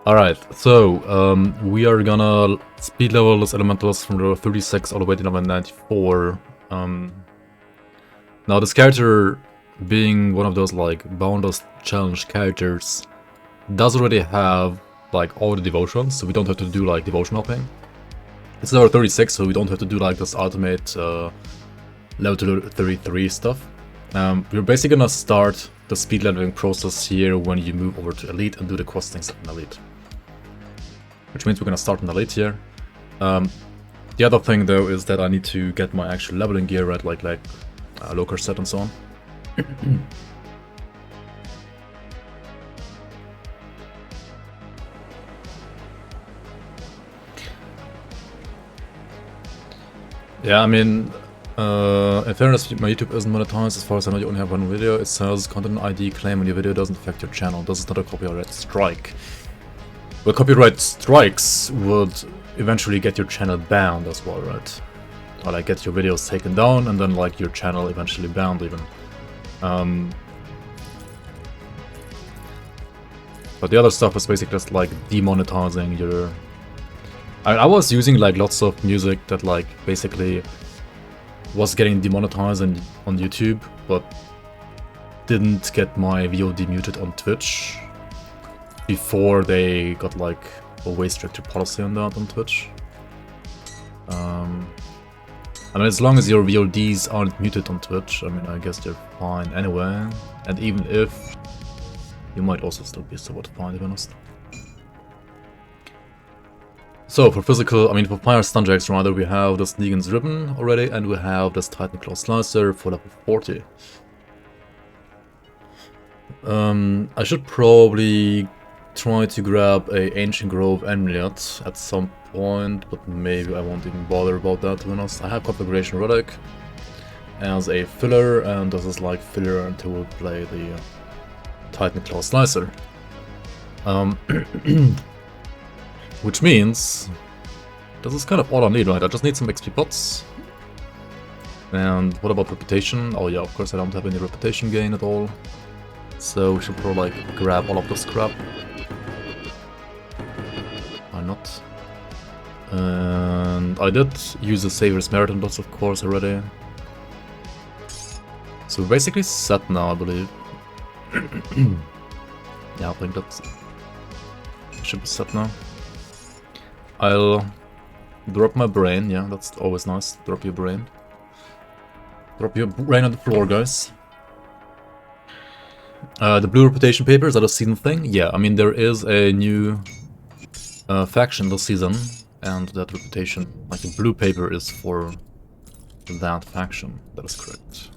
Alright, so we are gonna speed level this Elementalist from level 36 all the way to level 94. Now this character, being one of those like boundless challenge characters, does already have like all the devotions, so we don't have to do like devotion hopping. It's level 36, so we don't have to do like this ultimate level 33 stuff. We're basically gonna start the speed leveling process here when you move over to Elite and do the quest things in Elite. Which means we're gonna start in Elite here. The other thing though is that I need to get my actual leveling gear right, like low set and so on. Yeah, I mean, in fairness, my YouTube isn't monetized. As far as I know, you only have one video. It says content ID claim when your video doesn't affect your channel. This is not a copyright strike. Well, copyright strikes would eventually get your channel banned as well, right? Or like get your videos taken down and then like your channel eventually banned even. But the other stuff is basically just like demonetizing your... I was using like lots of music that like basically was getting demonetized on YouTube, but didn't get my VOD muted on Twitch before they got like a way stricter policy on that on Twitch. I mean, as long as your VODs aren't muted on Twitch, I mean, I guess they're fine anyway. And even if, you might also still be somewhat fine, to be honest. So, for physical, I mean, for fire stun jacks, rather, we have this Negan's Ribbon already, and we have this Titan Claw Slicer for level 40. I should probably try to grab a Ancient Grove Amulet at some point, but maybe I won't even bother about that, to be honest. I have Conflagration Relic as a filler, and this is like filler until we play the Titan Claw Slicer. Which means this is kind of all I need, right? I just need some XP pots. And what about reputation? Oh yeah, of course I don't have any reputation gain at all. So we should probably like grab all of this crap. Why not? And I did use the Savior's Marathon dots, of course, already. So we're basically set now, I believe. Yeah, I think that should be set now. I'll drop my brain, yeah, that's always nice. Drop your brain. Drop your brain on the floor, guys. The blue reputation paper, is that a season thing? Yeah, I mean, there is a new faction this season, and that reputation, like the blue paper, is for that faction. That is correct.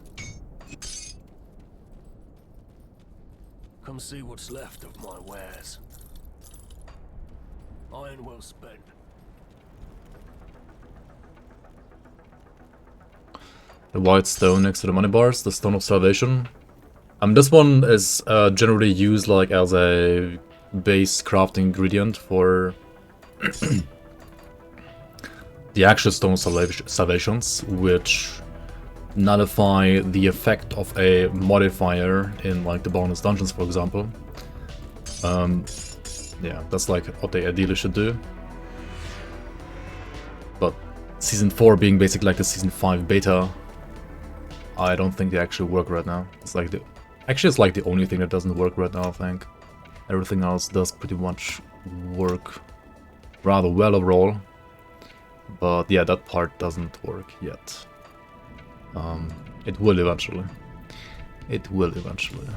Come see what's left of my wares. Iron well spent. The white stone next to the money bars, the Stone of Salvation. This one is generally used like as a base crafting ingredient for the actual Stone of Salvations, which nullify the effect of a modifier in like the bonus dungeons, for example. Yeah, that's like what they ideally should do. But Season 4 being basically like the Season 5 beta, I don't think they actually work right now. It's like it's like the only thing that doesn't work right now, I think. Everything else does pretty much work rather well overall. But yeah, that part doesn't work yet. It will eventually. It will eventually.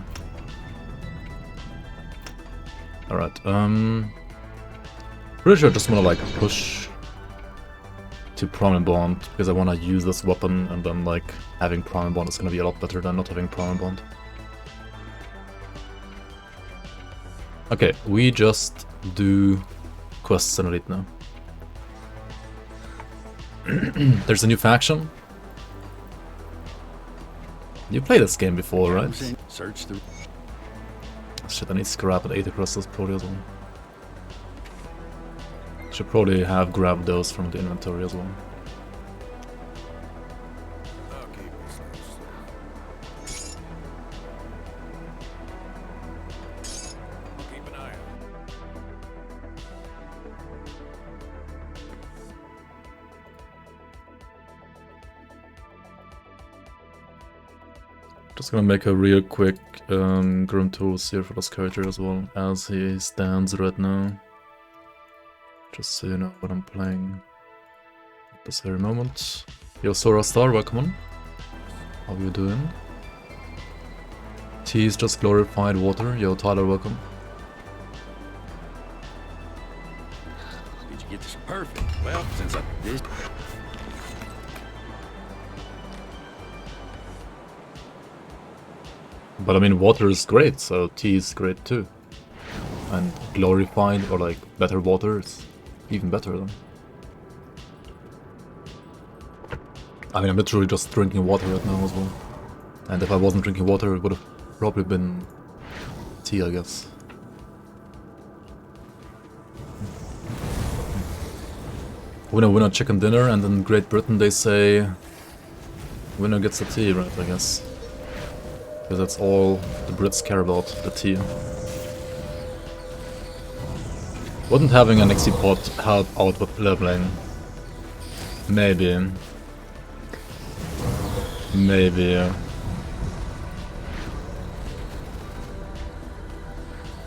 Alright, pretty sure I just wanna like push to Prominent Bond, because I wanna use this weapon, and then like having Prominent Bond is gonna be a lot better than not having Prominent Bond. Okay, we just do quests in Elite now. There's a new faction. You played this game before, right? Search through. Shit, I need scrap and 8 across those probably as well. Should probably have grabbed those from the inventory as well. Keep an eye out. Just gonna make a real quick grimtools here for this character as well, as he stands right now. Just so you know what I'm playing at this very moment. Yo, Sora Star, welcome on. How you doing? Tea is just glorified water. Yo, Tyler, welcome. Did you get this? Perfect. Well, since I did. But I mean, water is great, so tea is great too. And glorified or like better water is even better then. I mean, I'm literally just drinking water right now as well. And if I wasn't drinking water, it would have probably been tea, I guess. Winner, winner, chicken dinner, and in Great Britain they say winner gets the tea, right, I guess. Because that's all the Brits care about, the tea. Wouldn't having an XP pot help out with leveling? Maybe. Maybe.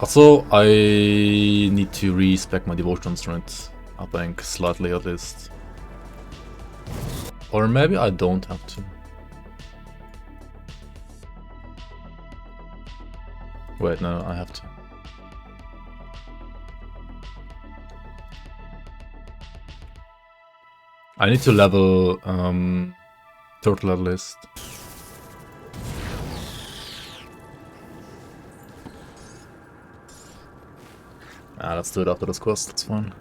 Also, I need to respec my devotion strength, I think, slightly at least. Or maybe I don't have to. Wait, no, I have to. I need to level turtle at least. Let's do it after this quest, that's fine.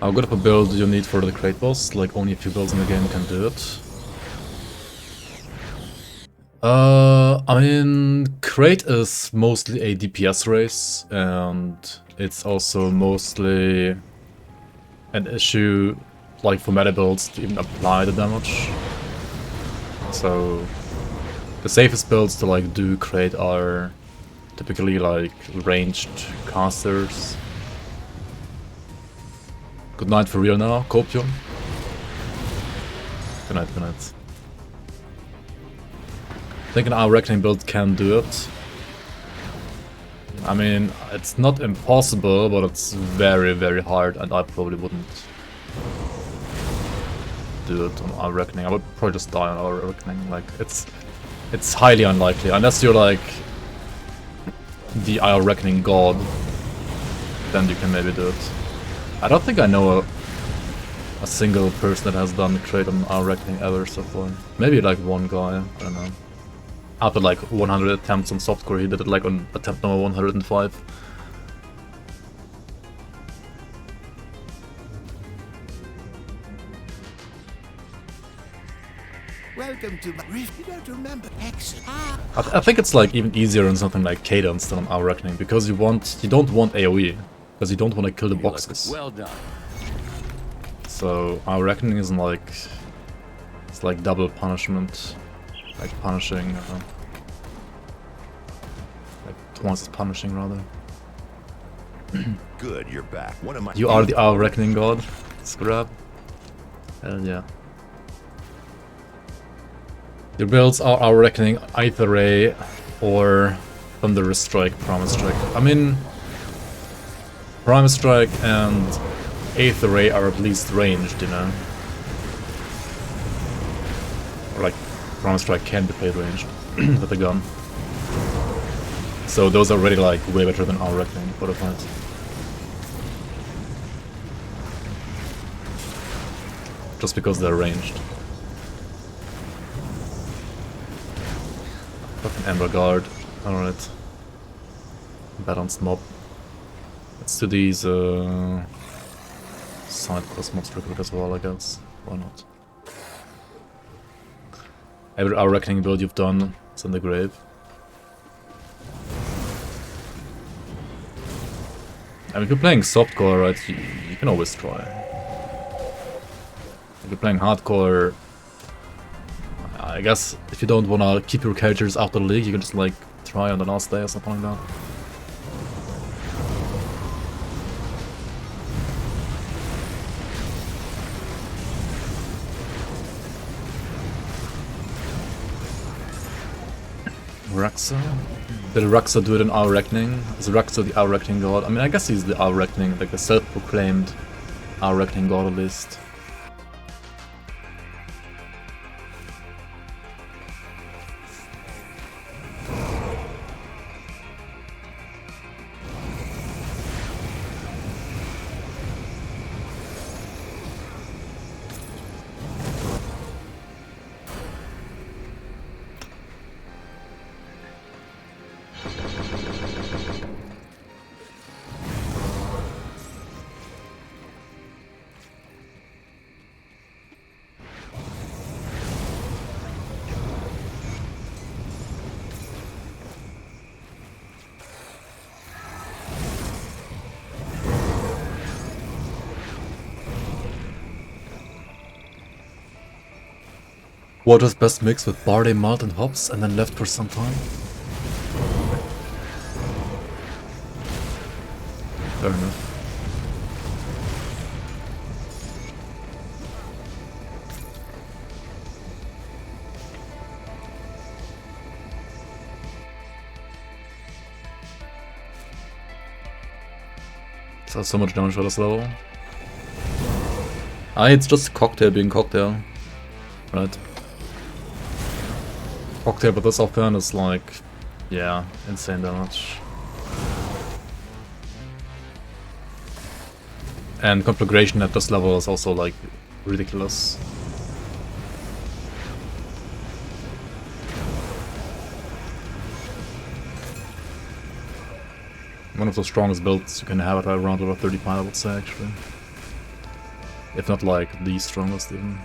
How good of a build do you need for the crate boss? Like only a few builds in the game can do it. I mean, crate is mostly a DPS race, and it's also mostly an issue, like for meta builds, to even apply the damage. So the safest builds to like do crate are typically like ranged casters. Good night for real now, Copium. Good night, good night. I think an Hour Reckoning build can do it. I mean, it's not impossible, but it's very, very hard, and I probably wouldn't do it on Hour Reckoning. I would probably just die on Hour Reckoning. Like, it's highly unlikely, unless you're like the Hour Reckoning god, then you can maybe do it. I don't think I know a single person that has done crate on Hour Reckoning ever so far. Maybe like one guy, I don't know. After like 100 attempts on softcore, he did it like on attempt number 105. Welcome to my reef. You don't remember X. I think it's like even easier in something like Cadence than on Hour Reckoning, because you don't want AoE, because you don't want to kill the boxes. Well done. So Hour Reckoning isn't like, it's like double punishment, like punishing, like twice as punishing rather. Good, you're back. One of my. You are the Hour Reckoning god, Scrap. Hell yeah. Your builds are Hour Reckoning, Aether Ray, or Thunderous Strike, Promise Strike. I mean, Promise Strike and Aether Ray are at least ranged, you know? Or like, Promise Strike can be played ranged with a gun. So those are already like way better than Hour Reckoning for the fight. Just because they're ranged. Fucking Ember Guard. Alright. Balanced mob. Let's do these side quest mobs real quick as well, I guess. Why not? Every Hour Reckoning build you've done is in the grave. I mean, if you're playing softcore, right, you can always try. If you're playing hardcore, I guess if you don't wanna keep your characters out of the league, you can just like try on the last day or something like that. Raxa? Did Raxa do it in our reckoning? Is Raxa the our reckoning god? I mean, I guess he's the our reckoning, like the self-proclaimed our reckoning god at least. Water's best mixed with barley, malt and hops and then left for some time. Fair enough. Does so much damage for this level. It's just cocktail being cocktail. Right. Cocktail, but this offhand is like, yeah, insane damage. And configuration at this level is also like ridiculous. One of the strongest builds you can have at around level 35, I would say, actually. If not like the strongest even.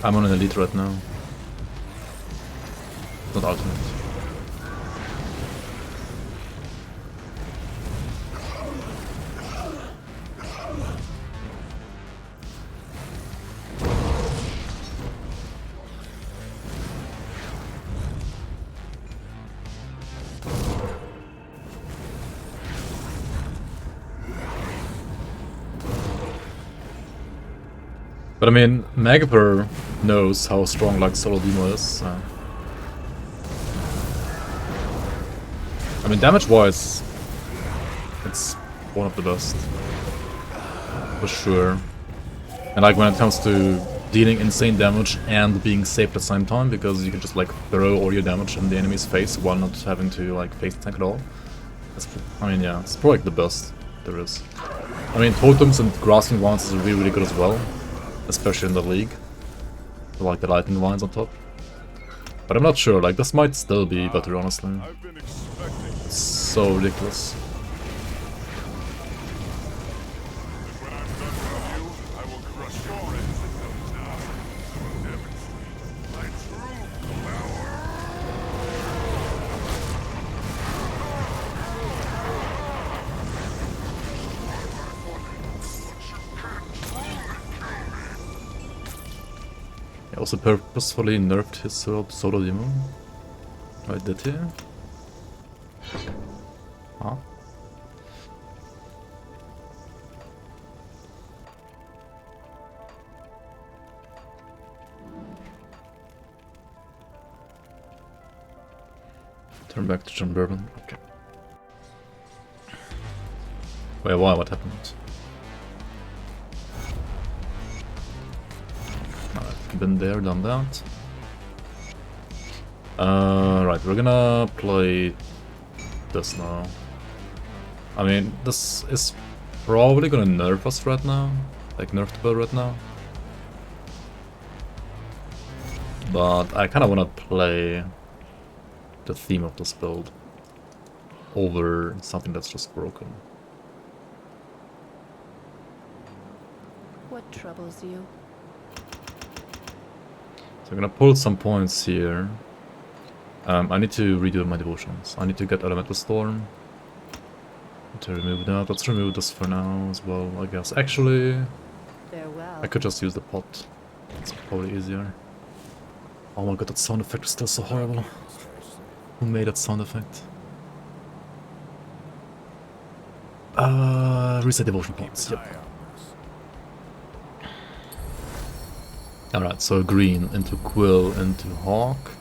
I'm on an elite right now. Not ultimate. But I mean, Magaper knows how strong like Solo Demo is. So. I mean, damage-wise, it's one of the best, for sure. And like when it comes to dealing insane damage and being safe at the same time, because you can just like throw all your damage in the enemy's face while not having to like face tank at all. That's, I mean, yeah, it's probably like the best there is. I mean, totems and grasping vines is really, really good as well. Especially in the league. I like the lightning vines on top. But I'm not sure, like this might still be better, honestly. It's so ridiculous. He also purposefully nerfed his solo demo. Wait, did he? Huh? Turn back to John Bourbon. Okay. Wait, why? What happened? Been there, done that. Right, we're gonna play this now. I mean, this is probably gonna nerf us right now. Like, nerf the build right now. But I kinda wanna play the theme of this build over something that's just broken. What troubles you? So I'm gonna pull some points here. I need to redo my devotions. I need to get Elemental Storm. To remove that. Let's remove this for now as well, I guess. Actually, Farewell. I could just use the pot. It's probably easier. Oh my god, that sound effect is still so horrible. Who made that sound effect? Reset devotion points. Yep. Alright, so green into quill into hawk.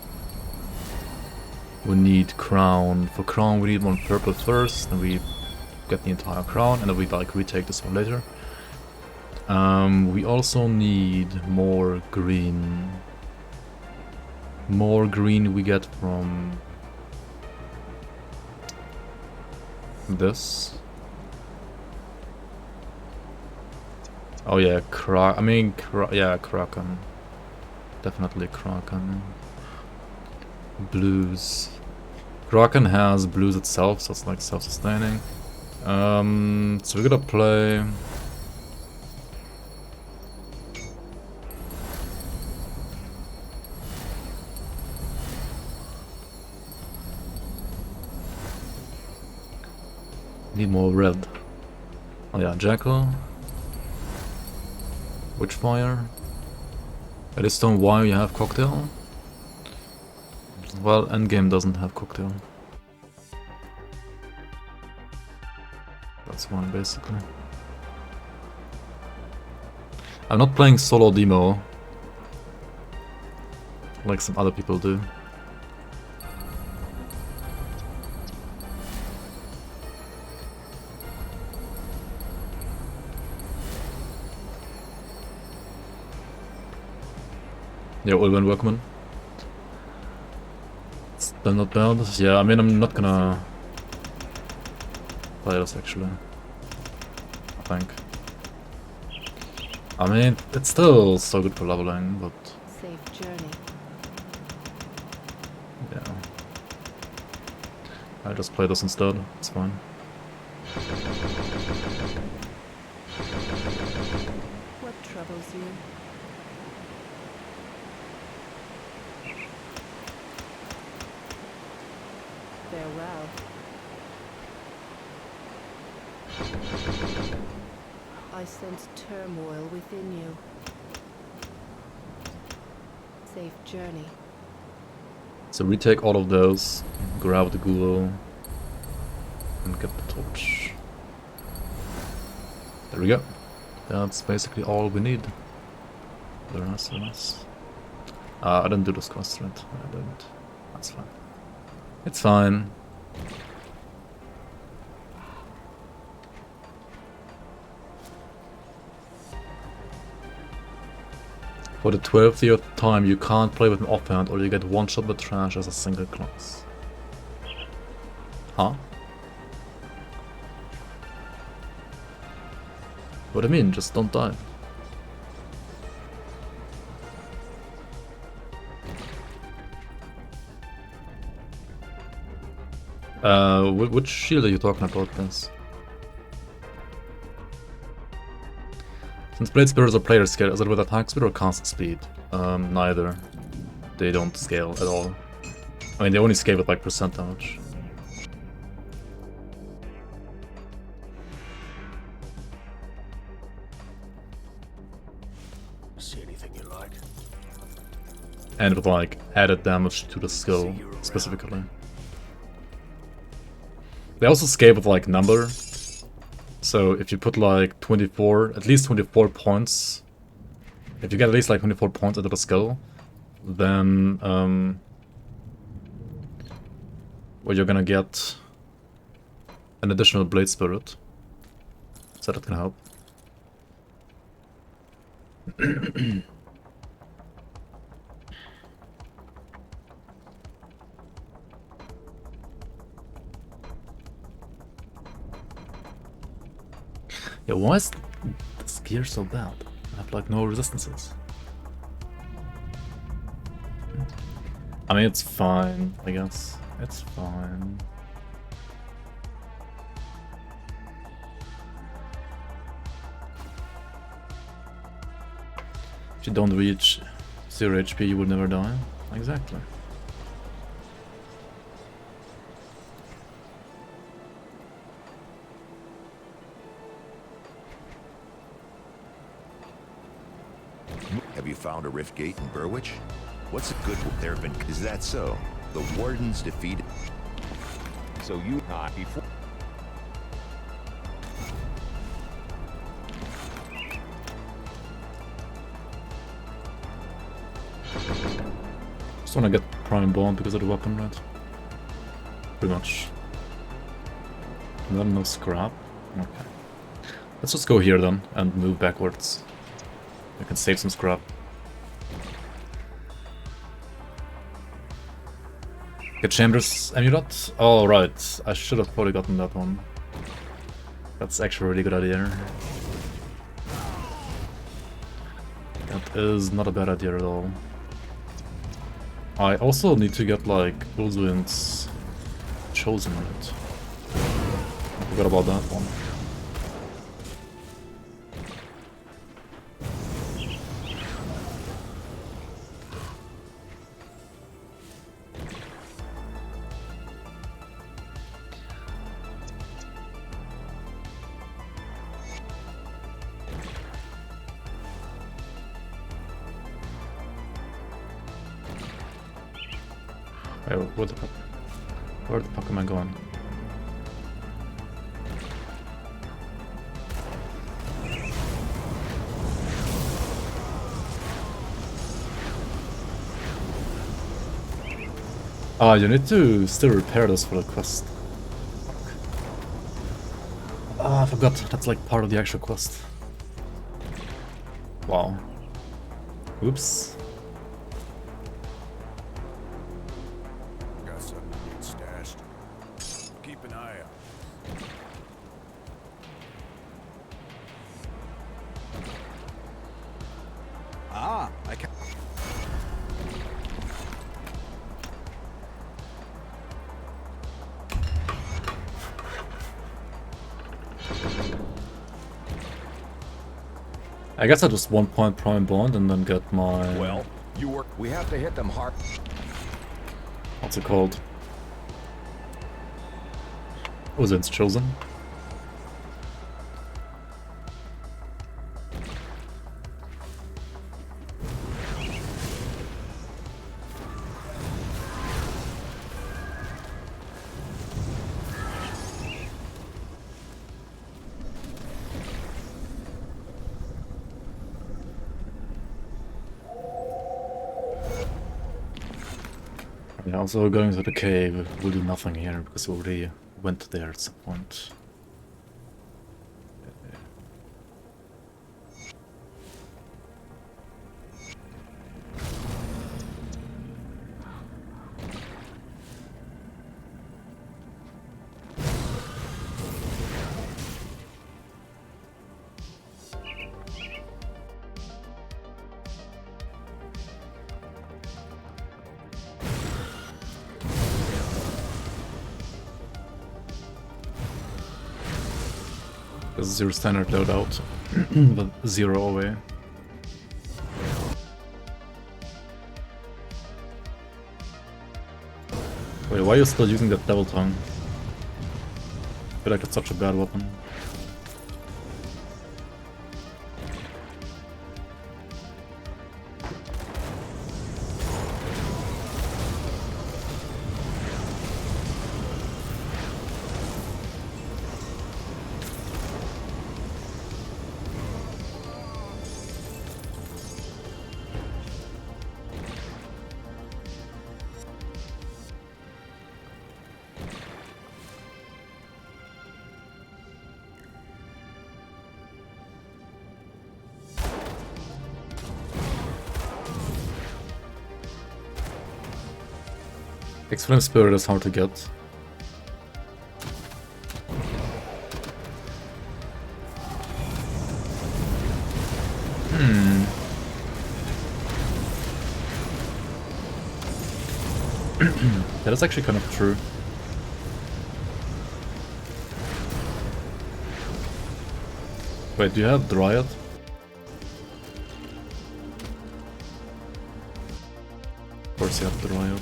We need crown. For crown we need one purple first, and we get the entire crown, and then we like retake this one later. We also need more green. More green we get from this. Oh yeah, Kraken. Definitely Kraken. Blues. Kraken has blues itself, so it's like self-sustaining. So we're gonna play... Need more red. Oh yeah, Jackal. Witchfire. At this time, why you have cocktail? Well, endgame doesn't have cocktail. That's one basically. I'm not playing solo demo like some other people do. Yeah, Ulven Workman. Still not bad. Yeah, I mean, I'm not gonna play this actually. I think. I mean, it's still so good for leveling, but Safe journey. yeah. I just play this instead. It's fine. What troubles you? Farewell. I sense turmoil within you. Safe journey. So retake all of those, grab the ghoul, and get the torch. There we go. That's basically all we need. Very nice, very nice. I didn't do this quest, right? I didn't. That's fine. It's fine. For the 12th time, you can't play with an offhand or you get one shot with trash as a single class. Huh? What do you mean? Just don't die. Which shield are you talking about, Prince? Since Blade Spears are player scale, is it with attack speed or cast speed? Neither. They don't scale at all. I mean, they only scale with like percent damage. See anything you like? And with like added damage to the skill specifically. They also scale with like number. So if you put like 24, at least 24 points, if you get at least like 24 points into the skill, then well, you're gonna get an additional Blade Spirit. So that can help. Yeah, why is this gear so bad? I have like no resistances. I mean, it's fine, I guess. It's fine. If you don't reach 0 HP, you will never die. Exactly. Have you found a rift gate in Burwich? What's a good there have been? Is that so? The wardens defeated. So you not before. Just wanna get Prime Bond because of the weapon, right? Pretty much. And then no scrap. Okay. Let's just go here then and move backwards. I can save some scrap. Get Chambers Amulet? Oh right, I should have probably gotten that one. That's actually a really good idea. That is not a bad idea at all. I also need to get like Ulzuin's Chosen on it. I forgot about that one. Wait, where the fuck am I going? Ah, you need to still repair this for the quest. Ah, I forgot, that's like part of the actual quest. Wow. Oops. Got something to get stashed. Keep an eye out. Ah, I can. I guess I just 1 point Prime Bond and then get my... Well, you work. We have to hit them hard. What's it called? Ulzuin's Chosen. Yeah, also going to the cave will do nothing here because we already went there at some point. This is your standard loadout, but 0 away. Wait, why are you still using that Devil Tongue? I feel like it's such a bad weapon. X-Flame Spirit is hard to get. That is actually kind of true. Wait, do you have Dryad? Of course you have Dryad.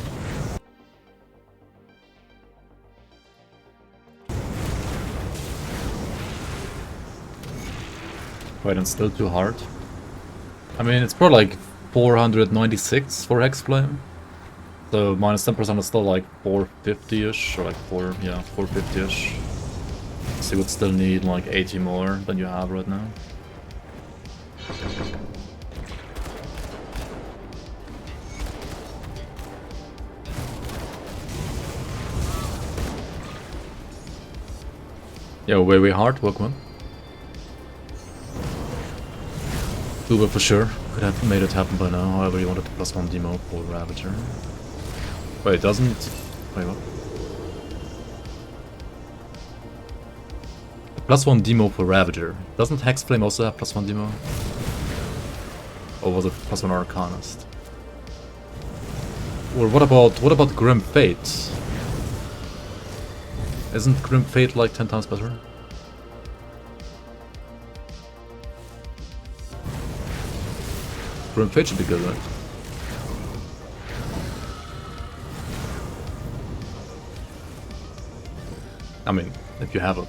Wait, and still too hard? I mean, it's probably like 496 for Hexflame. So minus 10% is still like 450-ish, or like 450-ish. So you would still need like 80 more than you have right now. Yeah, way hard, welcome. Uber for sure. Could have made it happen by now, however you wanted to +1 demo for Ravager. Wait, it doesn't... Wait, what? +1 demo for Ravager. Doesn't Hexflame also have +1 demo? Or was it +1 Arcanist? Or what about Grim Fate? Isn't Grim Fate like 10 times better? Grim Fate should be good, right? I mean, if you have it.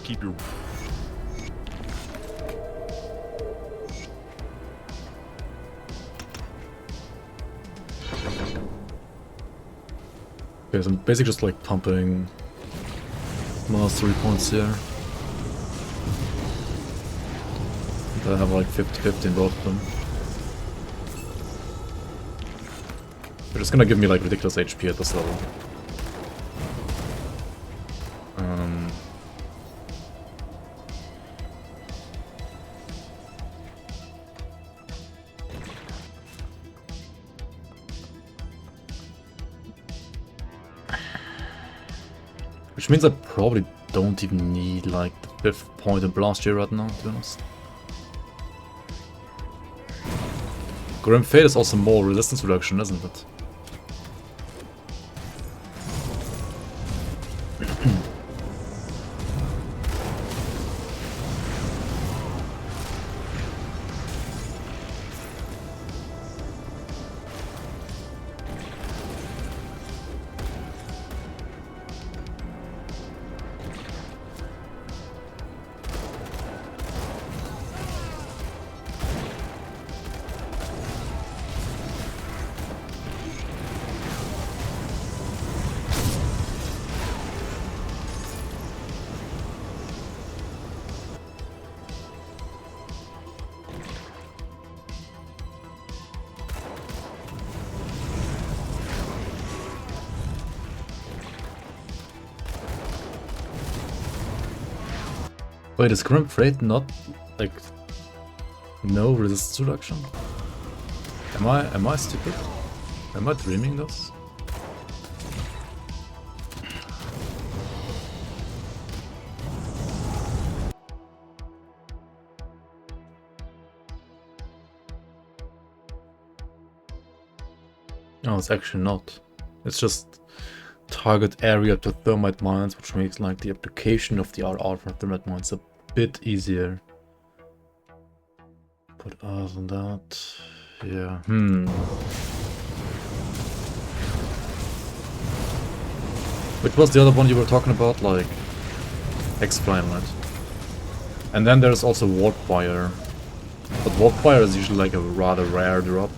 Keep your... Okay, so I'm basically just like pumping mastery points here. I have like 50-50 in both of them. They're just gonna give me like ridiculous HP at this level. Which means I probably don't even need like the 5th point in Blast here right now, to be honest. Grim Fate is also more resistance reduction, isn't it? Wait, is Grim Fate not like no resistance reduction? Am I stupid? Am I dreaming this? No, it's actually not. It's just target area to thermite mines, which makes like the application of the RR for thermite mines a bit easier. But other than that, yeah. Which was the other one you were talking about, like X-Flame, right? And then there's also Warpfire. But Warpfire is usually like a rather rare drop.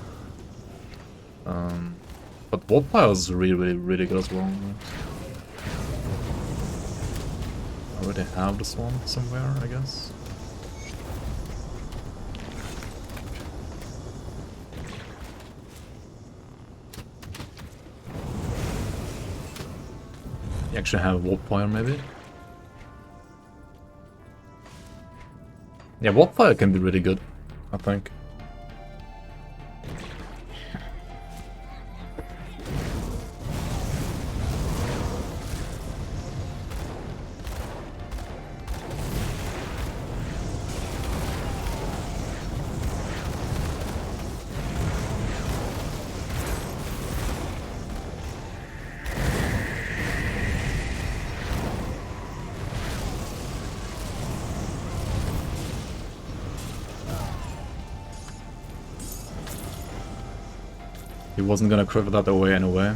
But Warpfire is really good as well. I already have this one somewhere, I guess. You actually have Warpfire, maybe? Yeah, Warpfire can be really good, I think. He wasn't gonna crit that away anyway.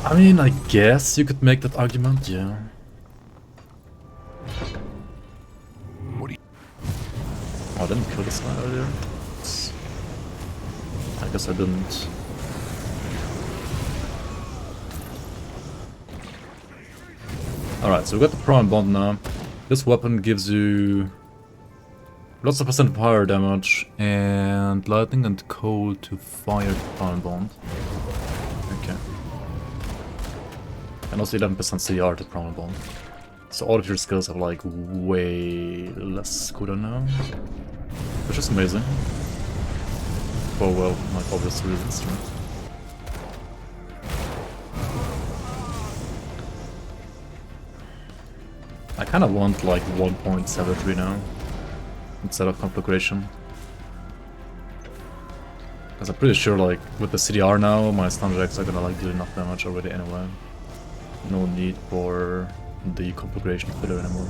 I mean, I guess you could make that argument, yeah. What do you... Oh, I didn't kill this guy earlier. I guess I didn't. Alright, so we got the Prime Bond now. This weapon gives you lots of percent fire damage and lightning and cold to fire Prime Bond. Okay. And also 11% CR to Prime Bond. So all of your skills have like way less cooldown now. Which is amazing. For well, like obvious reasons, right? I kinda want like 1.73 now. Instead of conflagration. Because I'm pretty sure like with the CDR now, my Stun Jacks are gonna like do enough damage already anyway. No need for the conflagration filler anymore.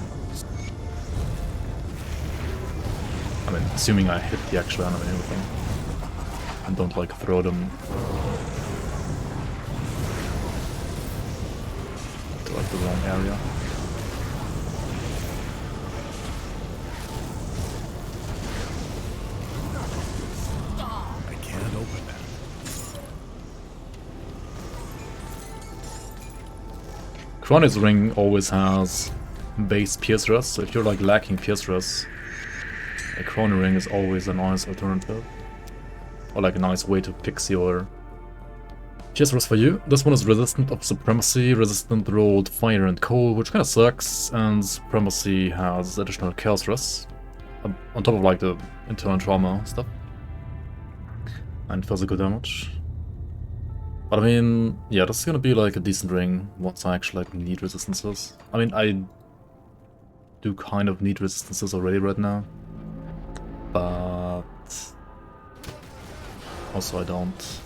I mean, assuming I hit the actual enemy with them. And don't like throw them to like the wrong area. Chronic's ring always has base pierce rust, so if you're like lacking pierce rust, a Chronic ring is always a nice alternative. Or like a nice way to fix your pierce rust for you. This one is resistant of Supremacy, resistant rolled fire and cold, which kinda sucks, and Supremacy has additional chaos rust. On top of like the internal trauma stuff. And physical damage. But I mean, yeah, this is gonna be like a decent ring once I actually like need resistances. I mean, I do kind of need resistances already right now, but also I don't.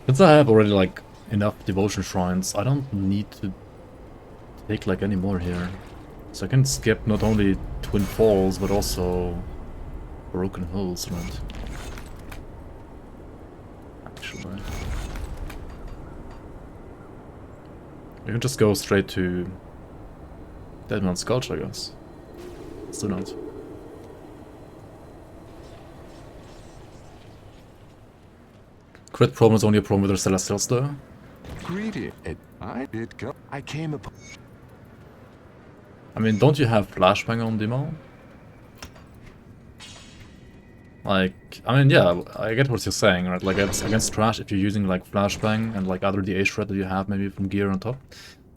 Since I have already like enough devotion shrines, I don't need to take like any more here. So I can skip not only Twin Falls, but also Broken Hills, right? Actually. You can just go straight to Dead Man's Gulch, I guess. Let's do that. Crit problem is only a problem with the Celestials though. Greeted. I did go. I came upon. I mean, don't you have Flashbang on demo? Like, I mean, yeah, I get what you're saying, right? Like, it's against trash, if you're using, like, Flashbang and, like, other DA shred that you have maybe from gear on top,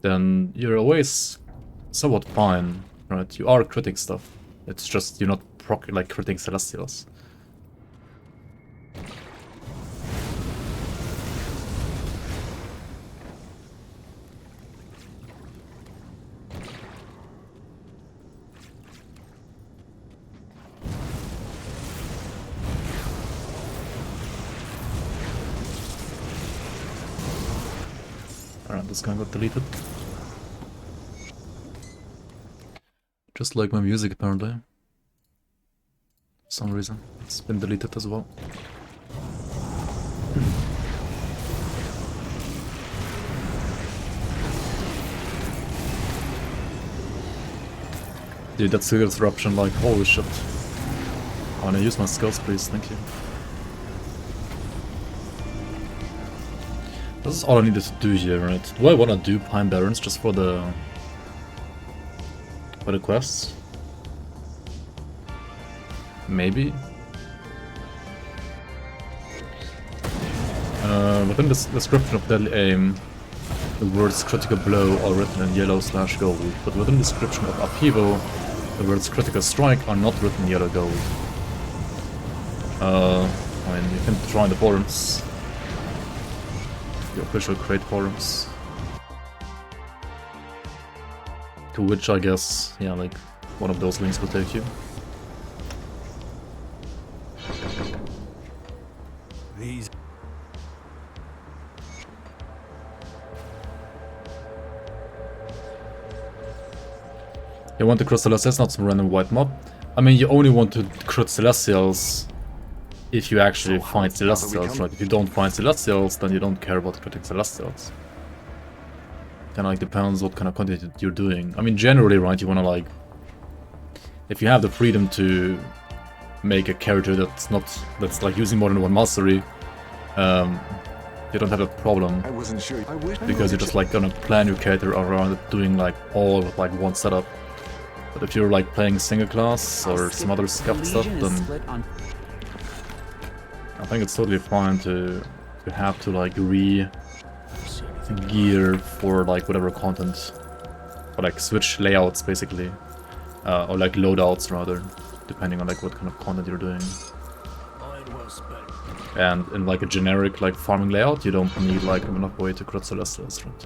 then you're always somewhat fine, right? You are critting stuff. It's just you're not like, critting Celestials. Alright, this guy got deleted. Just like my music, apparently. For some reason. It's been deleted as well. Dude, that's a disruption, like, holy shit. I wanna use my skills, please, thank you. This is all I needed to do here, right? Do I wanna do Pine Barrens just for the quests? Maybe? Within the description of Deadly Aim, the words critical blow are written in yellow/gold, but within the description of Upheaval, the words critical strike are not written in yellow/gold. I mean, you can try the forums. The official crate forums. To which I guess, yeah, like, one of those links will take you. These. You want to crit Celestials, not some random white mob. I mean, you only want to crit Celestials if you actually find Celestials, right? If you don't find Celestials, then you don't care about critting Celestials. Kinda like depends what kind of content you're doing. I mean, generally, right, you wanna like... If you have the freedom to make a character that's like using more than one mastery, you don't have a problem. I wasn't sure. I wish Because you're just like gonna plan your character around it, doing like all with like one setup. But if you're like playing single class or some other scuffed stuff, then I think it's totally fine to have to like re-gear for like whatever content, or like switch layouts basically, or like loadouts rather, depending on like what kind of content you're doing. And in like a generic like farming layout, you don't need like enough way to crit Celestials, right?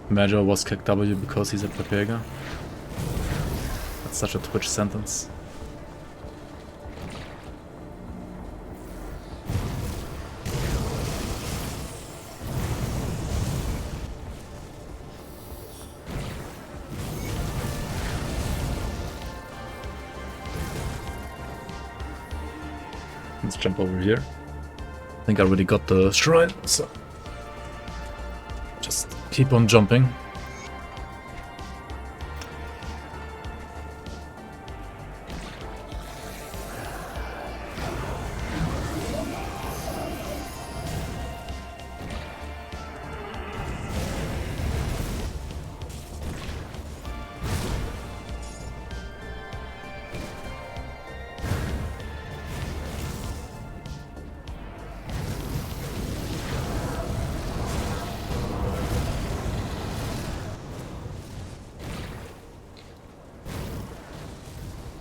Major was kicked W because he's a Pepega. That's such a Twitch sentence. Let's jump over here. I think I already got the shrine, so just keep on jumping.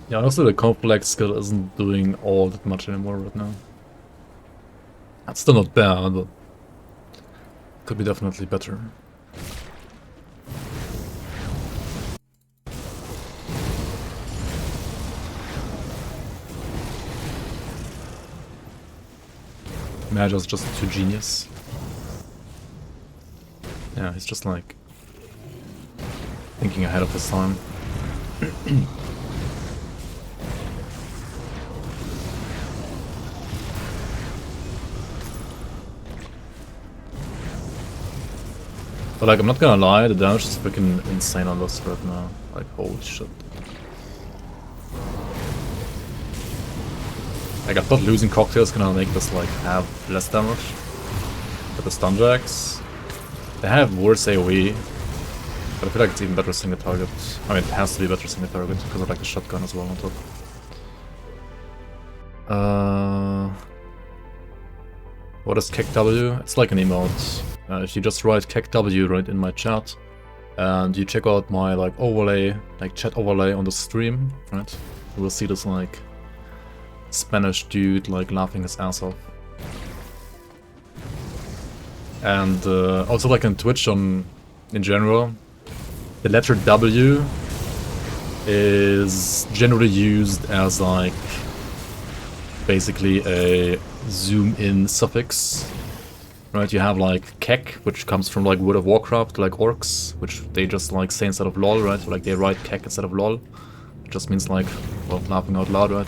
Yeah, honestly the complex skill isn't doing all that much anymore right now. That's still not bad, but could be definitely better. Magi's just too genius. Yeah, he's just like thinking ahead of his time. But like, I'm not gonna lie, the damage is freaking insane on this right now. Like, holy shit. Like, I thought losing Cocktail is gonna make this like have less damage. But the Stun Jacks, they have worse AoE. But I feel like it's even better single target. I mean, it has to be better single target because of like the shotgun as well on top. What is Kick W? It's like an emote. If you just write Kick W right in my chat, and you check out my like overlay, like chat overlay on the stream, right? You will see this like Spanish dude like laughing his ass off. And also like on Twitch in general, the letter W is generally used as like basically a zoom in suffix. right? You have like kek, which comes from like World of Warcraft, like orcs, which they just like say instead of lol, right? Like they write kek instead of lol. It just means like, well, laughing out loud, right?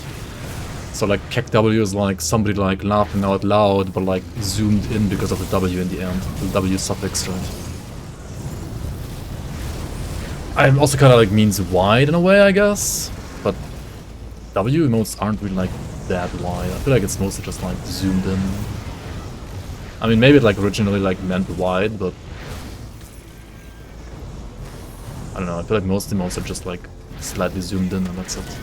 So like kek W is like somebody like laughing out loud, but like zoomed in because of the W in the end, the W suffix, right? I also kind of like means wide in a way, I guess, but W emotes aren't really like that wide. I feel like it's mostly just like zoomed in. I mean, maybe it like originally like meant wide, but I don't know. I feel like most emotes are just like slightly zoomed in, and that's it.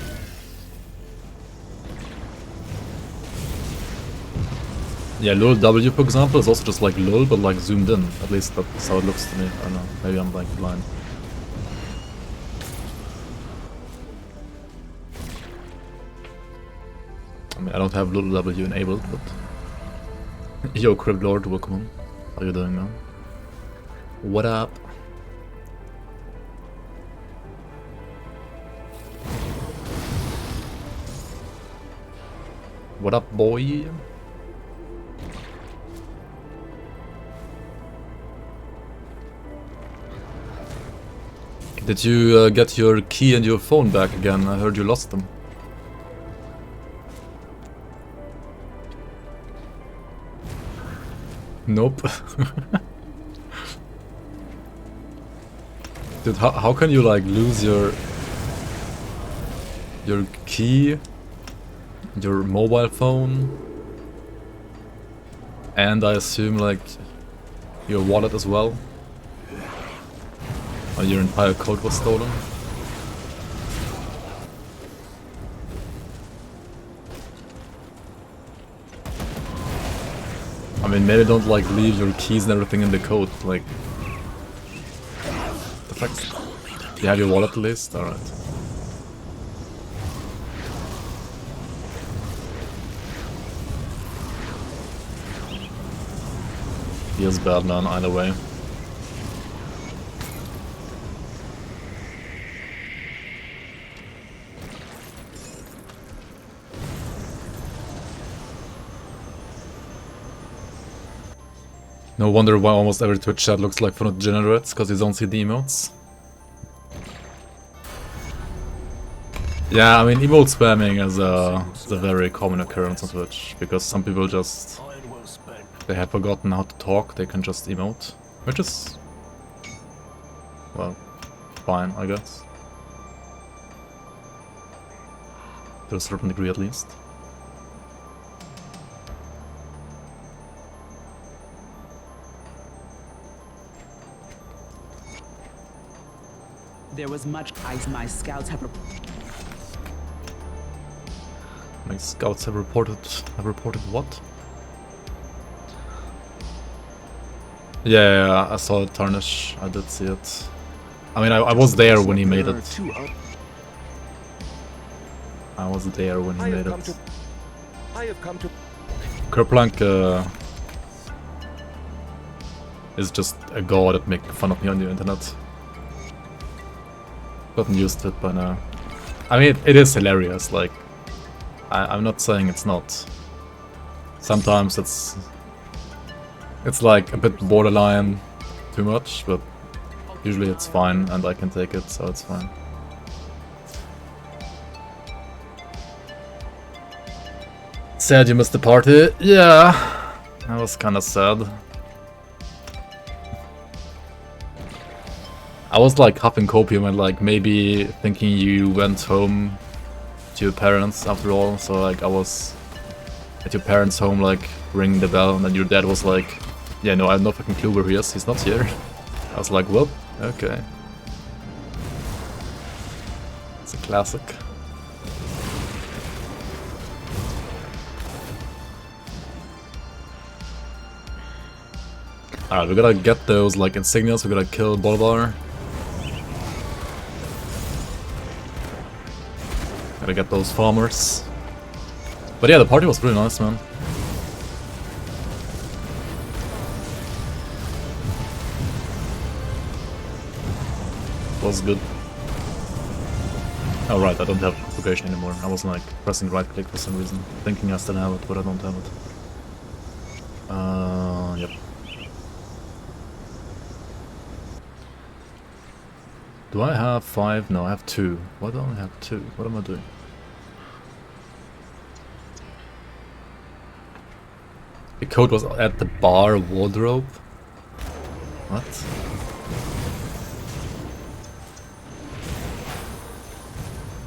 Yeah, lol W, for example, is also just like lol, but like zoomed in. At least that's how it looks to me. I don't know. Maybe I'm like blind. I mean, I don't have lol W enabled, but yo, Crib Lord, welcome on. How you doing, man? What up? What up, boy? Did you get your key and your phone back again? I heard you lost them. Nope. Dude, how can you like lose your key, your mobile phone, and I assume like your wallet as well? Or your entire code was stolen? I mean, maybe don't like leave your keys and everything in the code, like... The fuck? You have your wallet at least? Alright. He is bad, man, either way. No wonder why almost every Twitch chat looks like fun degenerates, because you don't see the emotes. Yeah, I mean, emote spamming is a very common occurrence on Twitch, because some people just... They have forgotten how to talk, they can just emote. Which is... well, fine, I guess. To a certain degree at least. There was much ice. My scouts have My scouts have reported what? Yeah, I saw it, Tarnish. I did see it. I mean, I was there when he made it. I was there when he made it. Kerplunk is just a god at making fun of me on the internet. Gotten used to it by now. I mean, it is hilarious, like... I'm not saying it's not. Sometimes it's like a bit borderline too much, but usually it's fine and I can take it, so it's fine. Sad you missed the party? Yeah, that was kinda sad. I was like huffing copium and like maybe thinking you went home to your parents after all, so like I was at your parents' home like ringing the bell and then your dad was like, yeah, no, I have no fucking clue where he is, he's not here. I was like, well, okay. It's a classic. Alright, we gotta get those like insignias, we gotta kill Bolvar. Gotta get those farmers. But yeah, the party was pretty nice, man. Was good. Oh right, I don't have propagation anymore. I was like pressing right click for some reason. Thinking I still have it, but I don't have it. Yep. Do I have 5? No, I have 2. Why do I only have 2? What am I doing? The code was at the bar wardrobe. What?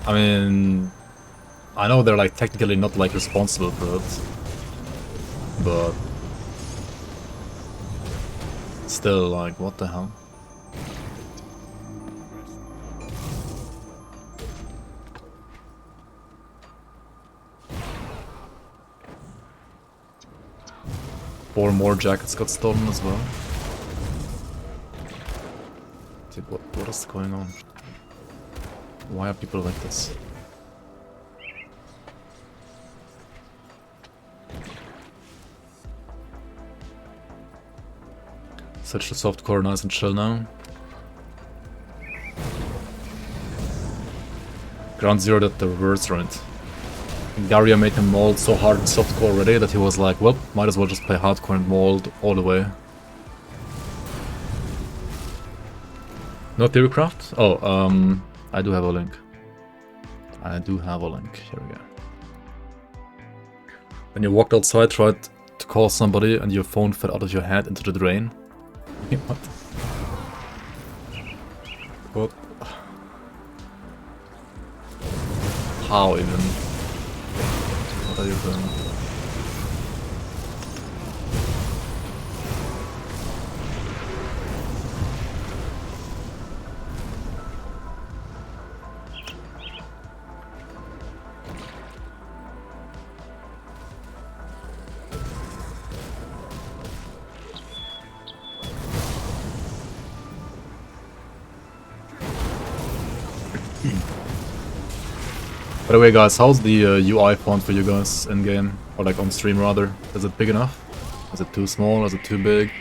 I mean, I know they're like technically not like responsible for it, but still, like, what the hell? Four more jackets got stolen as well. Dude, what is going on? Why are people like this? Such a softcore, nice and chill now. Ground Zero did the reverse, right? Garia made him mold so hard in softcore already that he was like, well, might as well just play hardcore and mold all the way. No Theorycraft? Oh, I do have a link. I do have a link. Here we go. When you walked outside, tried to call somebody and your phone fell out of your head into the drain. What? What? How even? What are you doing? By the way, guys, how's the UI font for you guys in game, or like on stream rather? Is it big enough? Is it too small? Is it too big?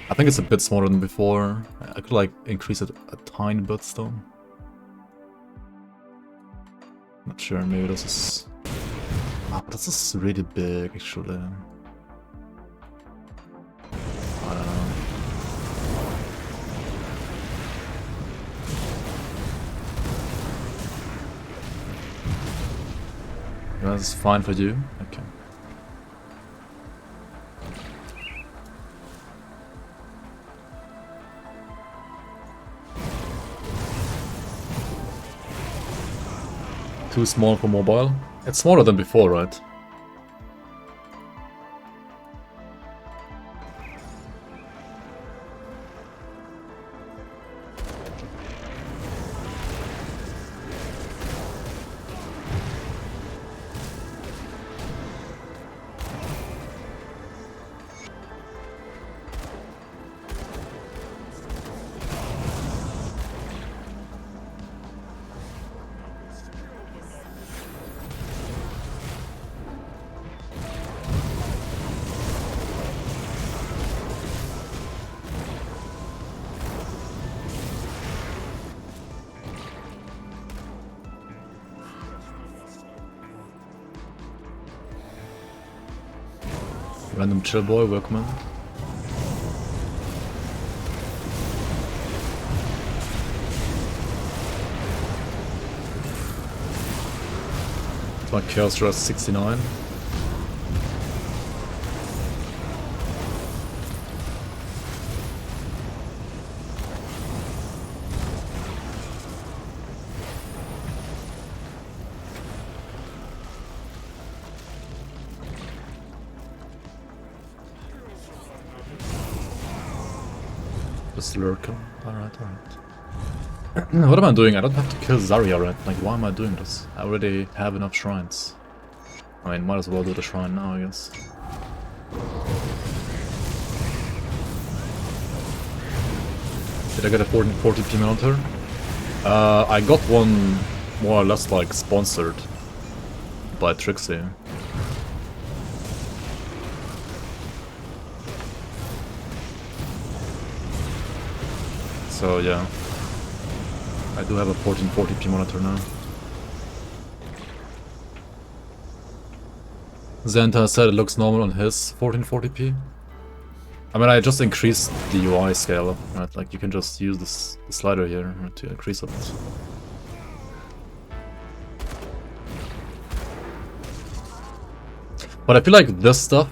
I think it's a bit smaller than before. I could like increase it a tiny bit still. Not sure. Maybe this is. Ah, this is really big actually. I don't know. That's fine for you? Okay. Too small for mobile? It's smaller than before, right? Random chill boy, welcome in. My Chaos Rust 69. Just lurking. Alright. What am I doing? I don't have to kill Zarya, right? Like, why am I doing this? I already have enough shrines. I mean, might as well do the shrine now, I guess. Did I get a 40p Minotaur? I got one more or less like sponsored by Trixie. So yeah, I do have a 1440p monitor now. Xanta said it looks normal on his 1440p. I mean, I just increased the UI scale, right? Like, you can just use this the slider here to increase it. But I feel like this stuff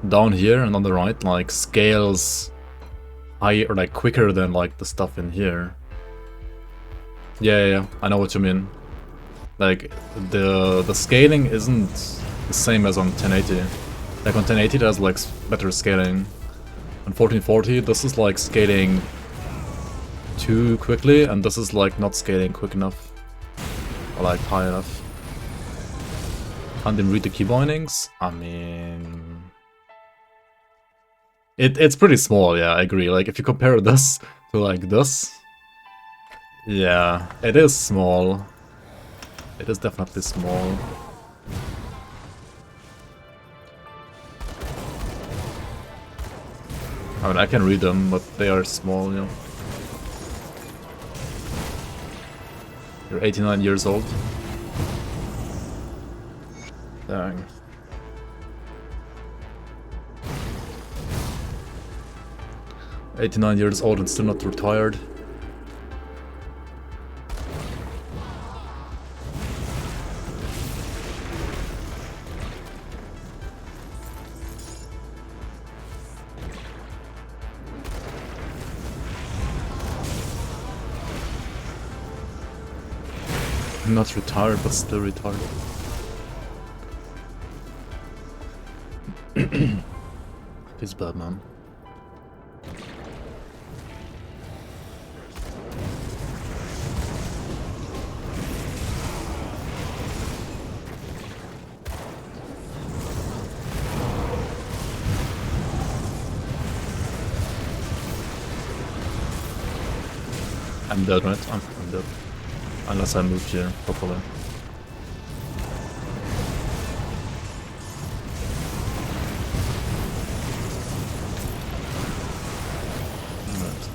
down here and on the right, like, scales higher, or like quicker than like the stuff in here. Yeah, I know what you mean. Like, the scaling isn't the same as on 1080. Like on 1080 it has like better scaling. On 1440 this is like scaling too quickly, and this is like not scaling quick enough. Or like high enough. Can't even read the key bindings? I mean... It's pretty small, yeah, I agree. Like, if you compare this to like this... Yeah, it is small. It is definitely small. I mean, I can read them, but they are small, you know. You're 89 years old. Dang. "89 years old and still not retired." Not retired, but still retarded. He's bad, man. I'm dead, right? I'm dead. Unless I move here, hopefully. Right.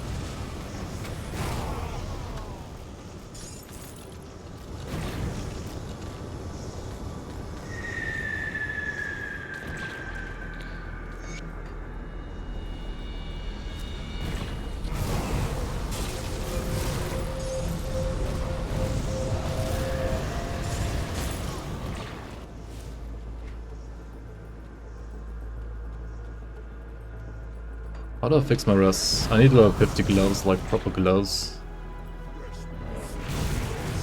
How do I fix my res? I need level 50 gloves, like proper gloves.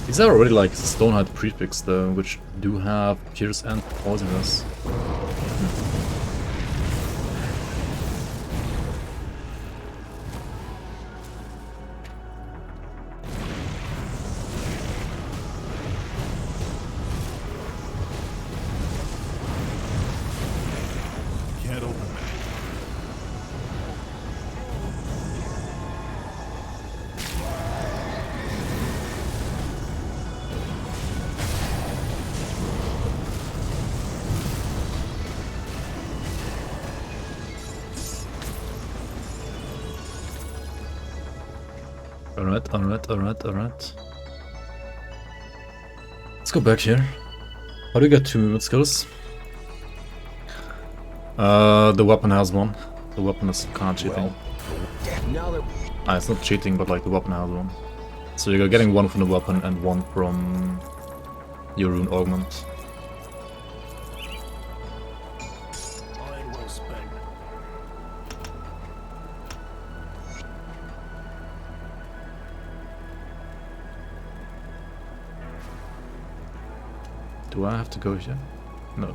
These are already like Stonehide prefix though, which do have pierce and poisonous. Can't open that. Alright. Let's go back here. How do you get 2 movement skills? The weapon has one. The weapon is kinda cheating. It's not cheating, but like the weapon has one. So you're getting one from the weapon and one from your rune augment. Do I have to go here? No.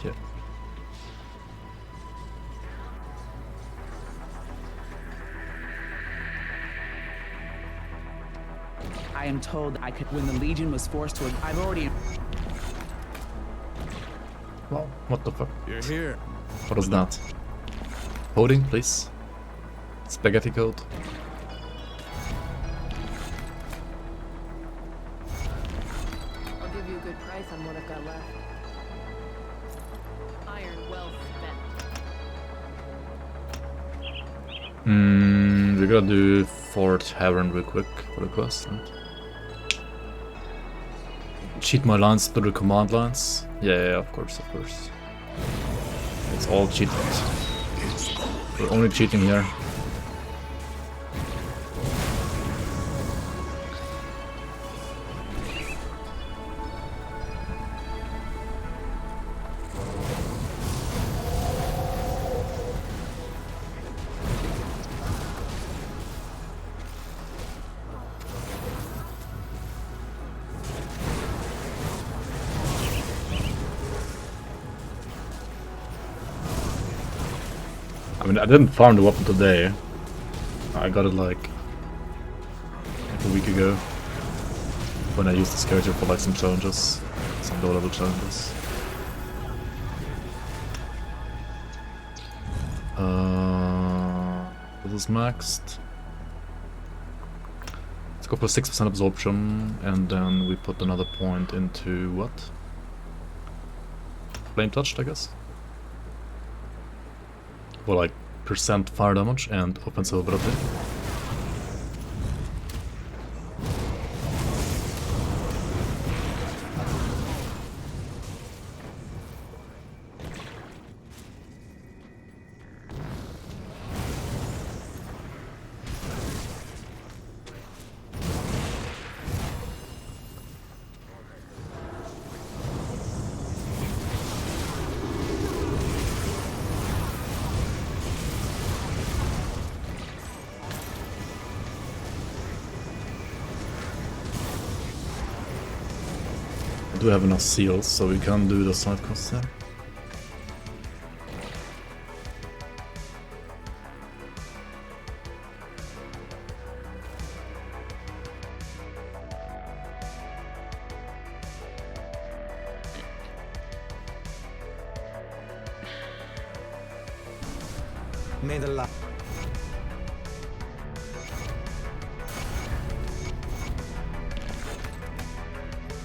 Here. I am told I could when the Legion was forced to. I've already. Well, what the fuck? You're here. What is that? Coding, please. Spaghetti code. I'll give you a good price on what I've got left. Iron well spent. We gotta do Fort Tavern real quick for the quest, right? Cheat my lines through the command lines? Yeah, of course. It's all cheated. We're only cheating here. I mean, I didn't farm the weapon today. I got it like a week ago when I used this character for like some challenges, some low level challenges. This is maxed. Let's go for 6% absorption, and then we put another point into what? Flame touched, I guess. For like percent fire damage and offensive ability. Do have enough seals, so we can do the side quests there. May the light.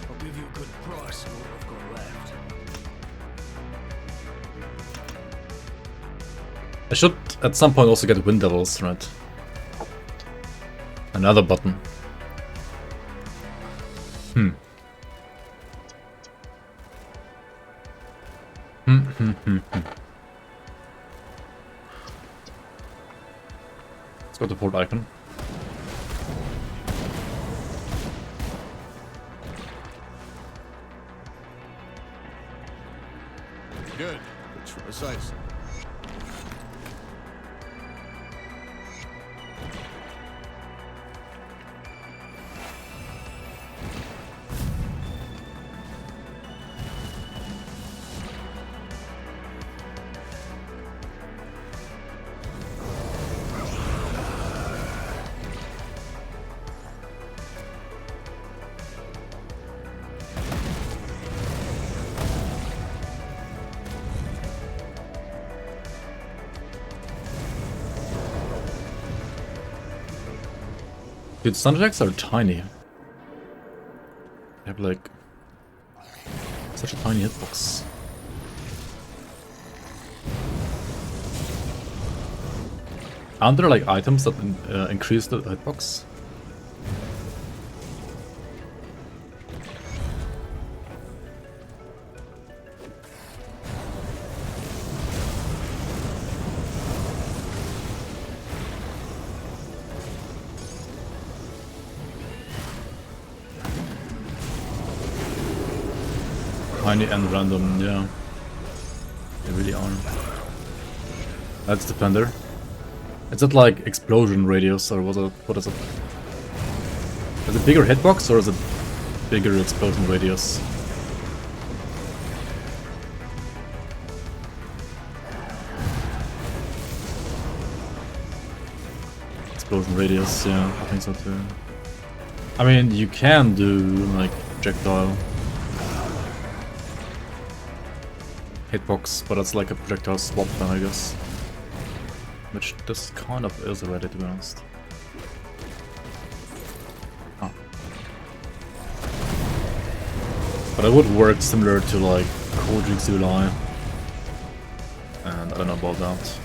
I'll give you a good price for what I've got left. I should at some point also get Wind Devils, right? Another button. Let's go to port icon. Good. It's precise. Dude, Stun Jacks are tiny. They have like such a tiny hitbox. Aren't there like items that increase the hitbox? Tiny and random, yeah. They really are. That's Defender. Is it like explosion radius or what is it? Is it bigger hitbox or is it bigger explosion radius? Explosion radius, yeah, I think so too. I mean, you can do like projectile hitbox, but it's like a projectile swap then, I guess. Which this kind of is already, to be honest. Oh. But it would work similar to like Kodrik's Ulai. And I don't know about that.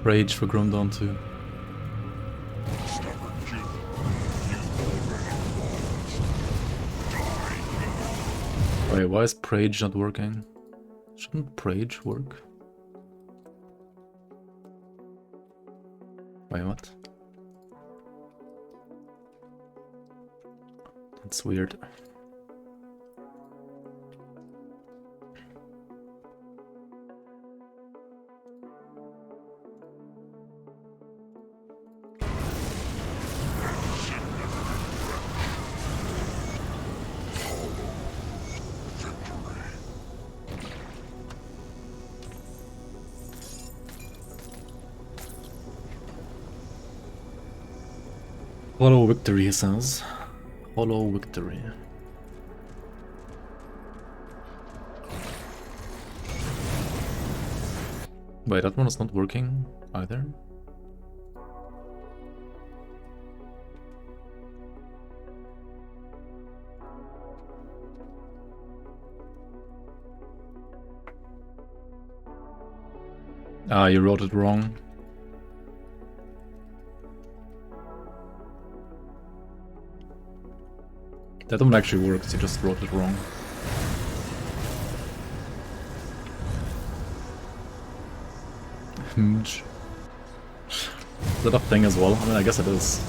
Rage for Dawn too. Wait, why is Prage not working? Shouldn't Prage work? Wait, what? That's weird. Hollow victory, he says. Hollow victory. Wait, that one is not working either. Ah, you wrote it wrong. That one actually works, you just wrote it wrong. Is that a thing as well? I mean, I guess it is.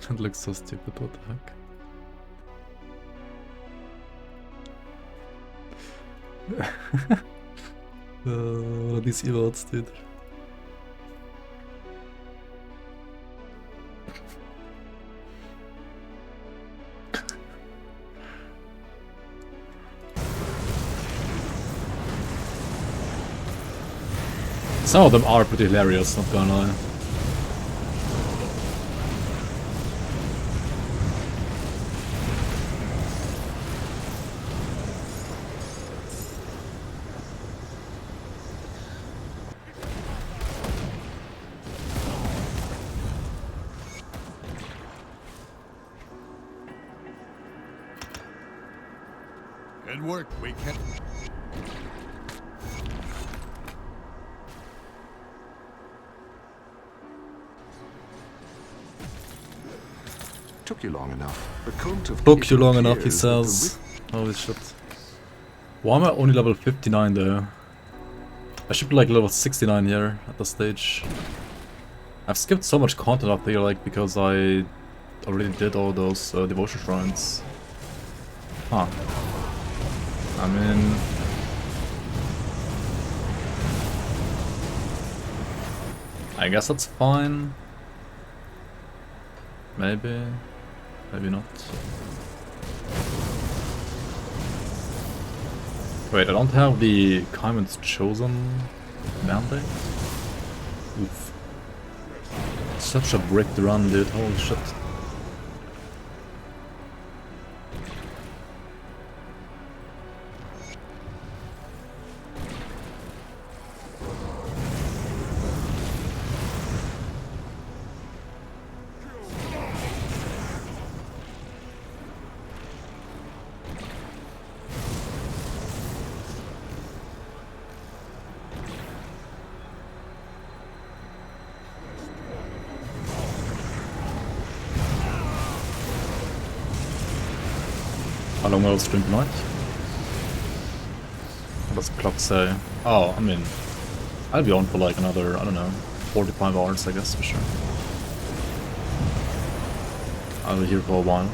That looks so stupid, what the heck? What are these emotes, dude? Some of them are pretty hilarious, not gonna lie. Good work, we can. Took you long enough. The cult of Took you long evil enough, he appears with the says. Holy shit. Why am I only level 59 though? I should be like level 69 here at this stage. I've skipped so much content up here, like, because I already did all those devotion shrines. Huh. I mean... I guess that's fine. Maybe. Maybe not. Wait, I don't have the Kaiman's Chosen mandate? Oof. Such a bricked run, dude. Holy shit. How long will I stream tonight? What does the clock say? Oh, I mean, I'll be on for like another, I don't know, 45 hours, I guess, for sure. I'll be here for a while.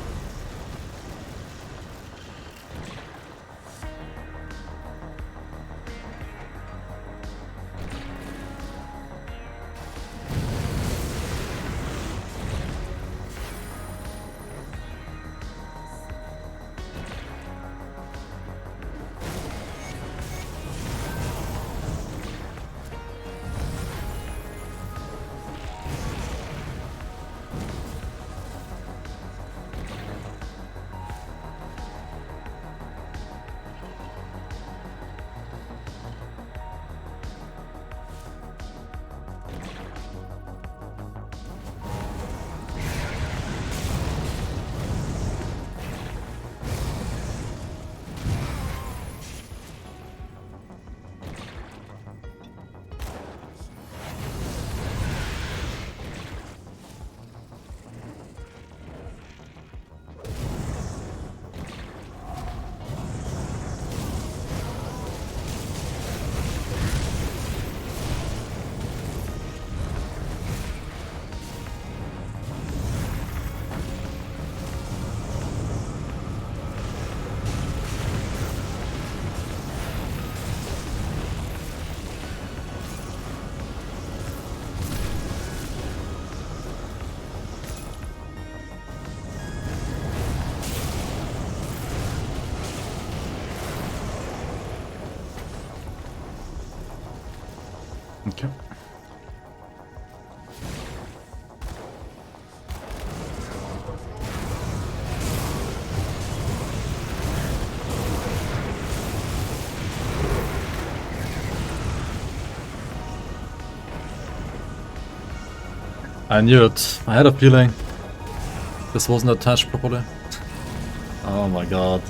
I knew it. I had a feeling this wasn't attached properly. Oh my god.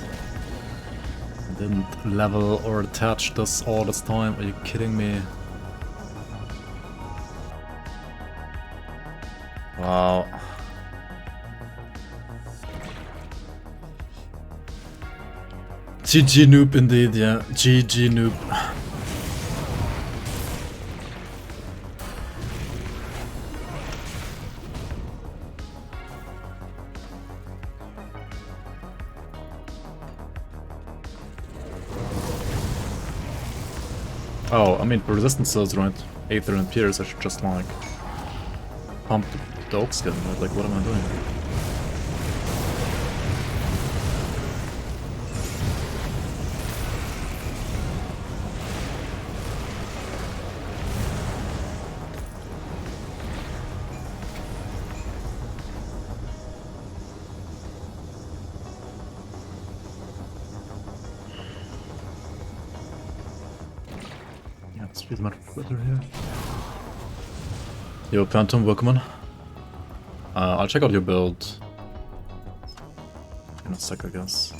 I didn't level or attach this all this time. Are you kidding me? Wow. GG noob indeed, yeah. GG noob. Oh, I mean, for resistances, right? Aether and Pierce, I should just like pump the oak skin, right? Like, what am I doing? Let's much better here. Yo, Phantom, welcome on. I'll check out your build in a sec, I guess.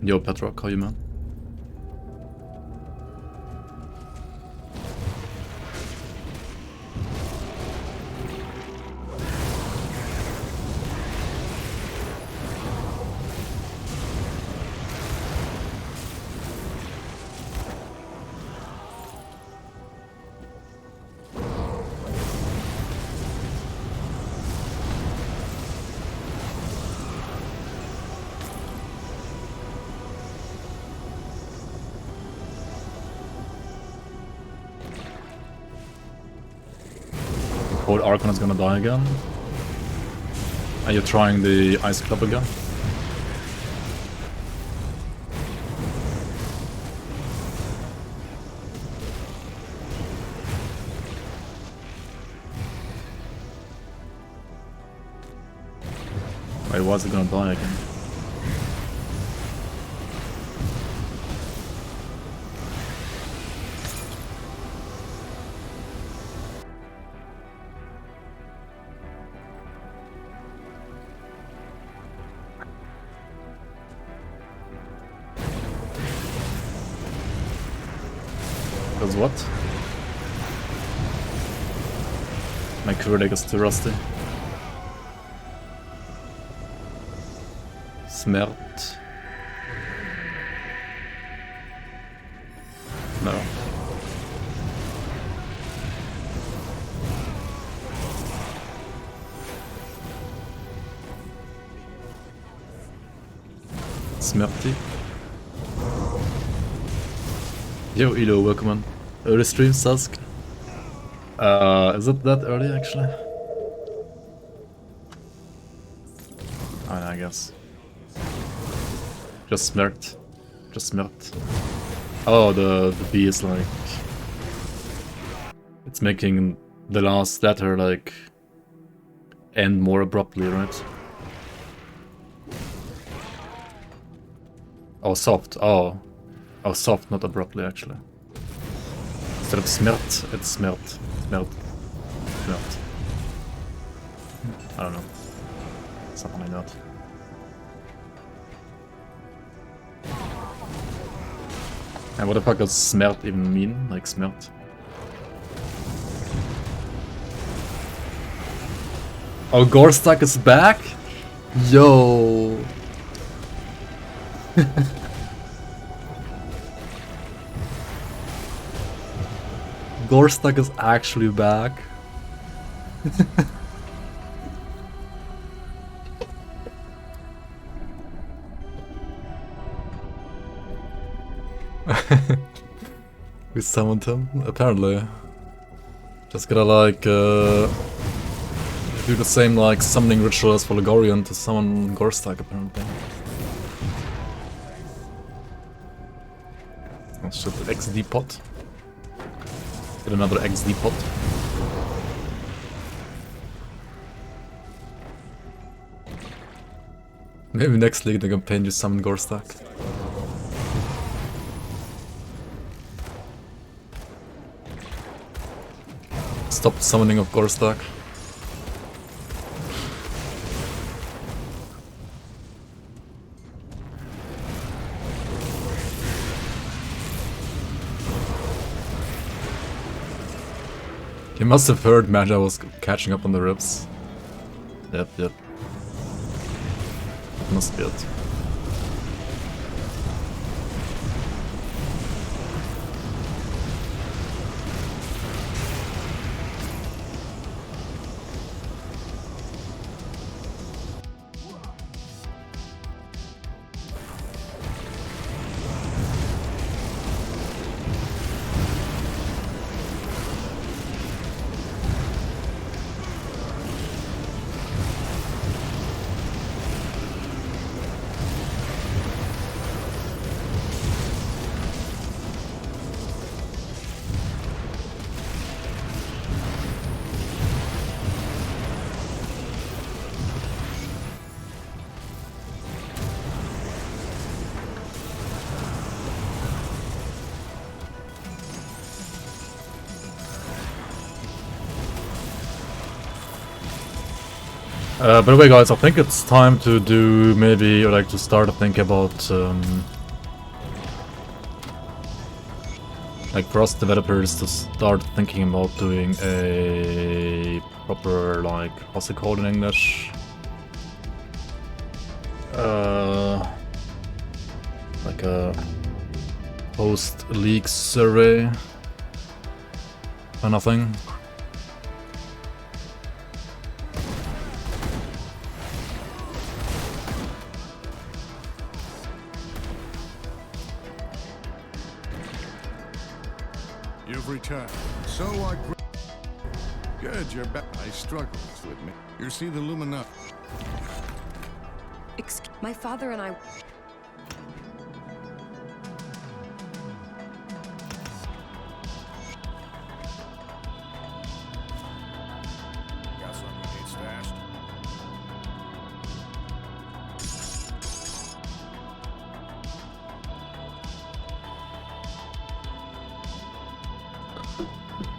Yo, Petrock, how you, man? Old Archon is gonna die again. Are you trying the Ice Club again? Wait, why is it gonna die again? Because what? My critic is too rusty. Smert. No. Smerty. Yo, Elo, welcome on. Early stream, Sask. Is it that early actually? Oh, no, I guess. Just smirked. Just smirked. Oh, the B is like... It's making the last letter like... end more abruptly, right? Oh, soft. Oh. Oh, soft, not abruptly, actually. Instead of smert, it's smert. Smert. Smert. I don't know. Something like that. And what the fuck does smert even mean? Like smert? Oh, Gorstack is back? Yo! Gorstack is actually back. We summoned him, apparently. Just gotta like do the same like summoning ritual as for Ligorian to summon Gorstack, apparently. Oh shit, XD pot. Get another XD pot. Maybe next league the campaign just summon Gorstack. Stop summoning of Gore Stack. He must have heard Magi was catching up on the rips. Yep. Must be it. By the way, guys, I think it's time to do maybe like to start to think about like for us developers to start thinking about doing a proper like what's it called in English? Like a post-league survey or nothing. You've returned. So I... Good, you're back. I struggled with me. You see the Lumina... My father and I... Got something you need stashed?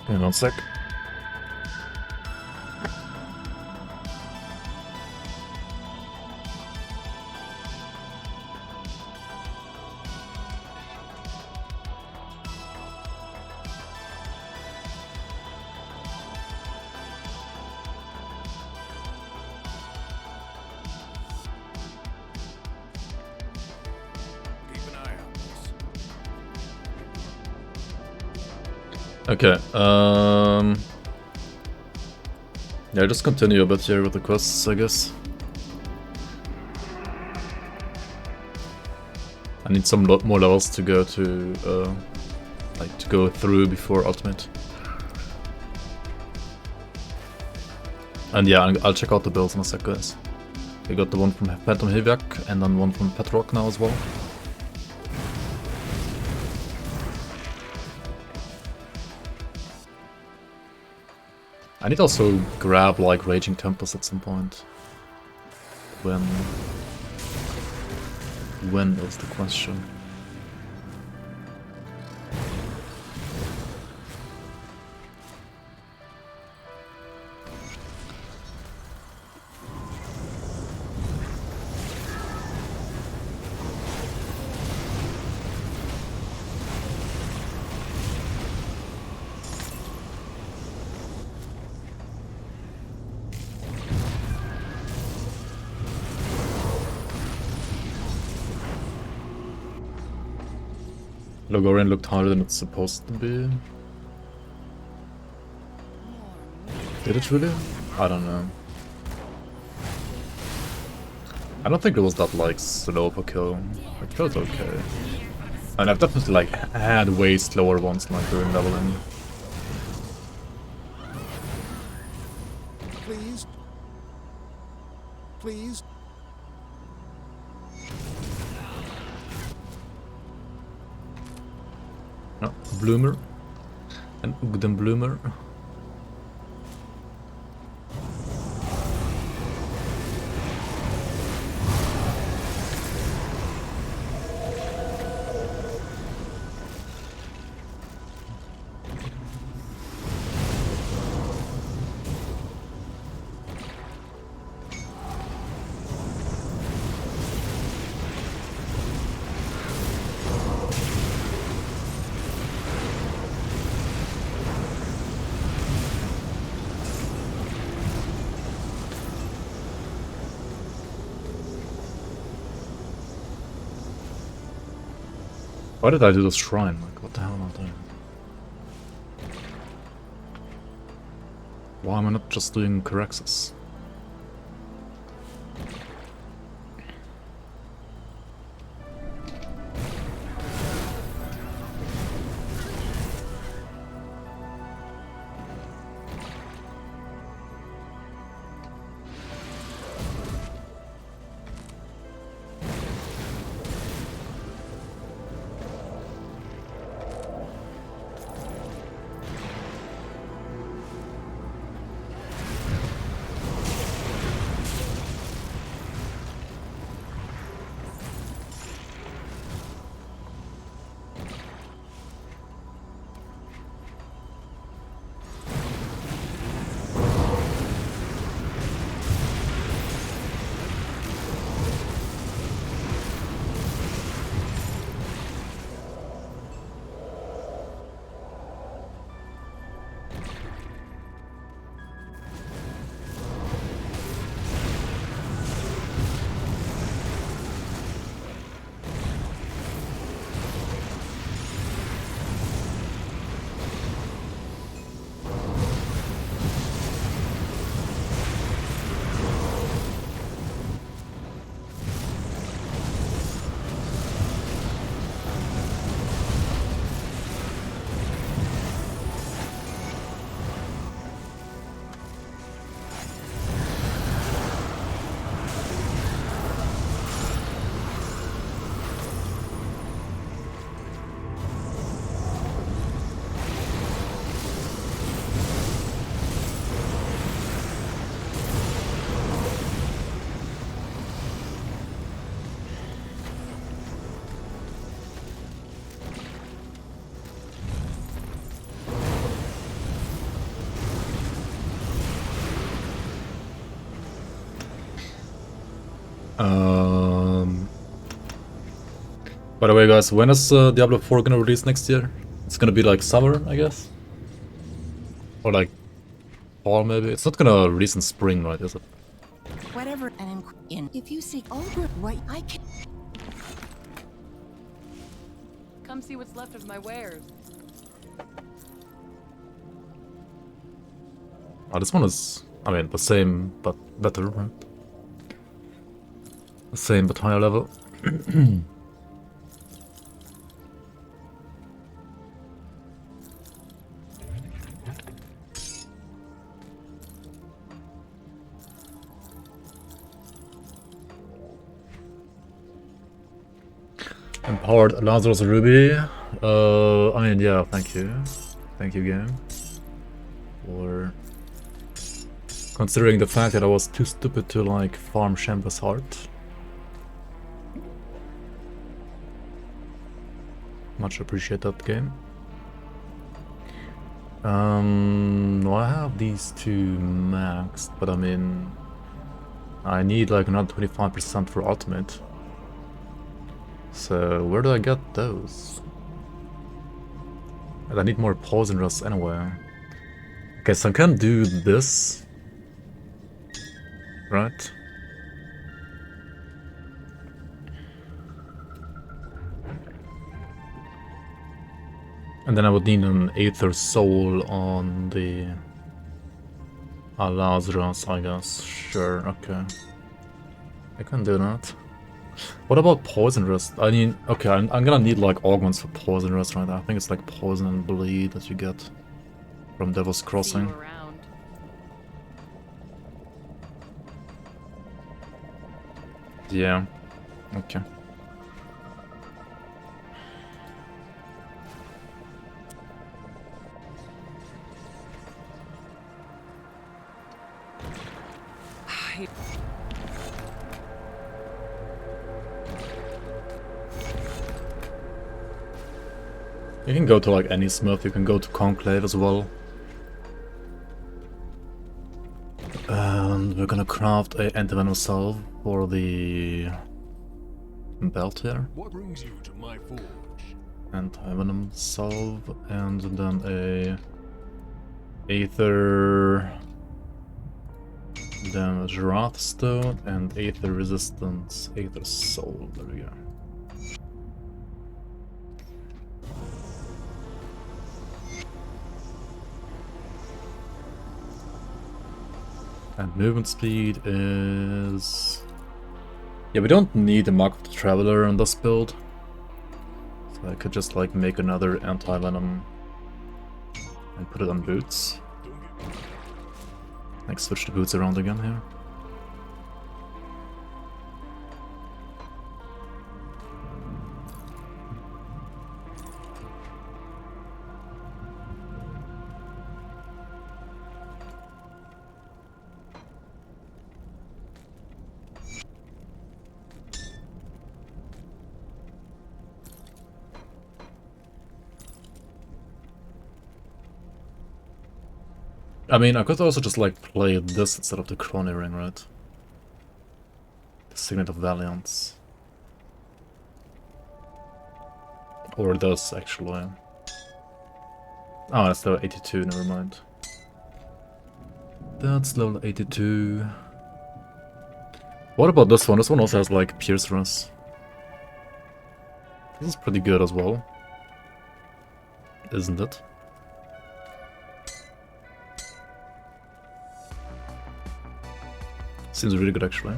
Hang on a sec. Keep an eye on this. Okay, yeah, just continue a bit here with the quests, I guess. I need some more levels to go to, like, to go through before Ultimate. And yeah, I'll check out the builds in a sec, guys. We got the one from Phantom Heviak and then one from Petrock now as well. I need to also grab like Raging Tempest at some point. When is the question? Logorian looked harder than it's supposed to be. Did it really? I don't know. I don't think it was that like slow per kill. It felt okay. And I've definitely like had way slower ones like during leveling. Please? Please? No, Bloomer. And Ugden Bloomer. Why did I do this shrine? Like, what the hell am I doing? Why am I not just doing Caraxes? By the way, guys, when is Diablo 4 gonna release next year? It's gonna be like summer, I guess? Or like fall, maybe? It's not gonna release in spring, right, is it? Whatever, and if you seek over right, I can. Come see what's left of my wares. Oh, this one is, I mean, the same, but better, right? The same, but higher level. Empowered Lazarus Ruby. I mean, yeah, thank you. Thank you, game. For considering the fact that I was too stupid to, like, farm Shemba's heart. Much appreciate that, game. No, I have these two maxed, but I mean, I need like another 25% for ultimate. So where do I get those? And I need more poison rust anyway. Okay, so I can do this, right? And then I would need an Aether Soul on the Lazarus, I guess. Sure, okay. I can do that. What about Poison Rust? I mean, okay, I'm gonna need like augments for Poison Rust right now. I think it's like Poison and Bleed that you get from Devil's Crossing. Yeah, okay. You can go to like any smith, you can go to Conclave as well. And we're gonna craft a anti-venom salve for the belt here. What brings you to my forge? Anti-venom salve, and then a Aether damage Wrathstone and Aether resistance, Aether Soul. There we go. And movement speed is... Yeah, we don't need the Mark of the Traveler in this build. So I could just like make another anti-venom and put it on boots. Like switch the boots around again here. I mean, I could also just like play this instead of the Crony Ring, right? The Signet of Valiance. Or this, actually. Oh, that's level 82, never mind. That's level 82. What about this one? This one also has like Pierce Rush. This is pretty good as well. Isn't it? Seems really good, actually.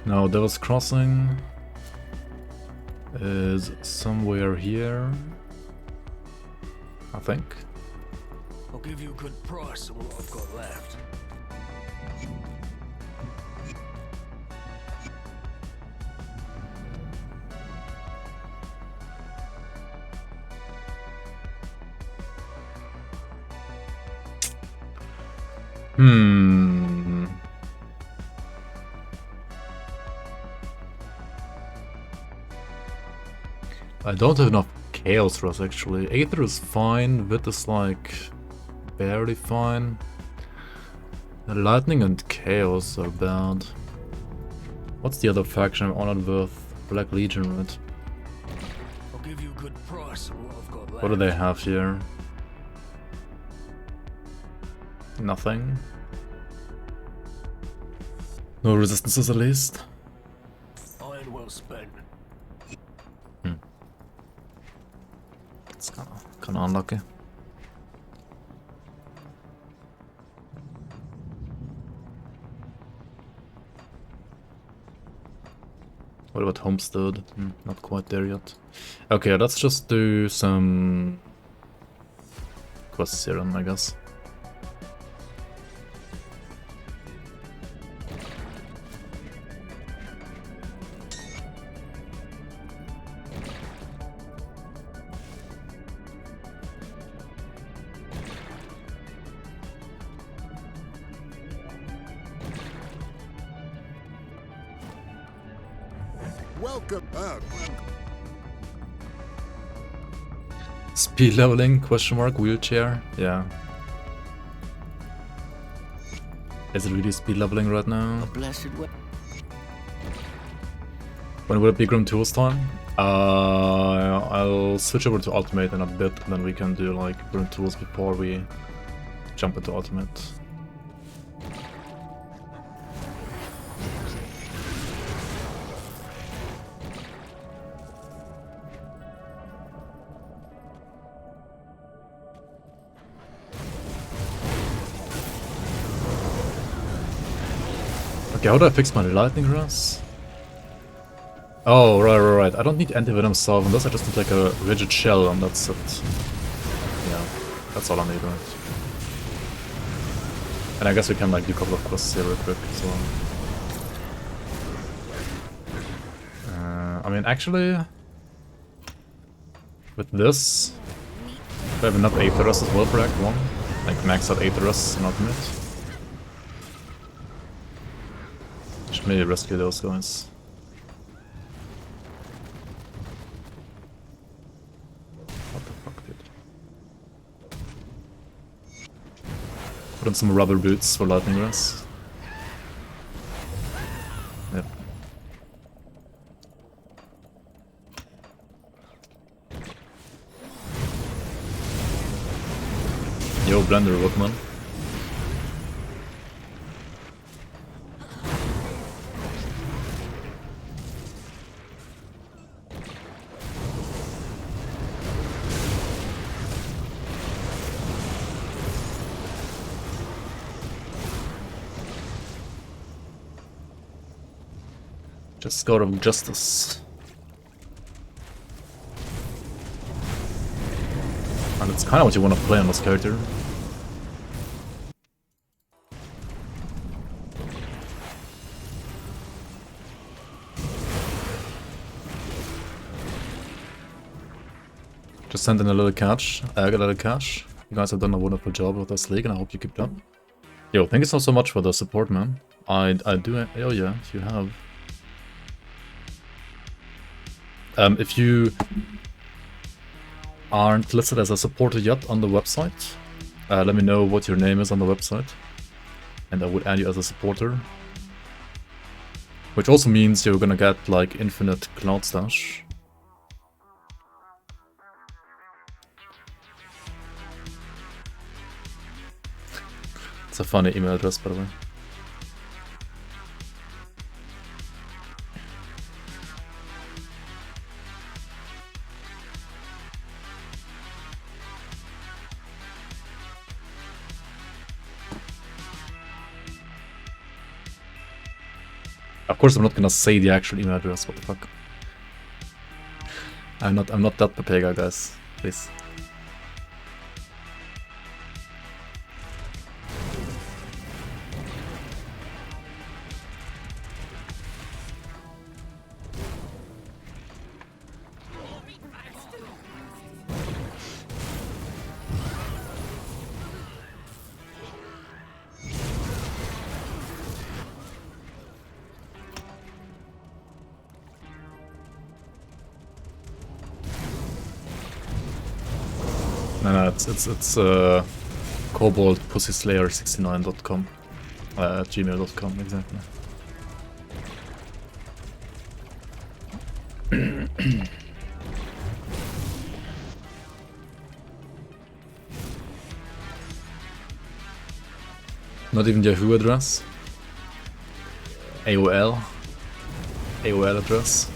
Now, Devil's Crossing is somewhere here, I think. I'll give you a good price on what I've got left. I don't have enough Chaos Rush, actually. Aether is fine, Wit is like barely fine. Lightning and Chaos are bad. What's the other faction I'm honored with? Black Legion, right? I'll give you a good price on what I've got left. What do they have here? Nothing. No resistances, at least. Iron well spent. It's kinda unlucky. What about Homestead? Not quite there yet. Okay, let's just do some quests here then, I guess. Welcome back. Speed leveling? Question mark? Wheelchair? Yeah. Is it really speed leveling right now? Blessed way. When will it be grimtools time? I'll switch over to ultimate in a bit, and then we can do like grimtools before we jump into ultimate. Okay, how do I fix my lightning rush? Oh, right. I don't need anti-venom salve on this, I just need like a rigid shell and that's it. Yeah, that's all I need, right? And I guess we can like do a couple of quests here real quick, so... I mean, actually... With this... We have enough Aetherus as well for Act 1. Like max out Aetherus and ultimate. Should maybe rescue those guys. What the fuck, dude? Put on some rubber boots for lightning grass. Yep. Yo, Blender, Rockman. Just God of Justice. And it's kind of what you want to play on this character. Just sent in a little cash. I got a little cash. You guys have done a wonderful job with this league and I hope you keep it up. Yo, thank you so much for the support, man. I do. Oh yeah, you have. If you aren't listed as a supporter yet on the website, let me know what your name is on the website, and I would add you as a supporter. Which also means you're gonna get like infinite cloud stash. It's a funny email address, by the way. Of course, I'm not gonna say the actual email address. What the fuck? I'm not that Pepega, guys. Please. No, it's koboldpussyslayer69.com at gmail.com, exactly. Not even Yahoo address. AOL address.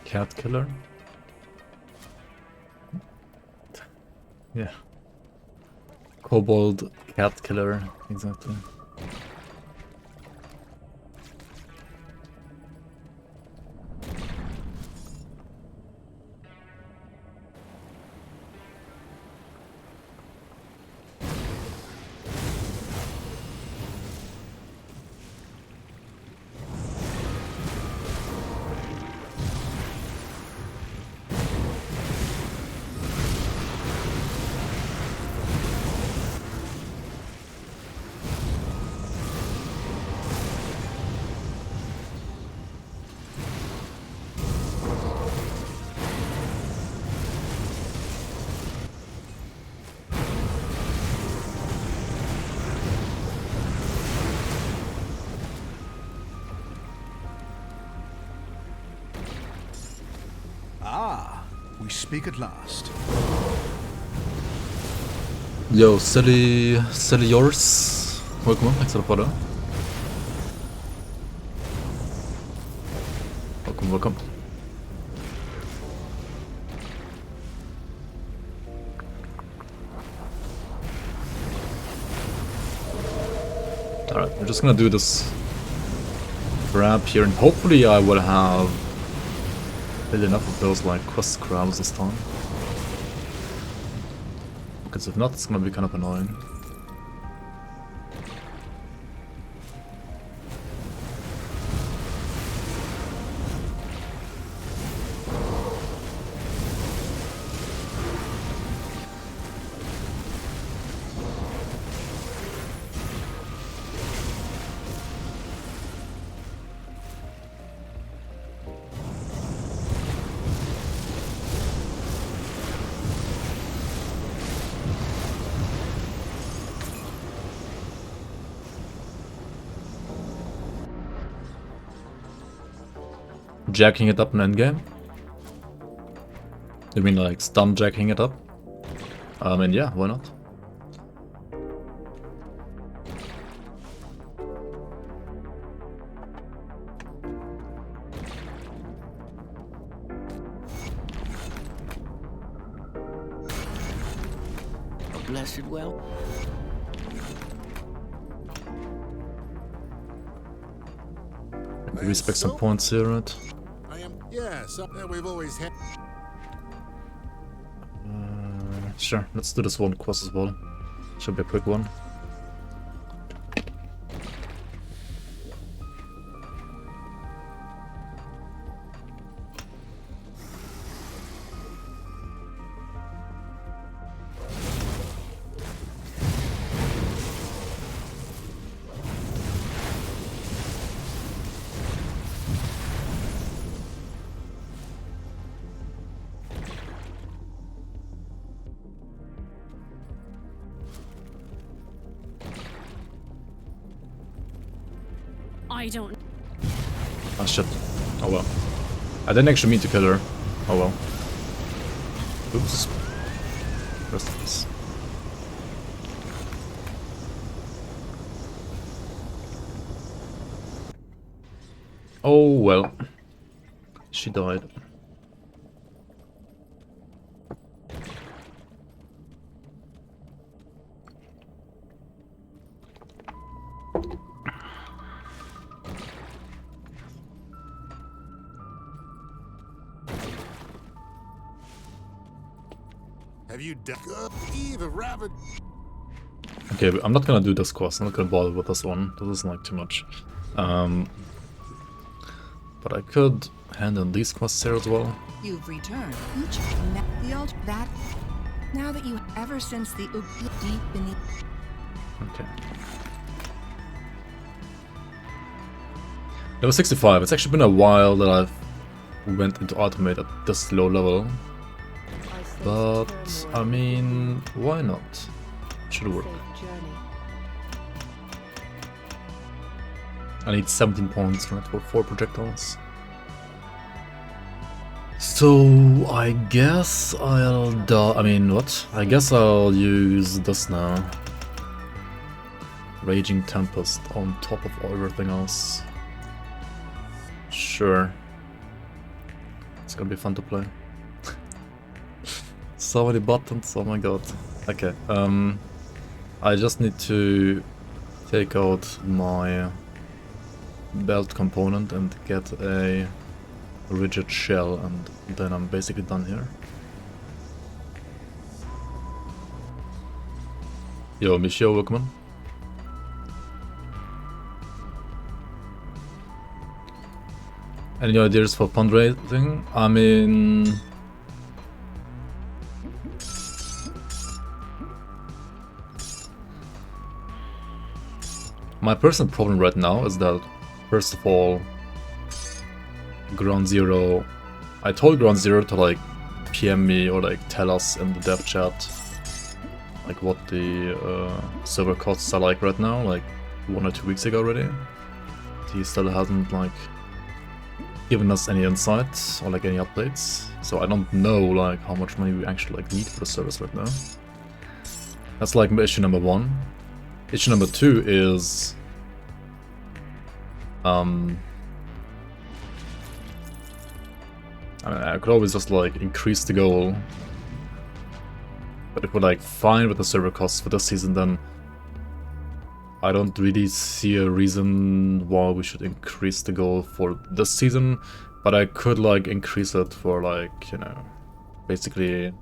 Cat killer? Yeah. Kobold cat killer, exactly. We speak at last. Yo, silly yours. Welcome, thanks for the follow. Welcome. just gonna do this grab here, and hopefully I will have enough of those like quest crabs this time. Because if not, it's gonna be kind of annoying. Jacking it up in endgame? You mean like stun jacking it up? And yeah, why not? A blessed well. Maybe respect some points here, right? I am. Yes, we've always had. Sure, let's do this one quest as well. Should be a quick one. I don't. Ah shit. Oh well. I didn't actually mean to kill her. Oh well. Oops. Rest of this. Oh well. She died. Have you done Eve of Rabbit? Okay, I'm not gonna do this quest. I'm not gonna bother with this one. This isn't like too much. But I could hand in these quests here as well. You've returned. The old that. Now that you ever since the deep beneath. Okay. Level 65. It's actually been a while that I've went into Ultimate at this low level. But, I mean, why not? Should work. I need 17 points for 4 projectiles. So, I guess I'll I mean, what? I guess I'll use this now. Raging Tempest on top of everything else. Sure. It's gonna be fun to play. So many buttons, oh my god. Okay, I just need to take out my belt component and get a rigid shell, and then I'm basically done here. Yo, Michio, welcome. Any ideas for fundraising? I mean... my personal problem right now is that, first of all, Ground Zero... I told Ground Zero to like PM me or like tell us in the dev chat like what the server costs are like right now, like 1 or 2 weeks ago already. He still hasn't like given us any insights or like any updates, so I don't know like how much money we actually like need for the service right now. That's like issue number 1. Issue number 2 is I mean, I could always just like increase the goal, but if we're like fine with the server costs for this season, then I don't really see a reason why we should increase the goal for this season, but I could like increase it for like, you know, basically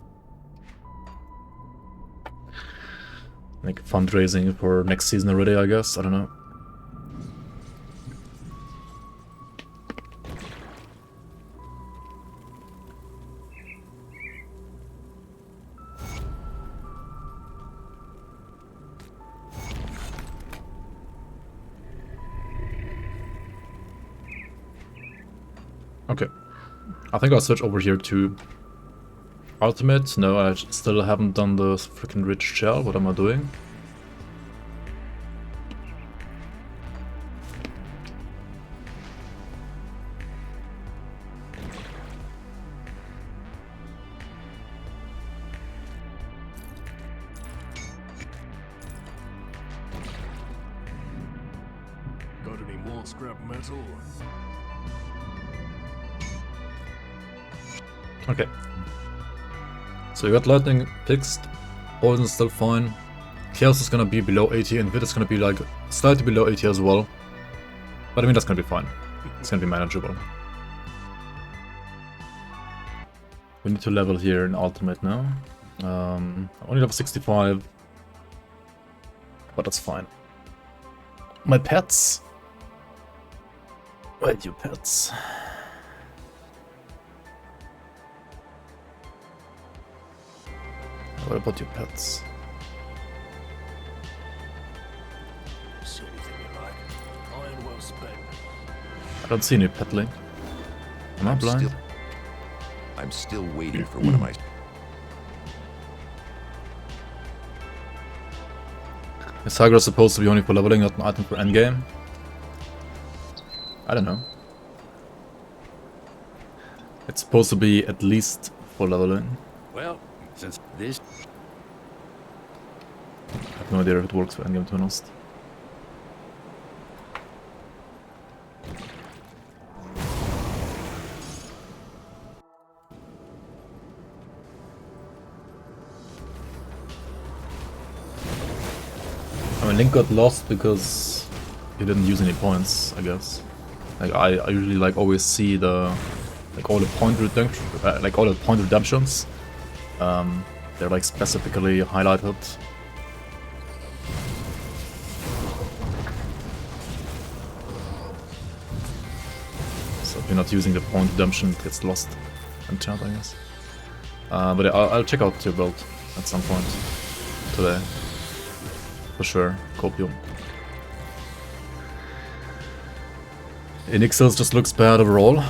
like fundraising for next season already, I guess. I don't know. Okay, I think I'll switch over here to Ultimate. No, I still haven't done the freaking rich shell. What am I doing? Got any more scrap metal? Okay. So you got lightning fixed, poison is still fine, chaos is gonna be below 80 and wit is gonna be like slightly below 80 as well. But I mean that's gonna be fine. It's gonna be manageable. We need to level here in ultimate now. Only level 65. But that's fine. My pets. Wait, you pets. What about your pets? See anything you like? Iron well spent. I don't see any pet link. Am I blind? I'm still waiting for one of my... Is Hydra supposed to be only for leveling, not an item for endgame? I don't know. It's supposed to be at least for leveling. Well, since this... I have no idea if it works for endgame, to be honest. I mean, Link got lost because he didn't use any points, I guess. Like I usually like always see the like all the point redemption, like all the point redemptions. They're like specifically highlighted. So if you're not using the point redemption, it gets lost in chat, I guess. But yeah, I'll check out your build at some point today. For sure, Copium. Inixels just looks bad overall.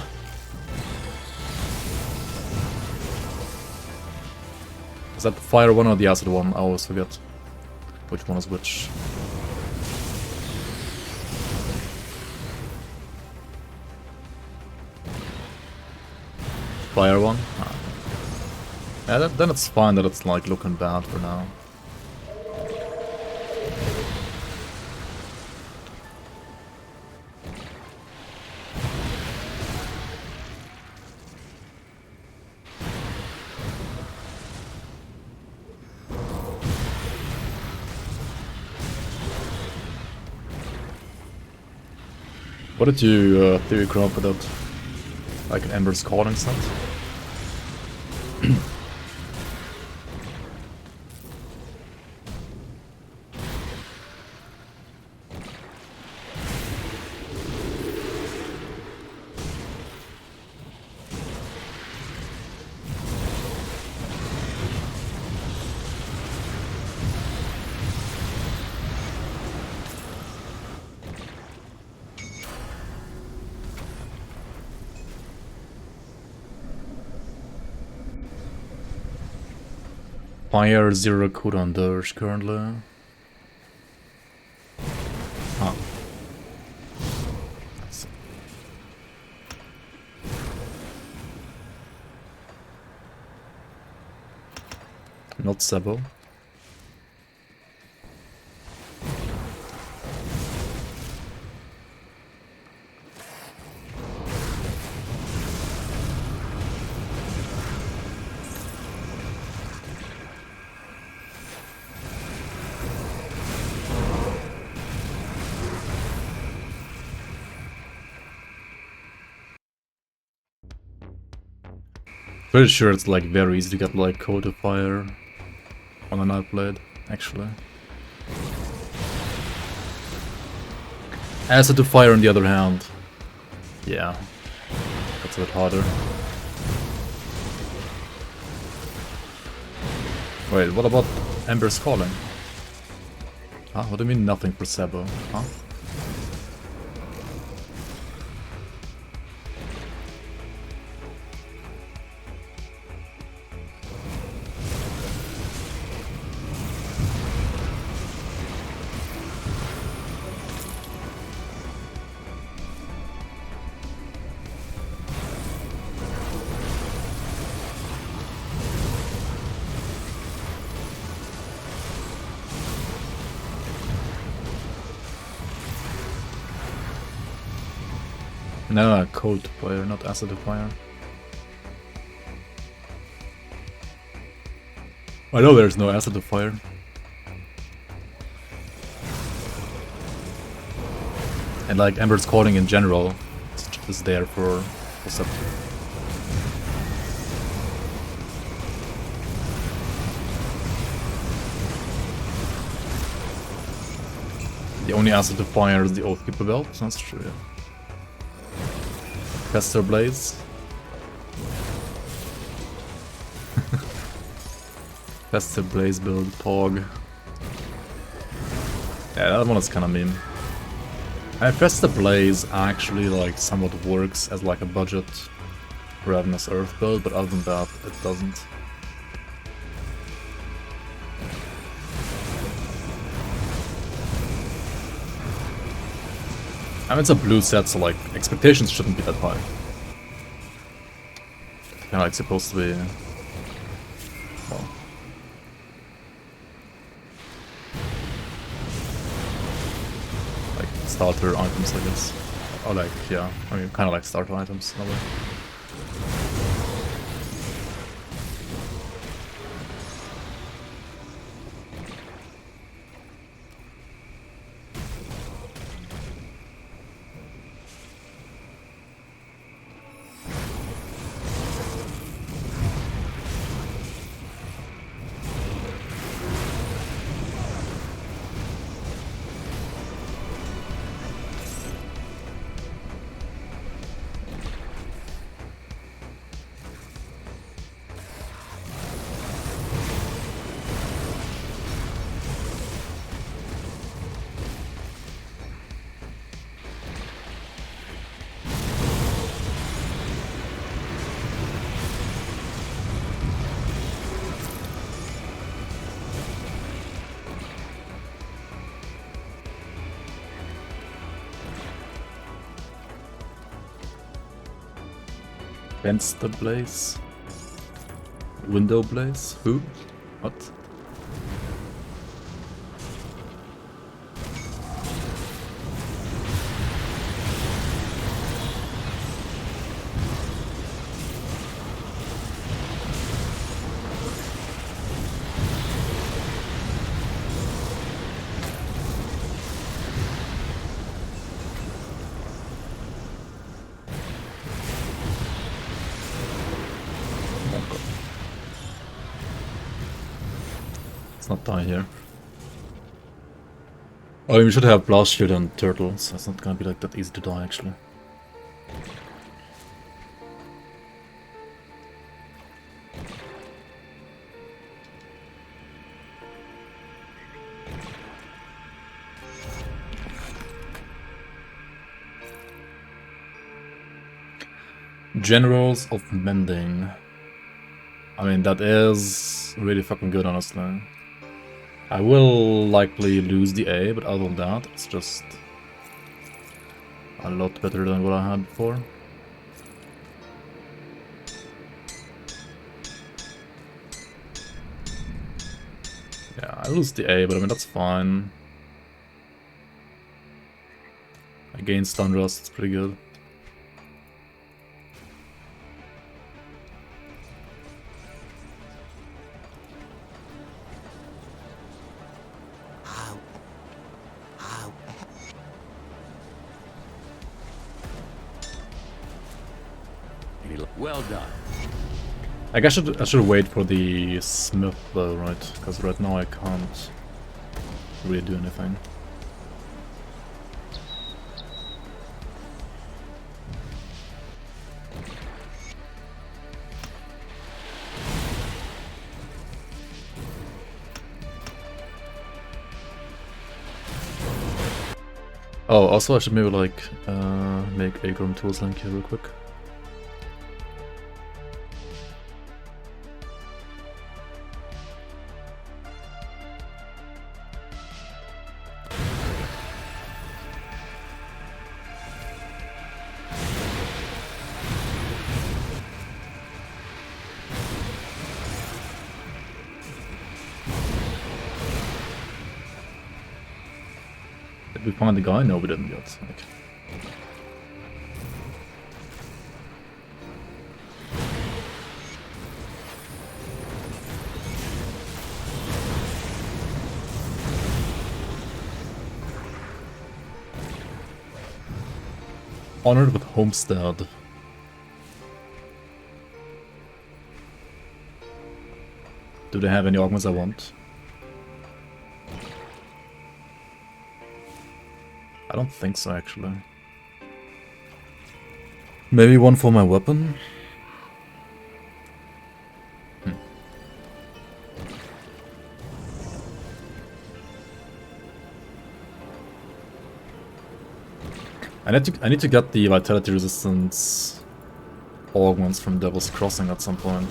Is that the fire one or the acid one? I always forget which one is which. Fire one? Ah. Yeah, then it's fine that it's like looking bad for now. What did you theory come up with that? Like an Ember's Call instant? Fire 0 cooldown Dirge currently. Ah. Not Sebo. Pretty sure it's like very easy to get like Code of Fire on a Knife Blade, actually. Acid to Fire on the other hand. Yeah. That's a bit harder. Wait, what about Ember's Calling? Huh? What do you mean nothing for Sebo? Huh? No, Cold Fire, not Acid Fire. I know there's no Acid Fire. And like Ember's Calling in general, it's just there for Scepter. The only Acid Fire is the Oathkeeper belt, so that's true, yeah. Fester Blaze. Fester Blaze build, Pog. Yeah, that one is kinda meme. Fester Blaze actually like somewhat works as like a budget Ravenous Earth build, but other than that, it doesn't. I mean, it's a blue set, so like expectations shouldn't be that high. Kinda like supposed to be, well, like starter items, I guess. Or like, yeah, I mean, kind of like starter items in a way. Fenster Blaze? Window Blaze? Who? What? Not die here. Oh, we should have Blast Shield and Turtle, so it's not gonna be like that easy to die actually. Generals of Mending. I mean, that is really fucking good, honestly. I will likely lose the A, but other than that, it's just a lot better than what I had before. Yeah, I lose the A, but I mean, that's fine. I gain Stun Rust, it's pretty good. Well done. I guess I should wait for the smith though, right? Because right now I can't really do anything. Oh, also I should maybe like make a grimtools link here real quick. Did we find the guy? No, we didn't yet. Okay. Honored with Homestead. Do they have any augments I want? I don't think so, actually. Maybe one for my weapon? I need to get the vitality resistance augments from Devil's Crossing at some point.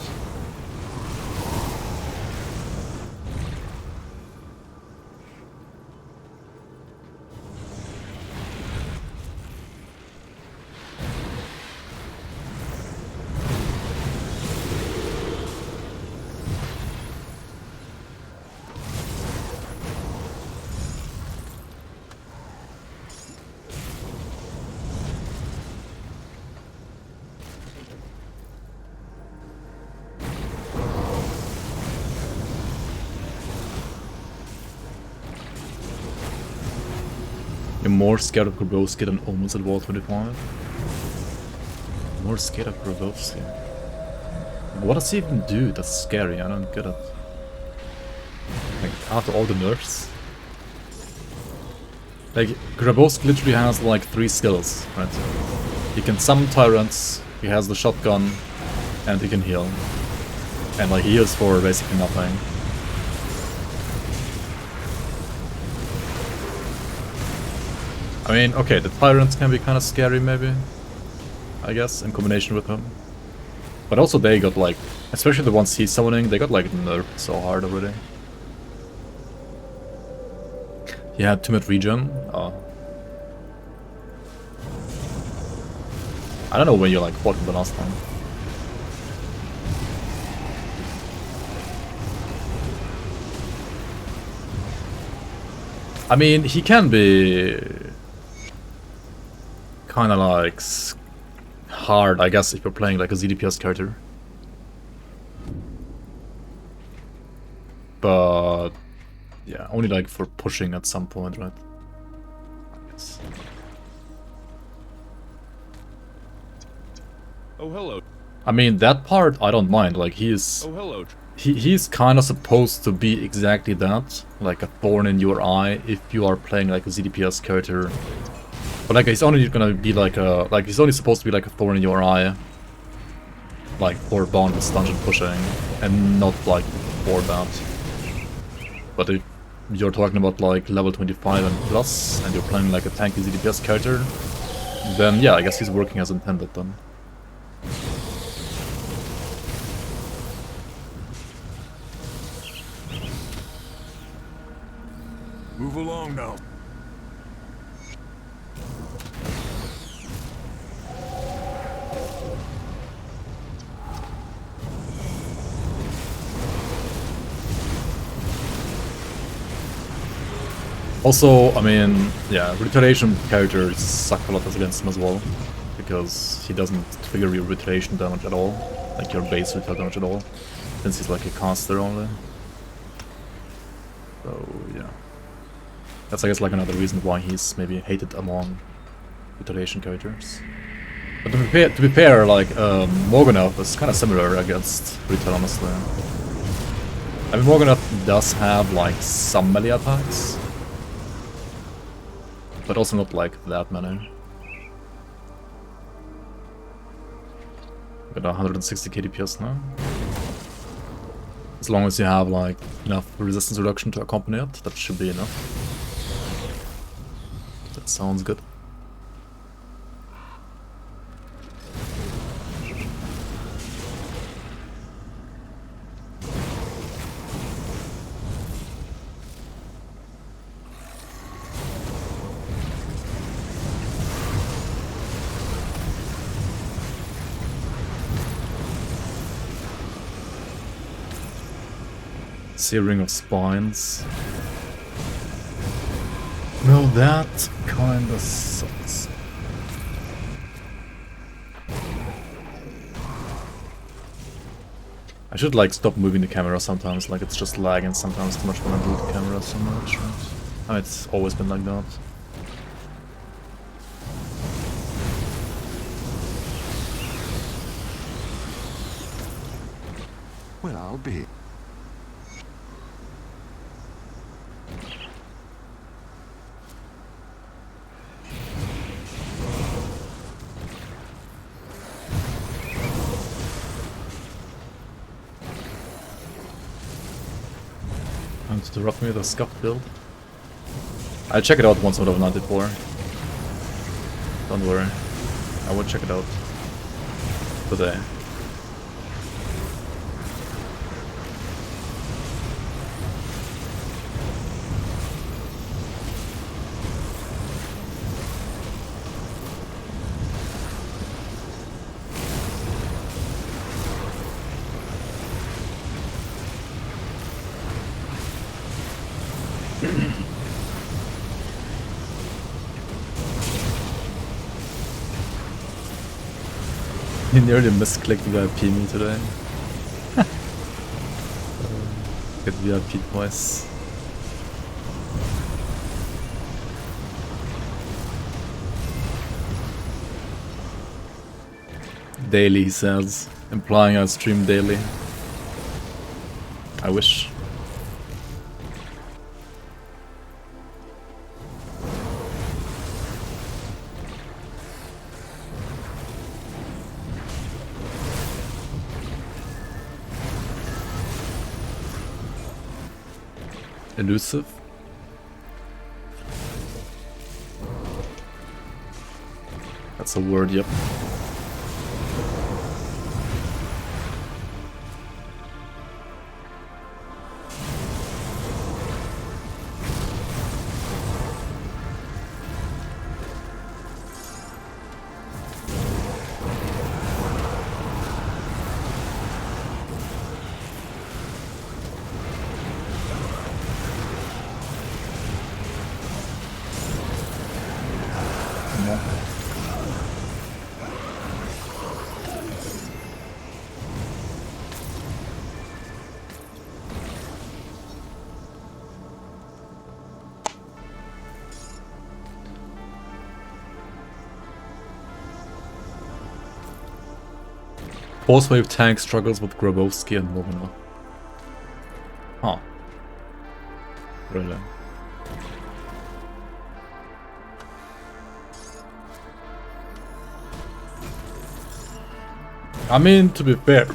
You're more scared of Grabowski than almost at Wall 25. More scared of Grabowski. What does he even do that's scary? I don't get it. Like, after all the nerfs. Like, Grabowski literally has like 3 skills, right? He can summon tyrants, he has the shotgun, and he can heal. And like, he heals for basically nothing. I mean, okay, the tyrants can be kind of scary maybe, I guess, in combination with him. But also they got like, especially the ones he's summoning, they got like nerfed so hard already. He had too much regen. Oh. I don't know when you like fought him the last time. I mean, he can be kind of like hard, I guess, if you're playing like a ZDPS character. But yeah, only like for pushing at some point, right? I guess. Oh, hello. I mean, that part I don't mind. Like he's he's kind of supposed to be exactly that, like a thorn in your eye if you are playing like a ZDPS character. But like he's only gonna be like he's only supposed to be like a thorn in your eye, like for boundless dungeon pushing, and not like for that. But if you're talking about like level 25 and plus, and you're playing like a tanky ZDPS character, then yeah, I guess he's working as intended then. Move along now. Also, I mean, yeah, retaliation characters suck a lot against him as well, because he doesn't trigger your retaliation damage at all, like your base retaliation damage at all, since he's like a caster only. So yeah, that's I guess like another reason why he's maybe hated among retaliation characters. But to be fair, like, Morganov is kind of similar against Retail, honestly. I mean, Morganov does have, like, some melee attacks. But also not, like, that many. Got 160k DPS now. As long as you have, like, enough resistance reduction to accompany it, that should be enough. That sounds good. Searing of spines. No, that kinda sucks. I should like stop moving the camera sometimes, like it's just lagging sometimes too much when I move the camera so much, right? I mean, it's always been like that. Well, I'll be. To rock me with a scuffed build. I'll check it out once out of 94. Don't worry. I will check it out today. You nearly misclicked VIP me today. Get VIP twice. Daily, he says, implying I stream daily. I wish. Elusive. That's a word, yep. Force Wave tank struggles with Grabowski and Morganov. Huh. Really? I mean, to be fair,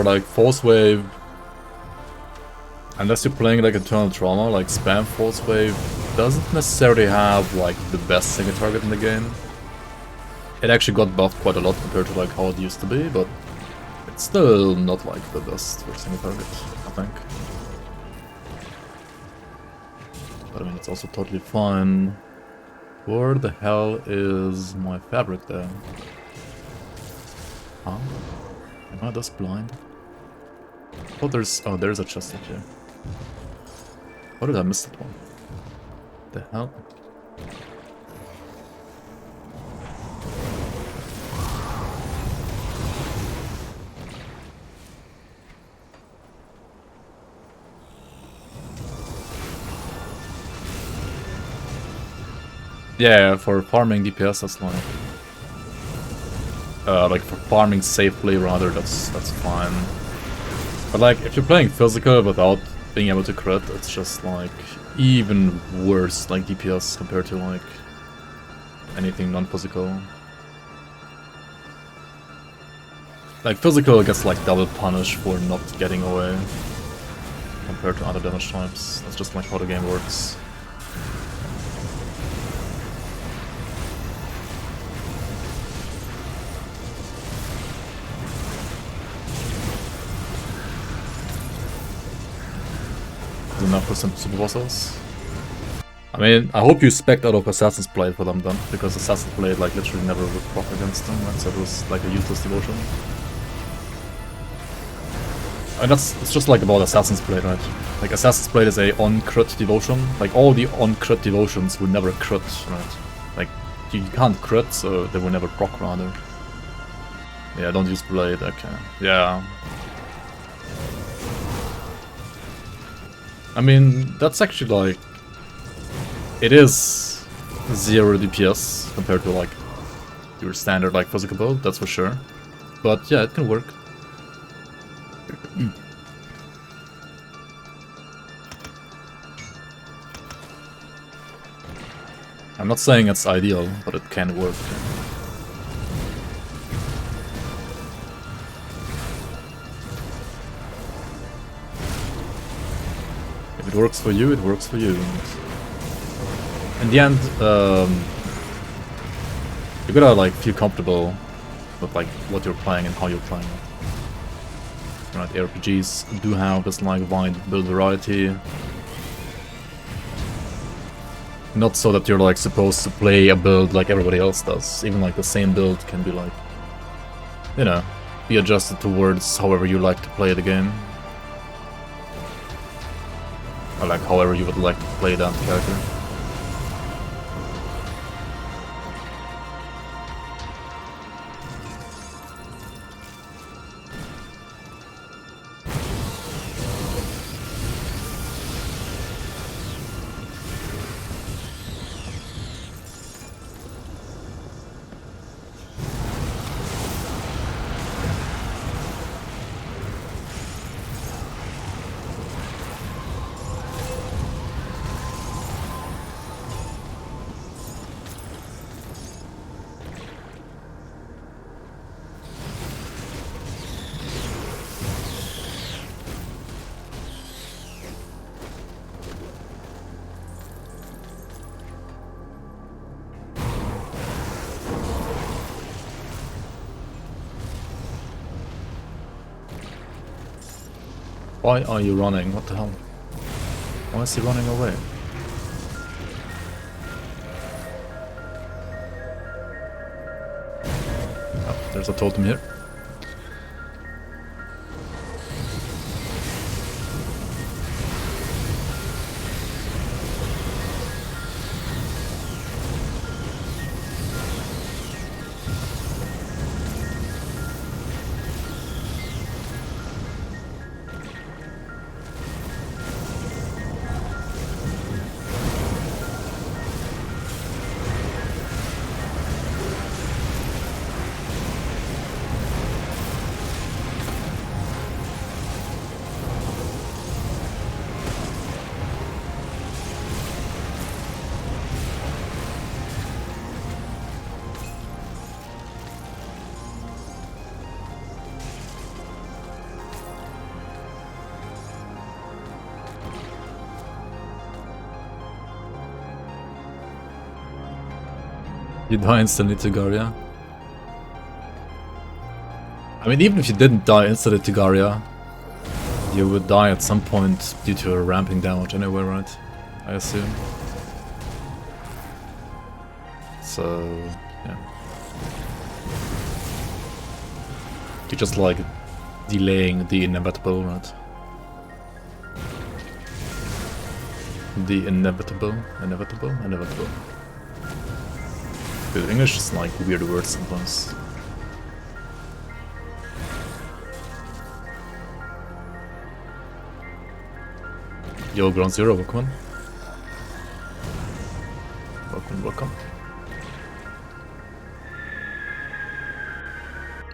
like Force Wave, unless you're playing like Eternal Trauma, like spam Force Wave doesn't necessarily have like the best single target in the game. It actually got buffed quite a lot compared to like how it used to be, but it's still not like the best for single target, I think. But I mean, it's also totally fine. Where the hell is my fabric there? Huh? Am I just blind? Oh, there's a chest up here. How did I miss that one? The hell? Yeah, for farming DPS, that's like like for farming safely rather, that's fine. But like if you're playing physical without being able to crit, it's just like even worse, like DPS compared to like anything non-physical. Like physical gets like double punish for not getting away compared to other damage types. That's just like how the game works. Enough for some super bosses. I mean, I hope you spec'd out of Assassin's Blade for them then, because Assassin's Blade like literally never would proc against them, right? So it was like a useless devotion. And it's just like about Assassin's Blade, right? Like Assassin's Blade is a on-crit devotion. Like all the on-crit devotions will never crit, right? Like you can't crit, so they will never proc rather. Yeah, don't use Blade, okay. Yeah. I mean, that's actually like... It is 0 DPS compared to like your standard like physical build, that's for sure. But yeah, it can work. I'm not saying it's ideal, but it can work. If it works for you, it works for you. In the end, you gotta like feel comfortable with like what you're playing and how you're playing it. Right, RPGs do have this like wide build variety. Not so that you're like supposed to play a build like everybody else does. Even like the same build can be like, you know, be adjusted towards however you like to play the game. Or like however you would like to play that character. Why are you running? What the hell? Why is he running away? Oh, there's a totem here. You die instantly to Garia. I mean, even if you didn't die instantly to Garia, you would die at some point due to a ramping damage anyway, right? I assume. So, yeah. You're just like delaying the inevitable, right? The inevitable. Dude, English is like weird words sometimes. Yo, Ground Zero, welcome. Welcome.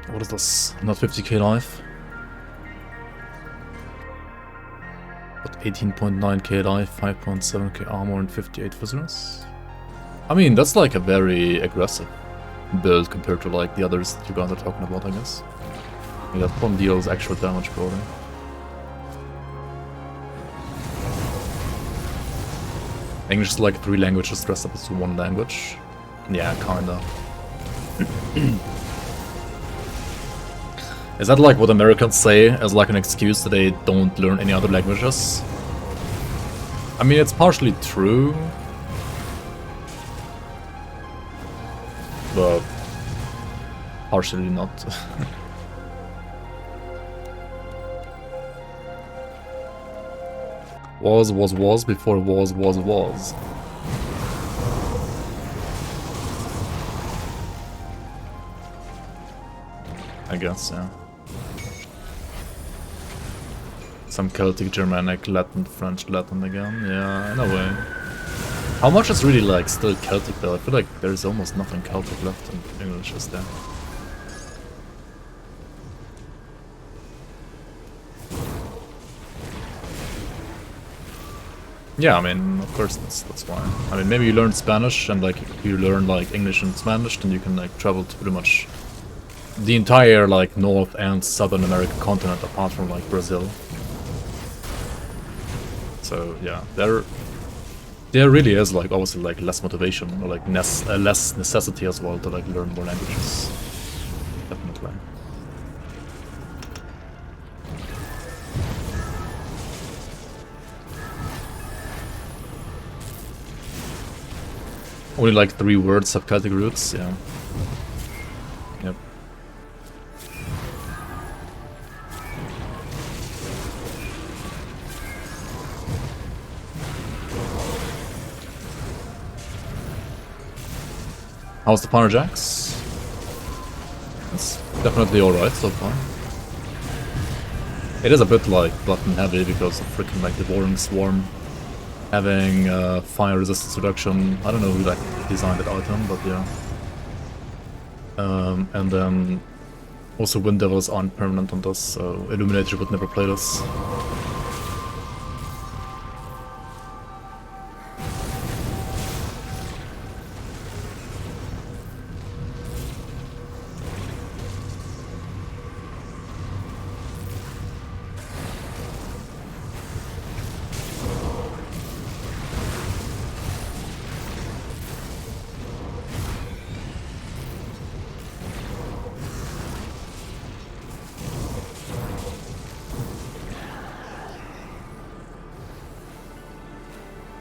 What is this? Not 50k life. But 18.9k life, 5.7k armor, and 58 visitors. I mean, that's like a very aggressive build compared to like the others that you guys are talking about, I guess. I mean, that one deals actual damage probably. English is like 3 languages dressed up as 1 language. Yeah, kinda. Is that like what Americans say as like an excuse that they don't learn any other languages? I mean, it's partially true. But partially not. Was before was. I guess, yeah. Some Celtic, Germanic, Latin, French, Latin again. Yeah, in a way. How much is really like still Celtic though? I feel like there's almost nothing Celtic left in English, is there? Yeah, I mean, of course that's fine. I mean, maybe you learn Spanish and like you learn like English and Spanish, then you can like travel to pretty much the entire like North and Southern American continent apart from like Brazil. So yeah, there really is like obviously like less motivation or like less necessity as well to like learn more languages. Definitely. Only like 3 words have Celtic roots, yeah. Yep. How's the Stun Jacks? It's definitely alright so far. It is a bit like button heavy because of freaking like the Warring Swarm having fire resistance reduction. I don't know who like designed that item, but yeah. And then also Wind Devils aren't permanent on this, so Illuminator would never play this.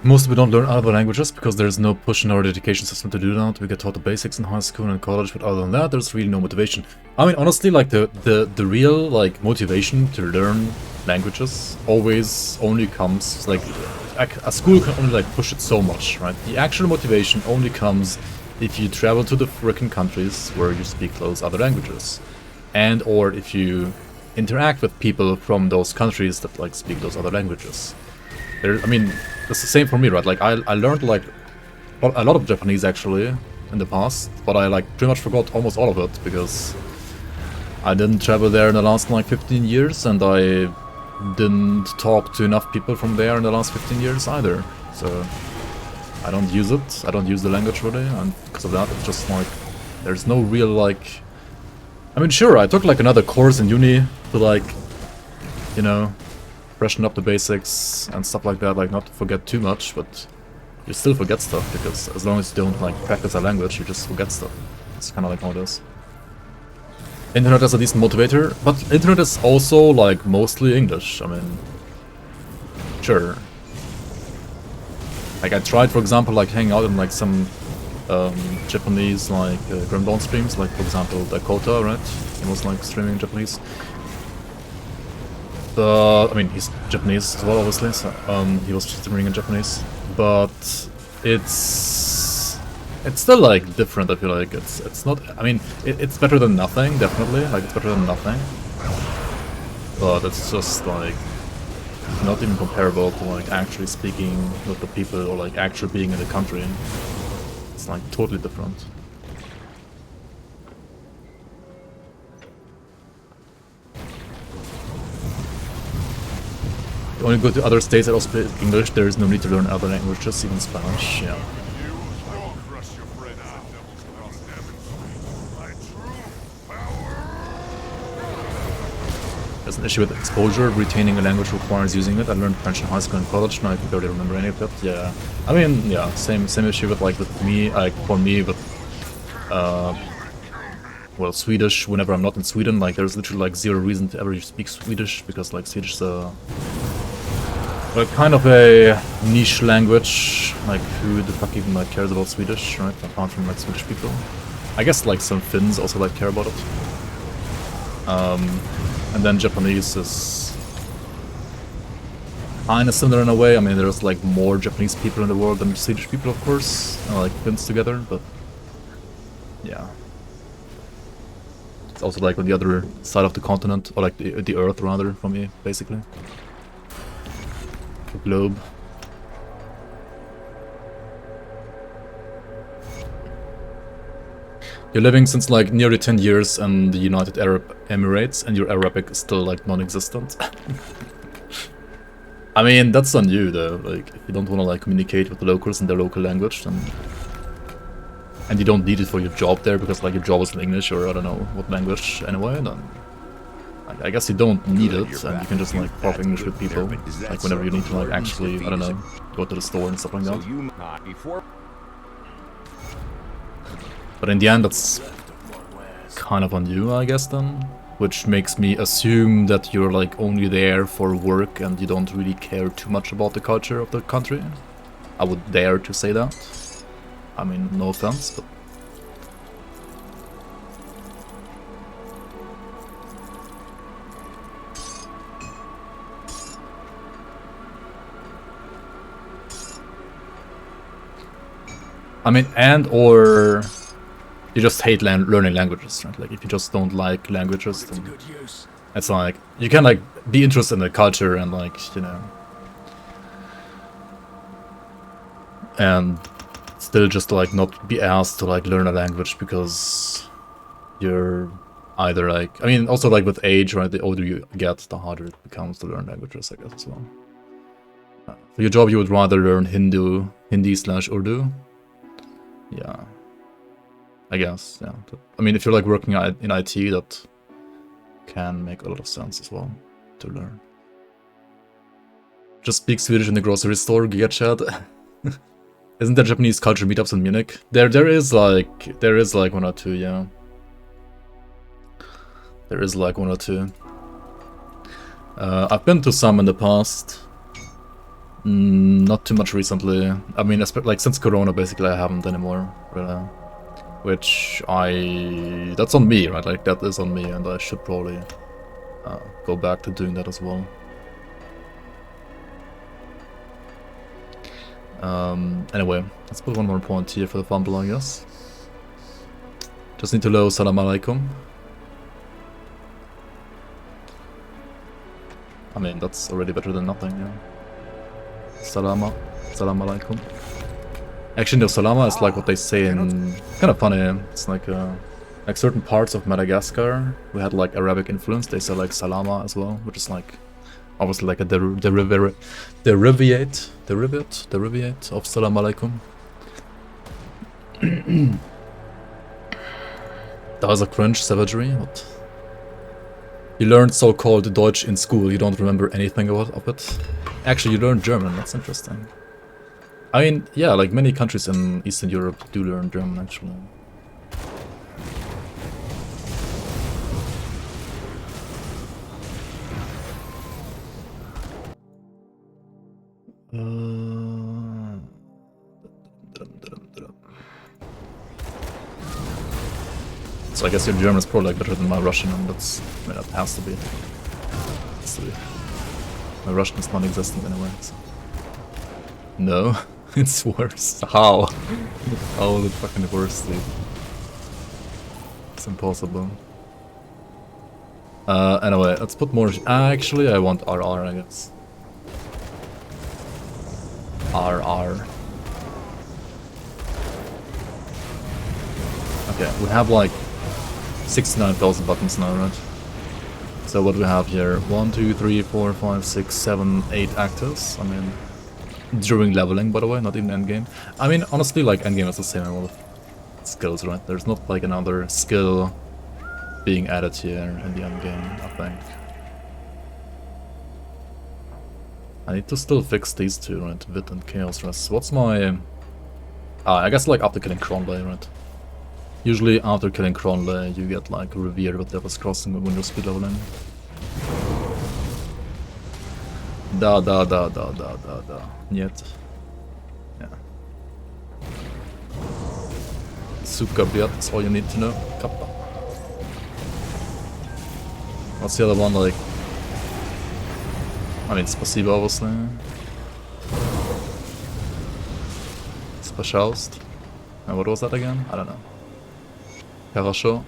Most of we don't learn other languages because there's no push in our education system to do that. We get taught the basics in high school and college, but other than that, there's really no motivation. I mean, honestly, like the real like motivation to learn languages always only comes like a school can only like push it so much, right? The actual motivation only comes if you travel to the frickin' countries where you speak those other languages, and or if you interact with people from those countries that like speak those other languages. I mean, it's the same for me, right? Like, I learned, like, a lot of Japanese, actually, in the past, but I, like, pretty much forgot almost all of it, because I didn't travel there in the last, like, 15 years, and I didn't talk to enough people from there in the last 15 years either, so I don't use it, I don't use the language really, and because of that, it's just, like, there's no real, like... I mean, sure, I took, like, another course in uni to, like, you know... freshen up the basics and stuff like that, like not to forget too much, but you still forget stuff, because as long as you don't like practice a language, you just forget stuff. It's kind of like how it is. Internet is a decent motivator, but internet is also like mostly English, I mean, sure. Like I tried, for example, like hanging out in like some Japanese like Grimtools streams, like for example Dakota, right? He was like streaming Japanese. I mean, he's Japanese as well, obviously, so he was streaming in Japanese, but it's still like different. I feel like it's not. I mean, it's better than nothing, definitely. Like it's better than nothing, but it's just like not even comparable to like actually speaking with the people or like actually being in the country. It's like totally different. when you go to other states that also speak English, there is no need to learn other languages, even Spanish. Yeah. There's an issue with exposure. Retaining a language requires using it. I learned French in high school and college. Now I can barely remember any of it. Yeah, I mean, yeah, same issue with like with me. Like for me, with well, Swedish. Whenever I'm not in Sweden, like there's literally like zero reason to ever speak Swedish because like Swedish is like kind of a niche language. Like who the fuck even like cares about Swedish, right? Apart from like Swedish people. I guess like some Finns also like care about it. And then Japanese is kinda similar in a way. I mean, there's like more Japanese people in the world than Swedish people, of course, like Finns together, but yeah. It's also like on the other side of the continent, or like the Earth rather, from me, basically. The globe. You're living since like nearly 10 years in the United Arab Emirates and your Arabic is still like non-existent. I mean, that's on you though, like if you don't want to like communicate with the locals in their local language, then... and you don't need it for your job there because like your job is in English or I don't know what language anyway, then... I guess you don't need it and you can just like talk English with people, like whenever you need to like actually, I don't know, go to the store and stuff like that. But in the end, that's kind of on you, I guess, then. Which makes me assume that you're like only there for work and you don't really care too much about the culture of the country. I would dare to say that. I mean, no offense, but... I mean, and or... you just hate learning languages, right? Like, if you just don't like languages, then it's like, you can, like, be interested in the culture and, like, you know... and still just, like, not be asked to, like, learn a language because you're either, like... I mean, also, like, with age, right? The older you get, the harder it becomes to learn languages, I guess, as well. For your job, you would rather learn Hindi/Urdu? Yeah. I guess, yeah. I mean, if you're like working in IT, that can make a lot of sense as well to learn. Just speak Swedish in the grocery store, Giga Chat. Isn't there Japanese culture meetups in Munich? There is like one or two, yeah. There is like one or two. I've been to some in the past. Not too much recently. I mean, like since Corona, basically, I haven't anymore, really. Which that's on me, right? Like that is on me, and I should probably go back to doing that as well. Anyway, let's put one more point here for the fumble, I guess. Just need to low salam alaikum. I mean, that's already better than nothing, yeah. Salam alaikum. Actually, no, salama is like what they say in... kind of funny, it's like certain parts of Madagascar, we had like Arabic influence, they say like salama as well, which is like obviously like a derivative of salam alaikum. That was a cringe savagery, what? You learned so-called Deutsch in school, you don't remember anything of it? Actually, you learned German, that's interesting. I mean, yeah, like many countries in Eastern Europe do learn German, actually. So I guess your German is probably like better than my Russian, and that's, I mean, that has to be. My Russian is non-existent anyway. So. No, it's worse. How? Oh, the fucking worst, dude. It's impossible. Anyway, let's put more. Actually, I want RR, I guess. RR. Okay, we have like 69,000 buttons now, right? So what we have here, 1, 2, 3, 4, 5, 6, 7, 8 actors. I mean, during leveling, by the way, not even endgame. I mean, honestly, like, endgame is the same amount of skills, right? There's not, like, another skill being added here in the endgame, I think. I need to still fix these two, right? Wit and Chaos Rest. What's my... I guess, like, after killing Cronley, right? Usually, after killing Cronley, you get, like, Revered with Devil's Crossing when you're speed leveling. Da. Niet. Yeah. Suka Biat, that's all you need to know. Kappa. What's the other one, like? I mean, Spasiba, obviously. Specialist. And what was that again? I don't know. Хорошо.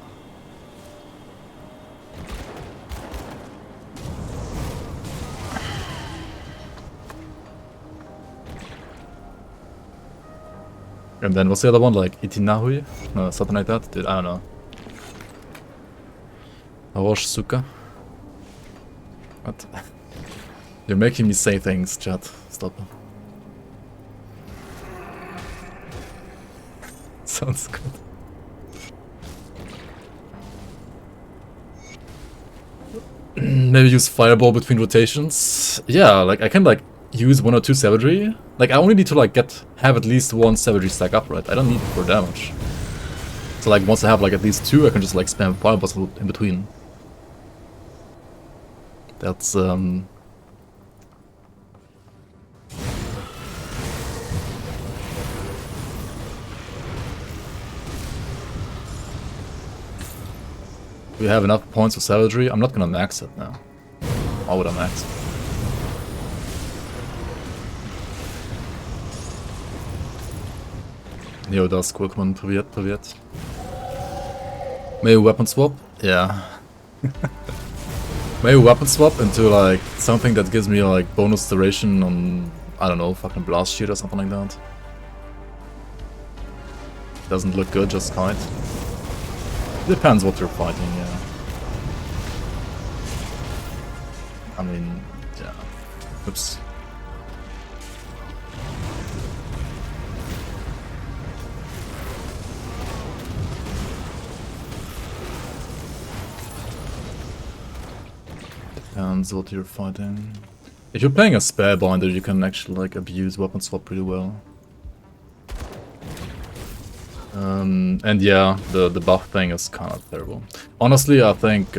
And then what's the other one, like Itinahui? No, something like that? Dude, I don't know. Awash Suka? What? You're making me say things, chat. Stop. Sounds good. Maybe use Fireball between rotations. Yeah, like I can like use 1 or 2 savagery. Like I only need to like have at least 1 savagery stack up, right? I don't need it for damage. So like once I have like at least 2, I can just like spam fireballs in between. That's we have enough points for savagery. I'm not gonna max it now. Why would I max it? Neodas Quirkman, привет. Maybe weapon swap? Yeah. Maybe weapon swap into like something that gives me like bonus duration on, I don't know, fucking blast sheet or something like that. Doesn't look good, just kite. Depends what you're fighting, yeah. I mean, yeah. Oops. Depends what you're fighting. If you're playing a spare binder, you can actually like abuse weapon swap pretty well. And yeah, the buff thing is kind of terrible. Honestly, I think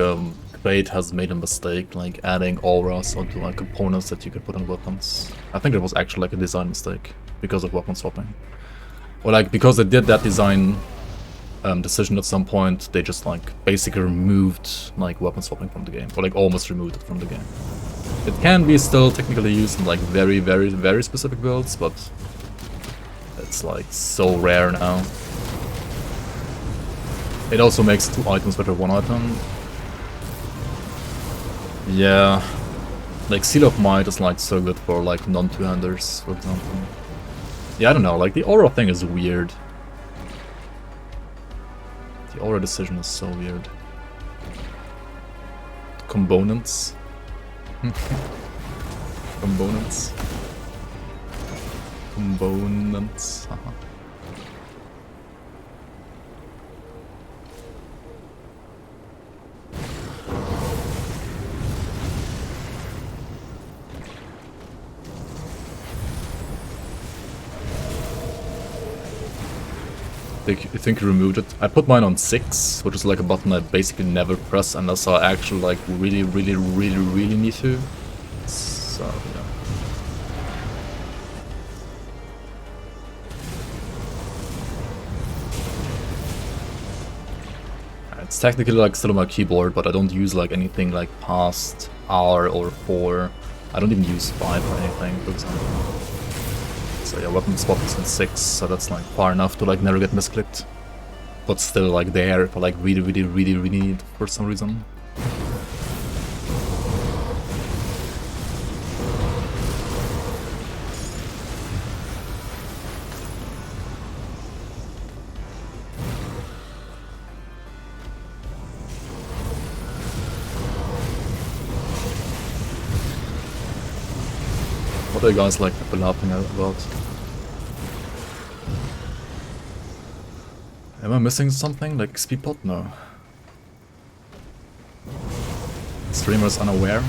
Crate has made a mistake, like adding auras onto like components that you can put on weapons. I think it was actually like a design mistake because of weapon swapping, or like because they did that design decision at some point, they just like basically removed like weapon swapping from the game, or like almost removed it from the game. It can be still technically used in like very specific builds, but it's like so rare now. It also makes 2 items better 1 item. Yeah, like Seal of Might is like so good for like non-two-handers, for example. Yeah, I don't know, like the aura thing is weird. The aura decision is so weird. Components. Components. Components. Haha. You think you removed it? I put mine on 6, which is like a button I basically never press unless I actually like really need to. So yeah. It's technically like still on my keyboard, but I don't use like anything like past R or 4. I don't even use 5 or anything, for example. So yeah, weapon swap is in 6, so that's like far enough to like never get misclicked. But still like there if I like really need it for some reason. What are you guys like laughing about? Am I missing something like Speedpot? No. Streamers unaware.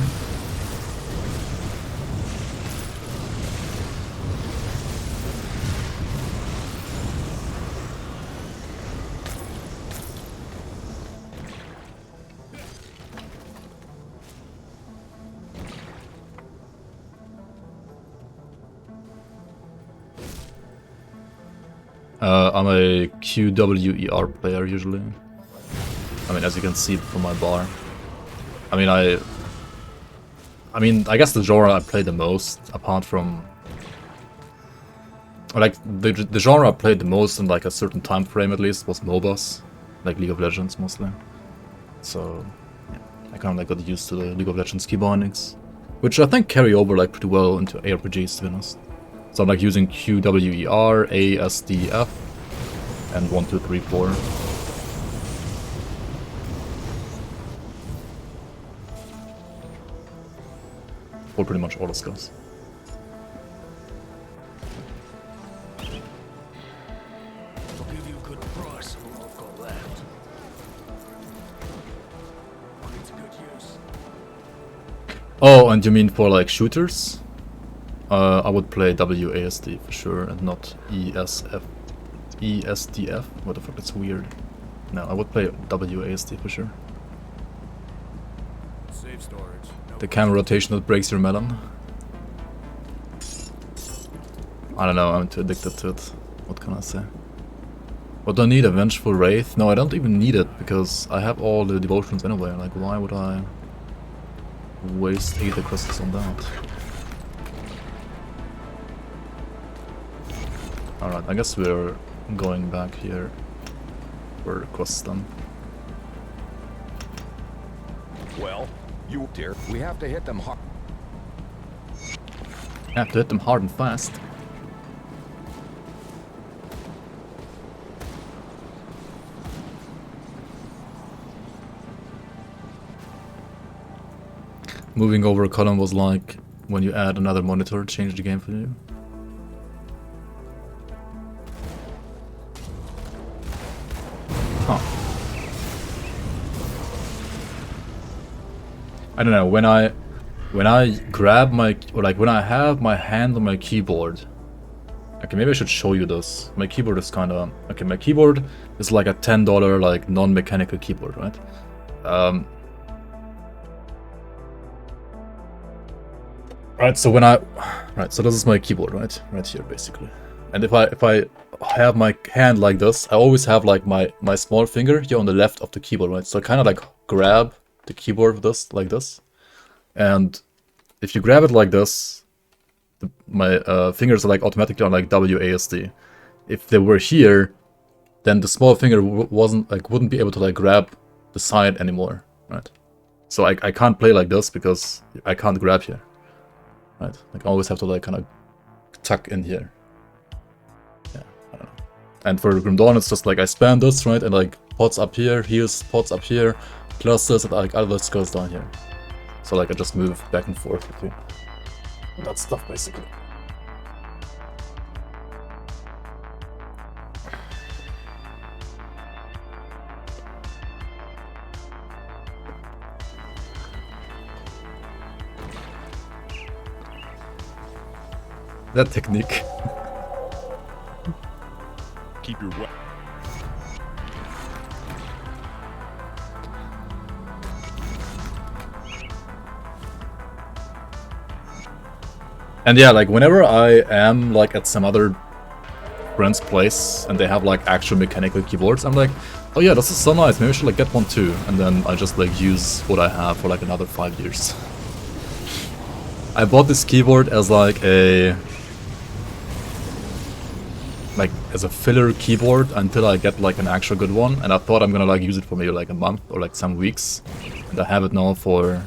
I'm a QWER player usually. I mean, as you can see from my bar. I guess the genre I play the most, apart from... Like, the genre I played the most in like a certain time frame at least was MOBAs. Like League of Legends mostly. So, yeah, I kind of like got used to the League of Legends key bindings. Which I think carry over like pretty well into ARPGs, to be honest. So I'm like using QWER, ASDF, and 1, 2, 3, 4. For pretty much all the skills. I'll give you a good price for what I've got left. Put it to good use. Oh, and you mean for like shooters? I would play WASD for sure, and not ESDF. What the fuck, that's weird. No, I would play WASD for sure. Save storage. No The camera rotation that breaks your melon. I don't know, I'm too addicted to it. What can I say? What do I need? A Vengeful Wraith? No, I don't even need it, because I have all the devotions anyway. Like, why would I waste Aether crystals on that? Alright, I guess we're going back here for quests then. Well, you dear, we have to hit them hard. Have to hit them hard and fast. Moving over a column was like when you add another monitor, change the game for you. Huh. I don't know, when I grab my, or like when I have my hand on my keyboard. Okay, maybe I should show you this. My keyboard is kinda, okay, my keyboard is like a $10 like non-mechanical keyboard, right? Right, so when so this is my keyboard, right here basically. And if I have my hand like this, I always have like my small finger here on the left of the keyboard, right? So I kind of like grab the keyboard with this, like this. And if you grab it like this, my fingers are like automatically on like WASD. If they were here, then the small finger wouldn't be able to like grab the side anymore, right? So I can't play like this because I can't grab here. Right, like I always have to like kind of tuck in here. Yeah, I don't know. And for Grim Dawn, it's just like I spam this, right, and like pots up here, heals, pots up here, clusters, and like other skills down here. So like I just move back and forth between that stuff basically. That technique. Keep your weapon. And yeah, like whenever I am like at some other friend's place and they have like actual mechanical keyboards, I'm like, oh yeah, this is so nice, maybe I should like get one too. And then I just like use what I have for like another 5 years. I bought this keyboard as like as a filler keyboard until I get like an actual good one, and I thought I'm gonna like use it for maybe like a month or like some weeks, and I have it now for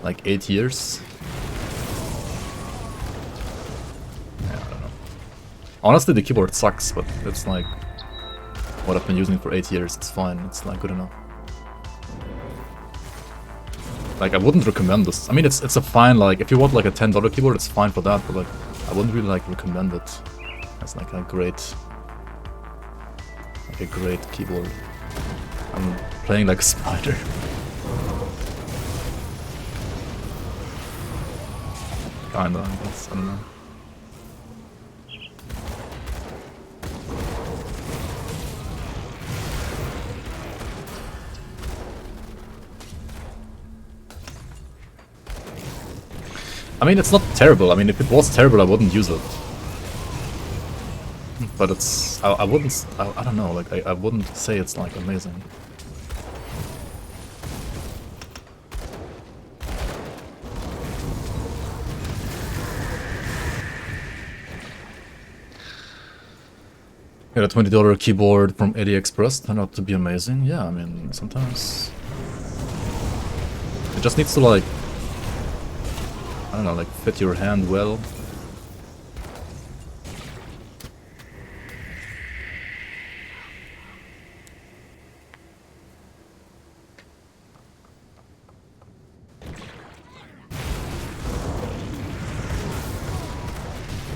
like 8 years. Yeah, I don't know. Honestly, the keyboard sucks, but it's like what I've been using for 8 years. It's fine. It's like good enough. Like, I wouldn't recommend this. I mean, it's a fine, like, if you want like a $10 keyboard, it's fine for that, but like, I wouldn't really like recommend it as like a great keyboard. I'm playing like a spider. Kinda, I guess, I don't know. I mean, it's not terrible. I mean, if it was terrible, I wouldn't use it. But it's... I wouldn't... I don't know, like, I wouldn't say it's, like, amazing. Got a $20 keyboard from AliExpress, turned out to be amazing. Yeah, I mean, sometimes... It just needs to, like... I don't know, like, fit your hand well.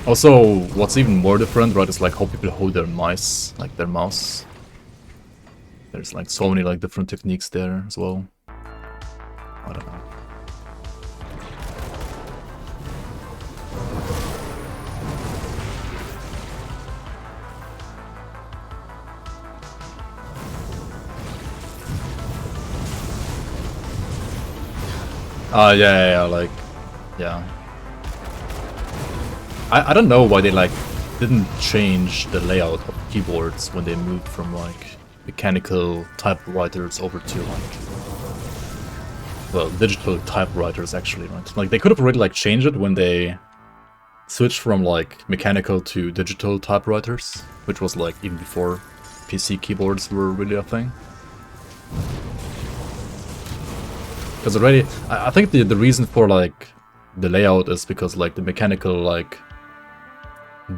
Also, what's even more different, right, is like how people hold their mice, like their mouse. There's like so many like different techniques there as well. I don't know. Yeah, like, yeah. I don't know why they, like, didn't change the layout of keyboards when they moved from, like, mechanical typewriters over to, like, well, digital typewriters, actually, right? Like, they could have already, like, changed it when they switched from, like, mechanical to digital typewriters, which was, like, even before PC keyboards were really a thing. Because already, I think the reason for, like, the layout is because, like, the mechanical, like,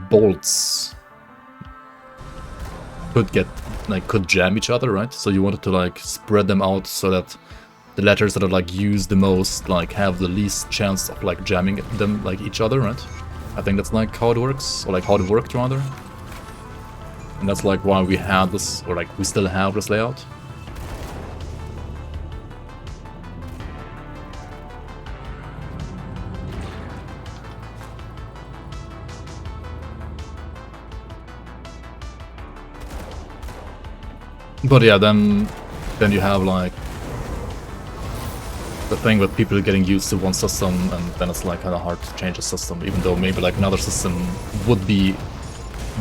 bolts could jam each other, right? So you wanted to, like, spread them out so that the letters that are, like, used the most, like, have the least chance of, like, jamming them, like, each other, right? I think that's, like, how it works, or, like, how it worked, rather. And that's, like, why we had this, or, like, we still have this layout. But yeah, then you have like the thing with people getting used to one system, and then it's like kind of hard to change a system, even though maybe like another system would be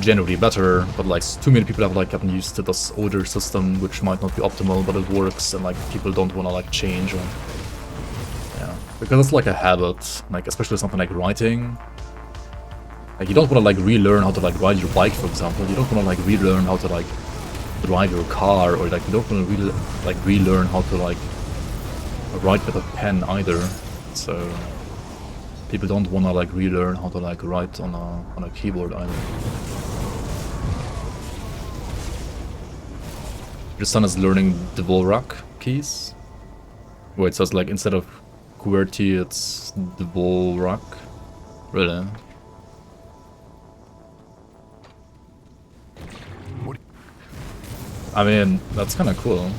generally better, but like too many people have like gotten used to this older system, which might not be optimal, but it works, and like people don't want to like change. Or, yeah, because it's like a habit, like especially something like writing. Like you don't want to like relearn how to like ride your bike, for example. You don't want to like relearn how to like drive your car, or like you don't want to really like relearn how to like write with a pen either. So people don't want to like relearn how to like write on a keyboard either. Your son is learning the Dvorak keys, where it says like instead of QWERTY it's the Dvorak. Really? I mean, that's kind of cool.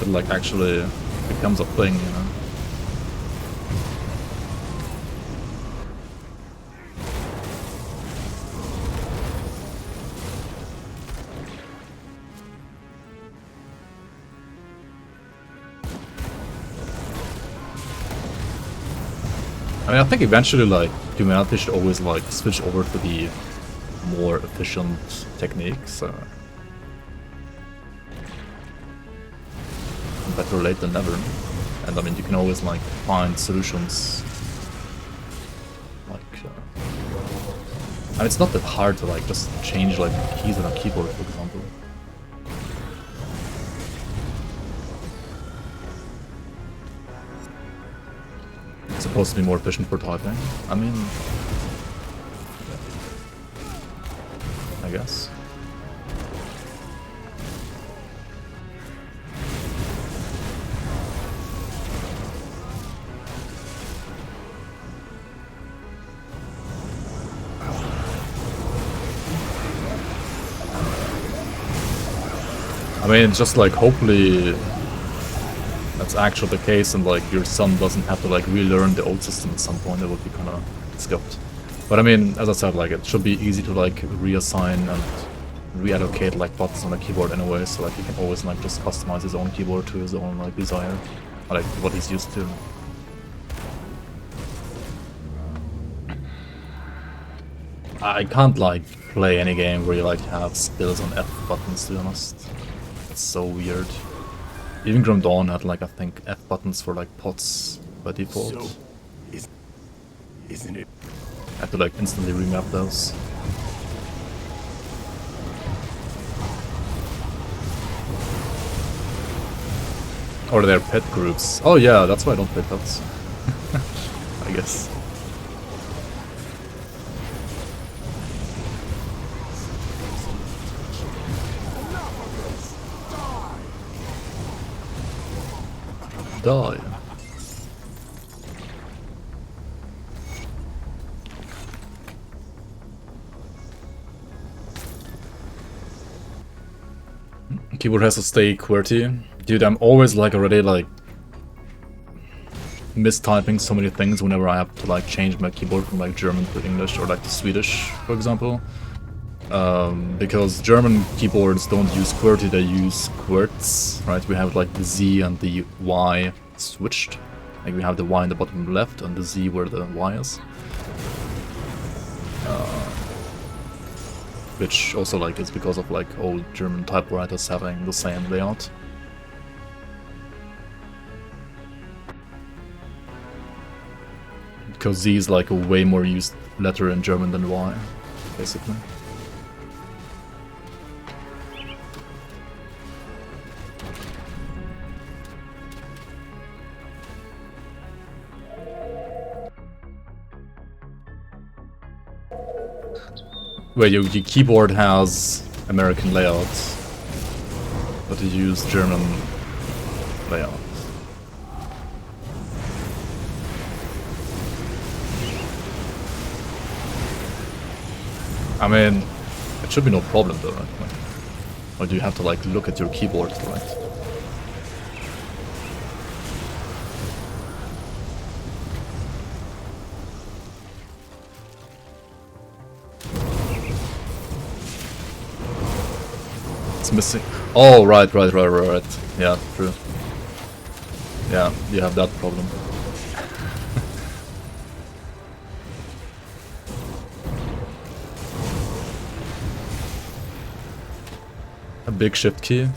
It like actually becomes a thing, you know. I mean, I think eventually, like, humanity should always like switch over to the more efficient techniques. Better late than never. And I mean, you can always like find solutions. Like, and it's not that hard to like just change like keys on a keyboard, for example. It's supposed to be more efficient for typing. I mean, yeah, I guess. I mean, it's just like, hopefully that's actually the case, and like your son doesn't have to like relearn the old system at some point. It would be kind of scuffed. But I mean, as I said, like it should be easy to like reassign and reallocate like buttons on the keyboard anyway, so like he can always like just customize his own keyboard to his own like desire, or, like what he's used to. I can't like play any game where you like have spills on F buttons, to be honest. It's so weird. Even Grim Dawn had like, I think, F buttons for like pots by default. So, isn't it? I had to like instantly remap those. Or their pet groups. Oh yeah, that's why I don't play pets. I guess. Die. Keyboard has to stay QWERTY. Dude, I'm always like already like mistyping so many things whenever I have to like change my keyboard from like German to English or like to Swedish, for example. Because German keyboards don't use QWERTY, they use QWERTZ, right? We have like the Z and the Y switched. Like we have the Y in the bottom left and the Z where the Y is. Which also like is because of like old German typewriters having the same layout. Because Z is like a way more used letter in German than Y, basically. Where your keyboard has American layouts, but you use German layouts. I mean, it should be no problem though, right? Or do you have to like look at your keyboard, right? Missing. Oh, right. Yeah, true. Yeah, you have that problem. A big shift key.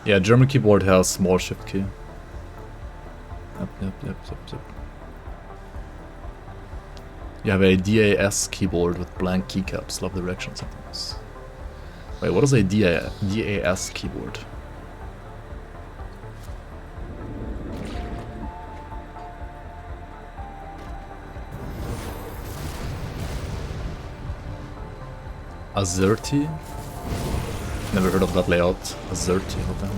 Yeah, German keyboard has small shift key. Yep. You have a DAS keyboard with blank keycaps, love direction sometimes. Wait, what is a DAS keyboard? Azerty? Never heard of that layout. Azerty, what the hell?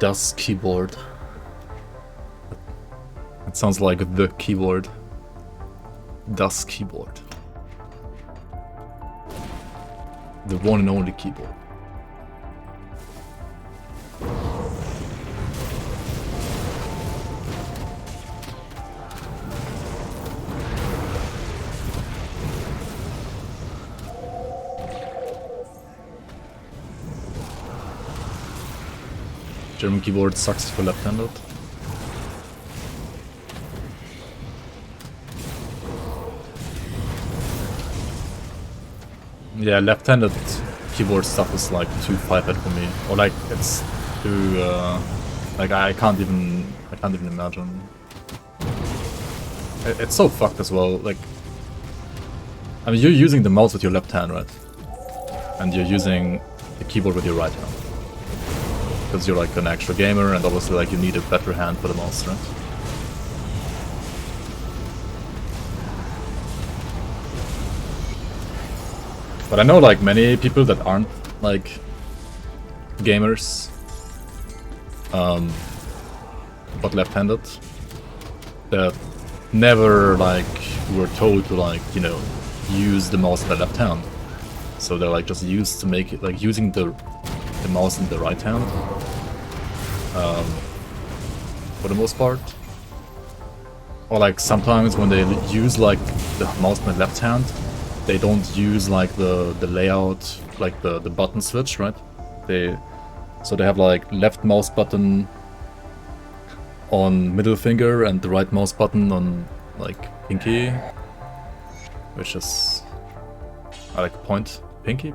Das keyboard. It sounds like the keyboard. Das keyboard. The one and only keyboard. German keyboard sucks for left-handed. Yeah, left-handed keyboard stuff is like too 5-bit for me. Or like, it's too Like I can't even imagine. It's so fucked as well. Like, I mean, you're using the mouse with your left hand, right? And you're using the keyboard with your right hand. Because you're like an actual gamer, and obviously like you need a better hand for the mouse, right? But I know like many people that aren't like gamers, but left-handed, that never like were told to like, you know, use the mouse in the left hand. So they're like just used to make it like using the mouse in the right hand, for the most part. Or like sometimes when they use like the mouse in the left hand, they don't use like the layout, like the button switch, right? So they have like left mouse button on middle finger and the right mouse button on like pinky, which is I like pinky.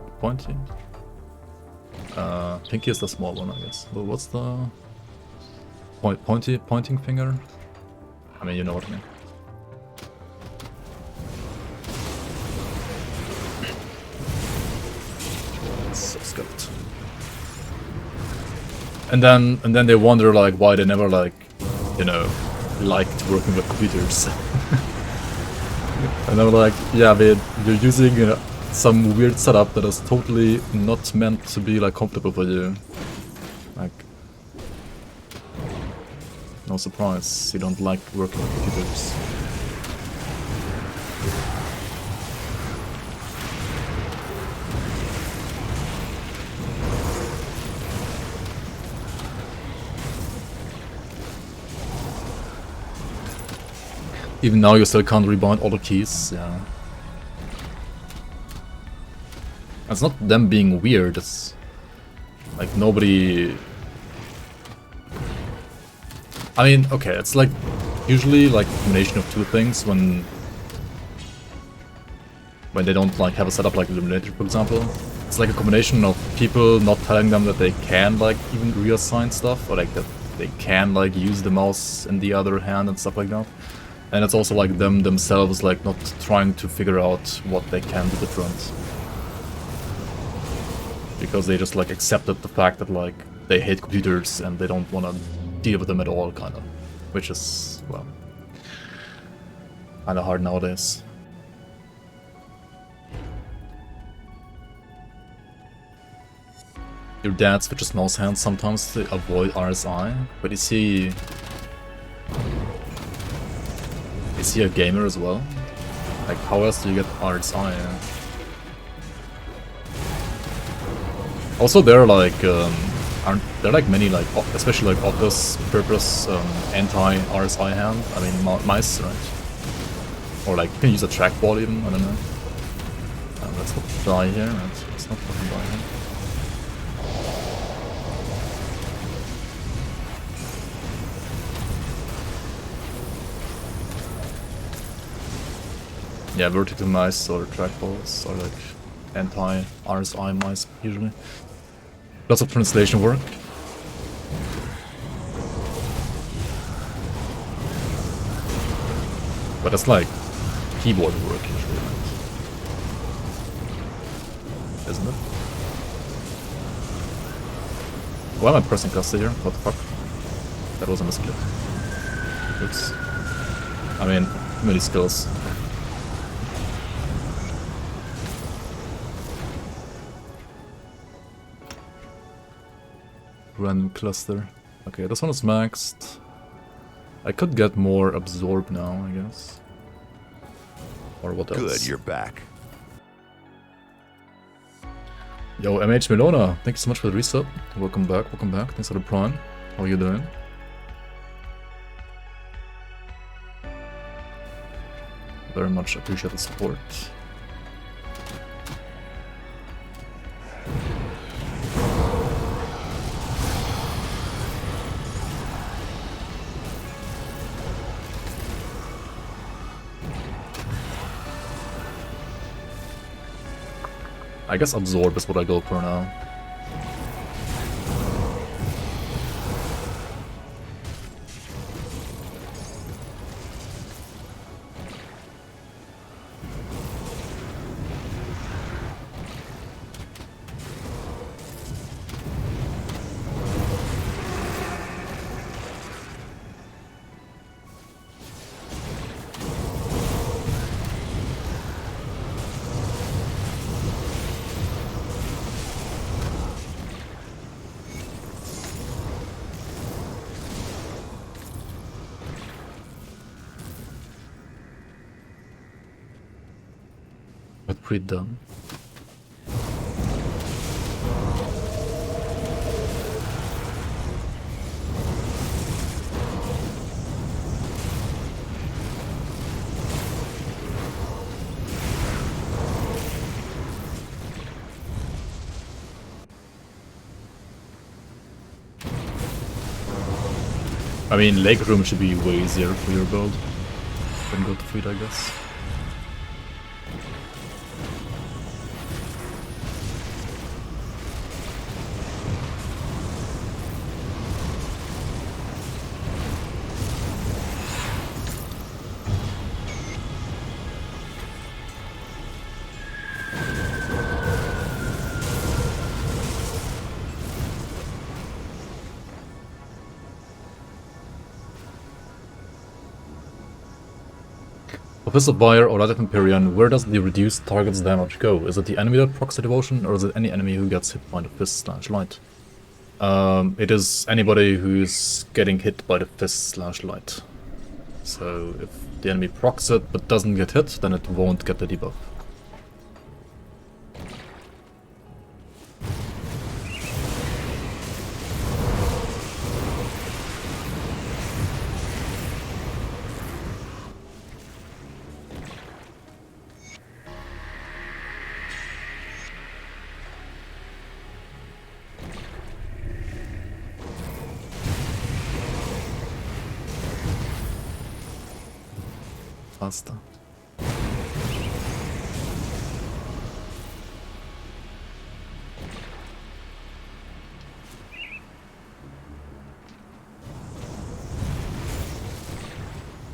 Pinky is the small one, I guess. Well, what's the pointing finger? I mean, you know what I mean. So scuffed. And then they wonder like why they never like, you know, liked working with computers. And I'm like, yeah, man, you're using some weird setup that is totally not meant to be like comfortable for you. Like, no surprise, you don't like working with computers. Even now you still can't rebind all the keys, yeah. It's not them being weird, it's like nobody... I mean, okay, it's like usually like a combination of two things when they don't like have a setup like Illuminator, for example. It's like a combination of people not telling them that they can like even reassign stuff, or like that they can like use the mouse in the other hand and stuff like that. And it's also like them themselves like not trying to figure out what they can do different. Because they just like accepted the fact that like they hate computers and they don't want to deal with them at all, kind of. Which is, well, kind of hard nowadays. Your dad switches mouse hands sometimes to avoid RSI, but is he a gamer as well? Like, how else do you get RSI? Also, there are like aren't there like many like especially like office purpose anti-RSI hand? I mean mice, right? Or like you can use a trackball even. I don't know. Let's not die here. Let's not fucking die here. Yeah, vertical mice or trackballs are like anti-RSI mice usually. Lots of translation work. But that's like keyboard work usually, right? Isn't it? Why am I pressing cluster here? What the fuck? That was a misclick. Oops. I mean, many skills. Random cluster. Okay, this one is maxed. I could get more absorb now, I guess. Or what else? Good, you're back. Yo, MH Melona, thank you so much for the resub. Welcome back, welcome back. Thanks for the prime. How are you doing? Very much appreciate the support. I guess absorb is what I go for now. But pre-done. I mean, Lake Room should be way easier for your build than go to Feed, I guess. Officer Buyer or Light of Empyrean, where does the reduced target's damage go? Is it the enemy that procs the devotion, or is it any enemy who gets hit by the fist/light? It is anybody who's getting hit by the fist/light. So if the enemy procs it but doesn't get hit, then it won't get the debuff. Faster.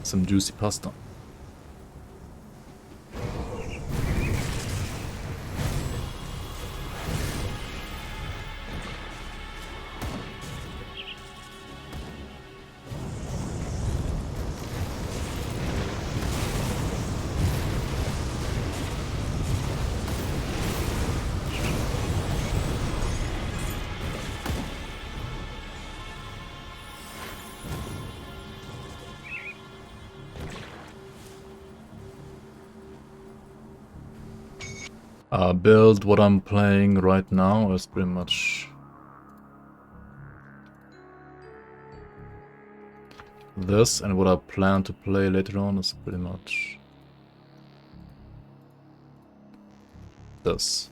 Some juicy pasta. Build what I'm playing right now is pretty much this, and what I plan to play later on is pretty much this.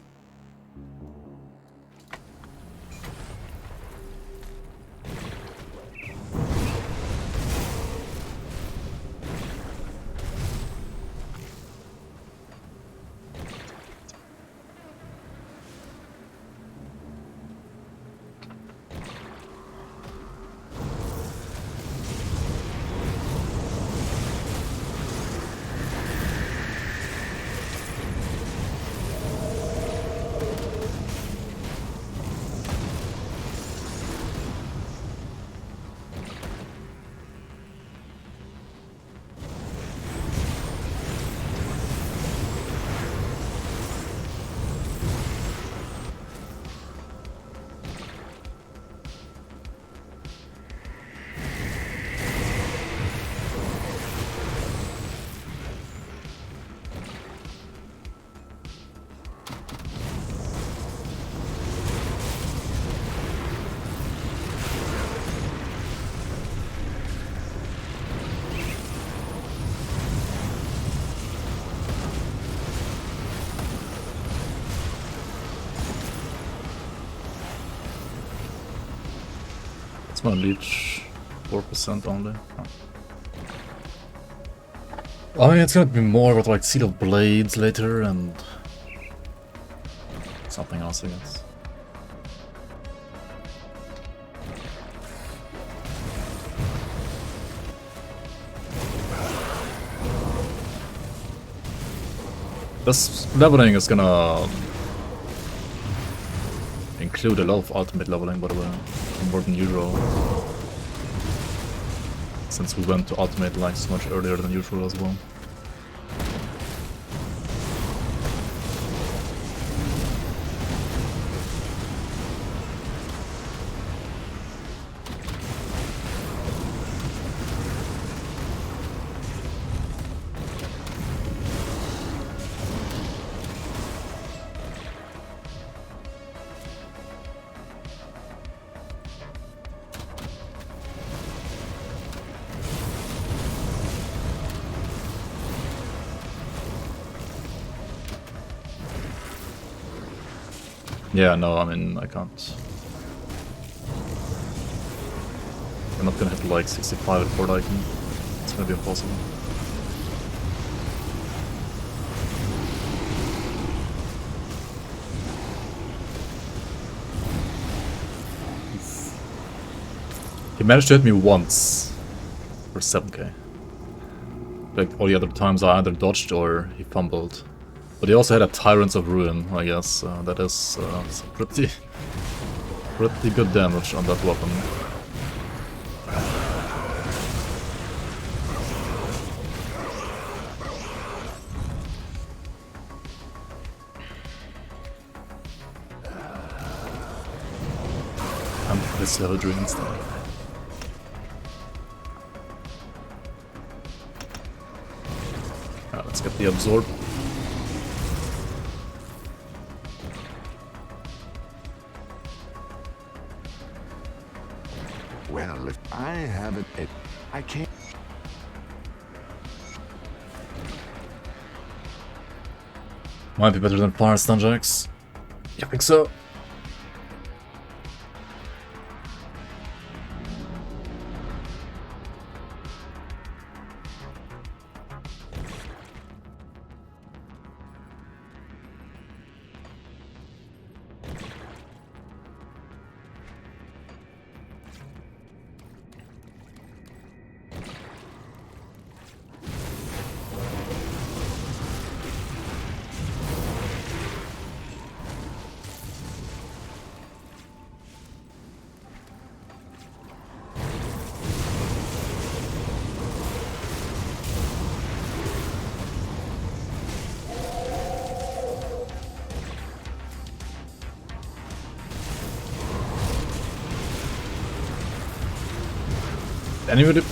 It's gonna leech 4% only. Oh. I mean, it's gonna be more with like Seal of Blades later and something else, I guess. This leveling is gonna include a lot of ultimate leveling, by the way, more than usual. Since we went to ultimate like so much earlier than usual as well. Yeah, no, I mean, I can't. I'm not gonna hit like 65 at Fort Icon. It's gonna be impossible. He managed to hit me once for 7k. Like all the other times I either dodged or he fumbled. But he also had a Tyrants of Ruin, I guess. That is some pretty good damage on that weapon. I'm this level dream stuff. Let's get the absorb. Well, if I haven't, I can't. Might be better than Fire Stun Jacks. I think so.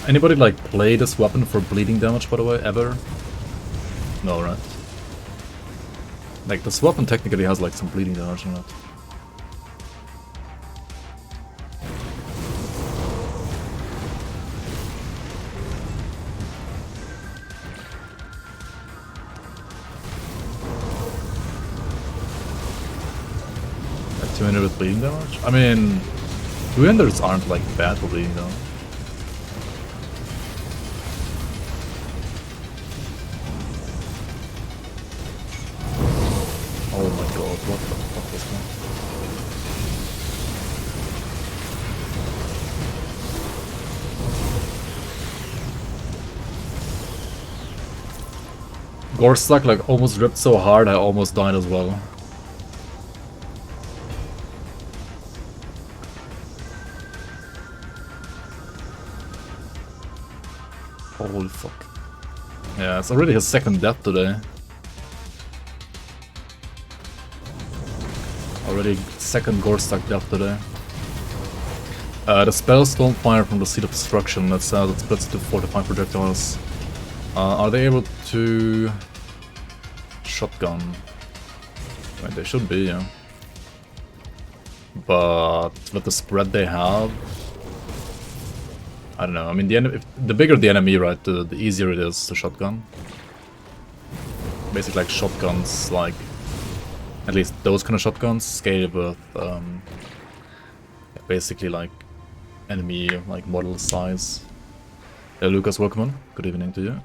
Anybody like play this weapon for bleeding damage, by the way, ever? No, right? Like this weapon technically has like some bleeding damage in it. Like 200 with bleeding damage? I mean, 200s aren't like bad for bleeding damage. Oh my god, what the fuck was that? Gorsuck like almost ripped so hard I almost died as well. Holy fuck. Yeah, it's already his second death today. Already second Gorsuck death today. The spells don't fire from the Seed of Destruction. That says it splits into 4 to 5 projectiles. Are they able to shotgun? Right, they should be, yeah. But with the spread they have, I don't know. I mean, the bigger the enemy, right, the easier it is to shotgun. Basically, like shotguns, like at least those kind of shotguns scale with basically like enemy like model size. Lucas, welcome. Good evening to you.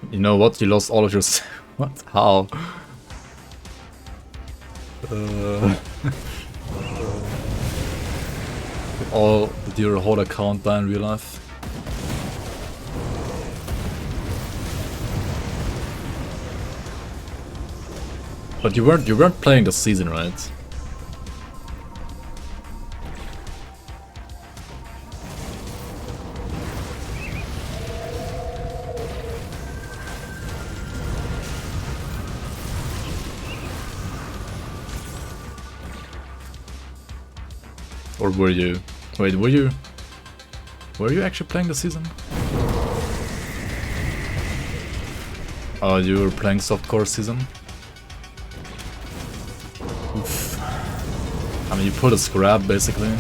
You know what? You lost all of your... What? How? All with your whole account die in real life? But you weren't playing the season, right? Or were you? Wait, were you actually playing the season? Oh, you were playing softcore season? Oof. I mean, you put a scrap basically.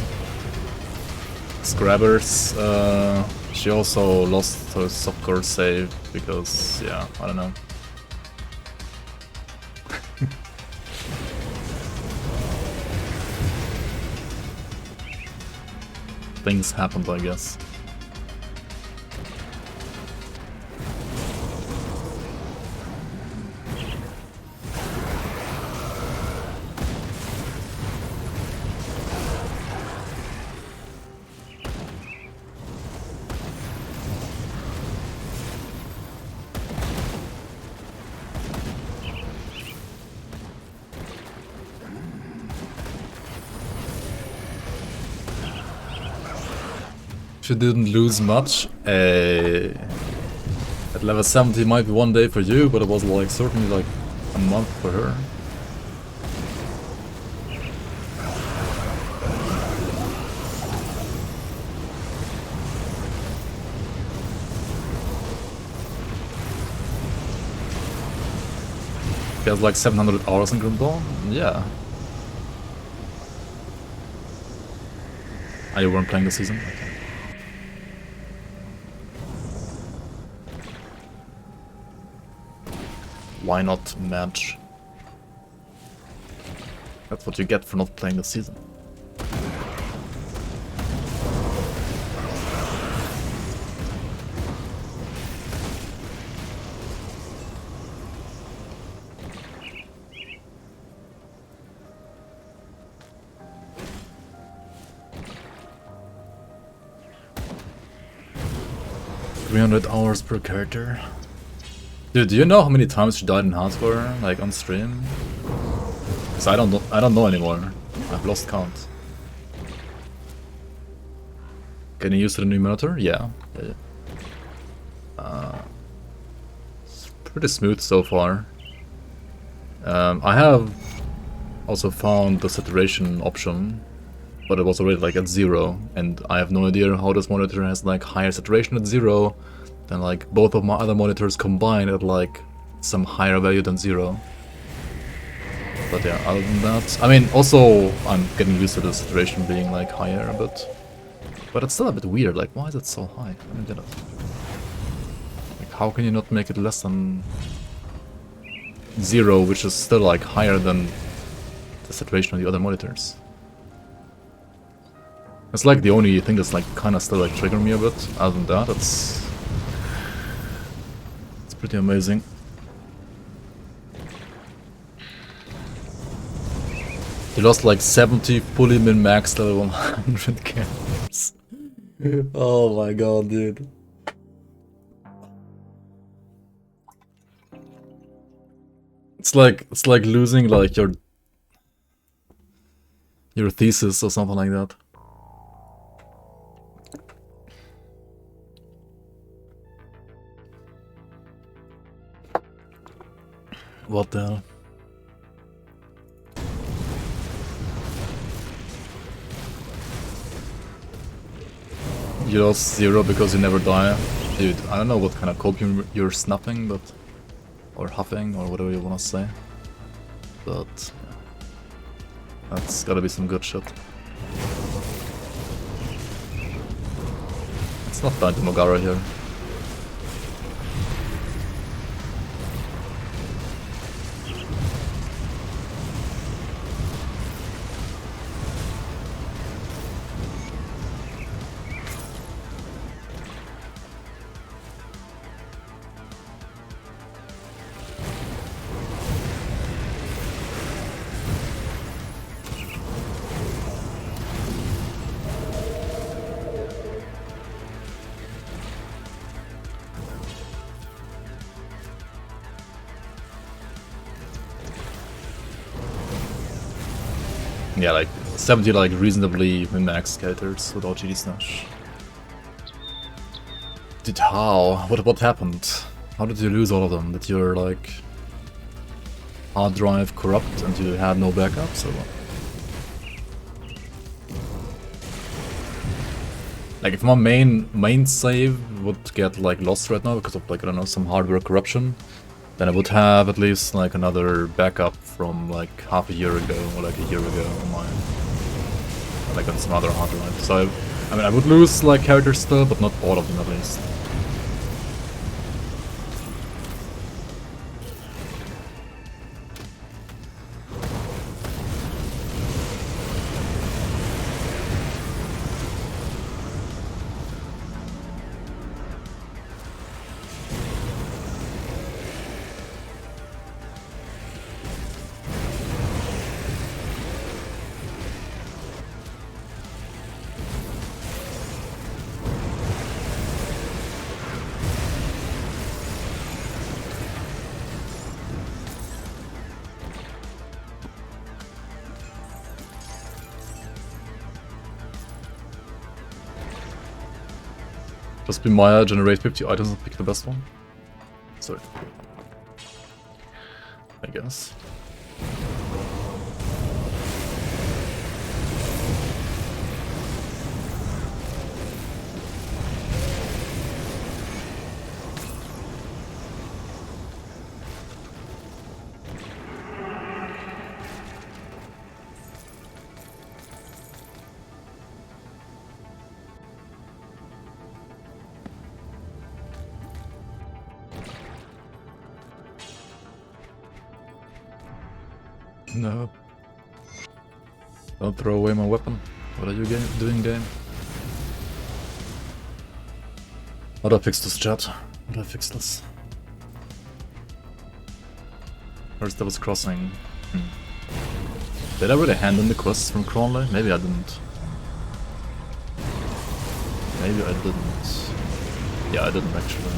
Scrabbers, she also lost her softcore save because, yeah, I don't know. Things happened, I guess. She didn't lose much. At level 70 might be one day for you, but it was like certainly like a month for her. She has like 700 hours in Grim Dawn? Yeah. Ah, you weren't playing this season? Okay. Why not match? That's what you get for not playing this season. $300 per character. Dude, do you know how many times she died in hardcore, like on stream? Because I don't know anymore. I've lost count. Can you use the new monitor? Yeah. It's pretty smooth so far. I have also found the saturation option, but it was already like at 0, and I have no idea how this monitor has like higher saturation at 0 than like both of my other monitors combined at like some higher value than 0. But yeah, other than that, I mean, also I'm getting used to the saturation being like higher a bit, but it's still a bit weird. Like, why is it so high? I don't get it. Like, how can you not make it less than 0, which is still like higher than the saturation of the other monitors? It's like the only thing that's like kind of still like triggering me a bit. Other than that, it's pretty amazing. He lost like 70 fully min-maxed level 100 characters. Oh my god, dude. It's like losing like your thesis or something like that. What the hell? You lost 0 because you never die? Dude, I don't know what kind of copium you're snuffing, but... or huffing, or whatever you wanna say. But... yeah. That's gotta be some good shit. It's not down to Mogara here. Yeah, like 70 like reasonably min-max characters without GD Snash. Dude, how? What happened? How did you lose all of them? Did your like hard drive corrupt and you had no backups or what? Like if my main save would get like lost right now because of like, I don't know, some hardware corruption, then I would have at least like another backup from like half a year ago or like a year ago on my, like on some other hard drive. So I mean, I would lose like characters still, but not all of them at least. Just be Maya, generate 50 items and pick the best one. Sorry. I guess. No. Don't throw away my weapon. What are you doing, game? How do I fix this, chat? How do I fix this? First, I was crossing. Did I really hand in the quests from Cronley? Maybe I didn't. Maybe I didn't. Yeah, I didn't actually.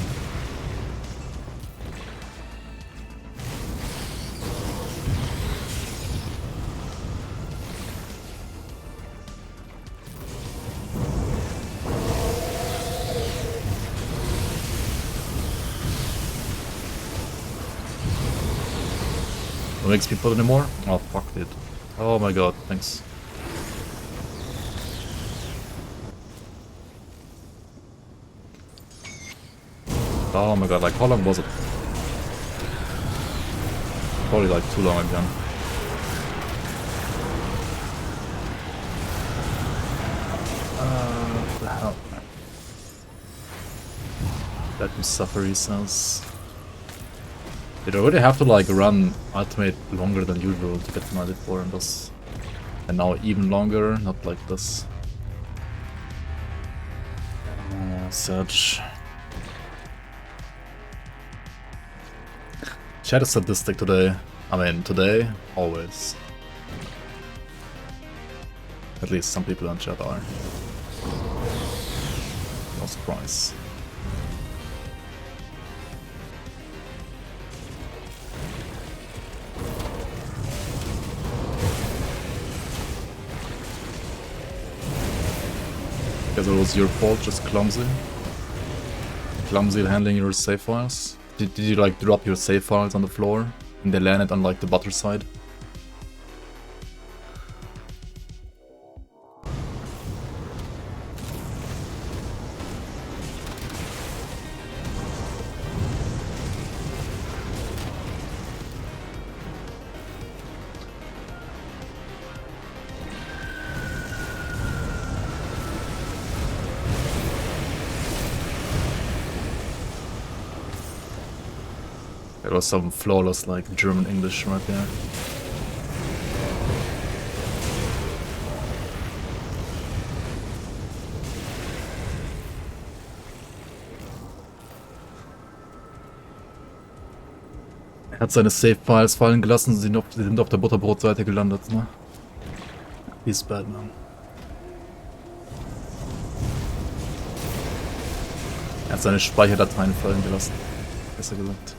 No XP put anymore? Oh fuck it. Oh my god, thanks. Oh my god, like how long was it? Probably like too long again. What the hell? Let me suffer, he says. Did I already have to like run ultimate longer than usual to get to 94 and this? And now even longer, not like this. Search. Chat is sadistic today. I mean, today, always. At least some people in chat are. No surprise. Guess it was your fault, just clumsy. Clumsy handling your save files. Did you like drop your save files on the floor and they landed on like the butter side? There was some flawless like German English right there. Er hat seine Save-Files fallen gelassen, sie sind auf der Butterbrotseite gelandet, ne? He's bad, man. Er hat seine Speicherdateien fallen gelassen, besser gesagt.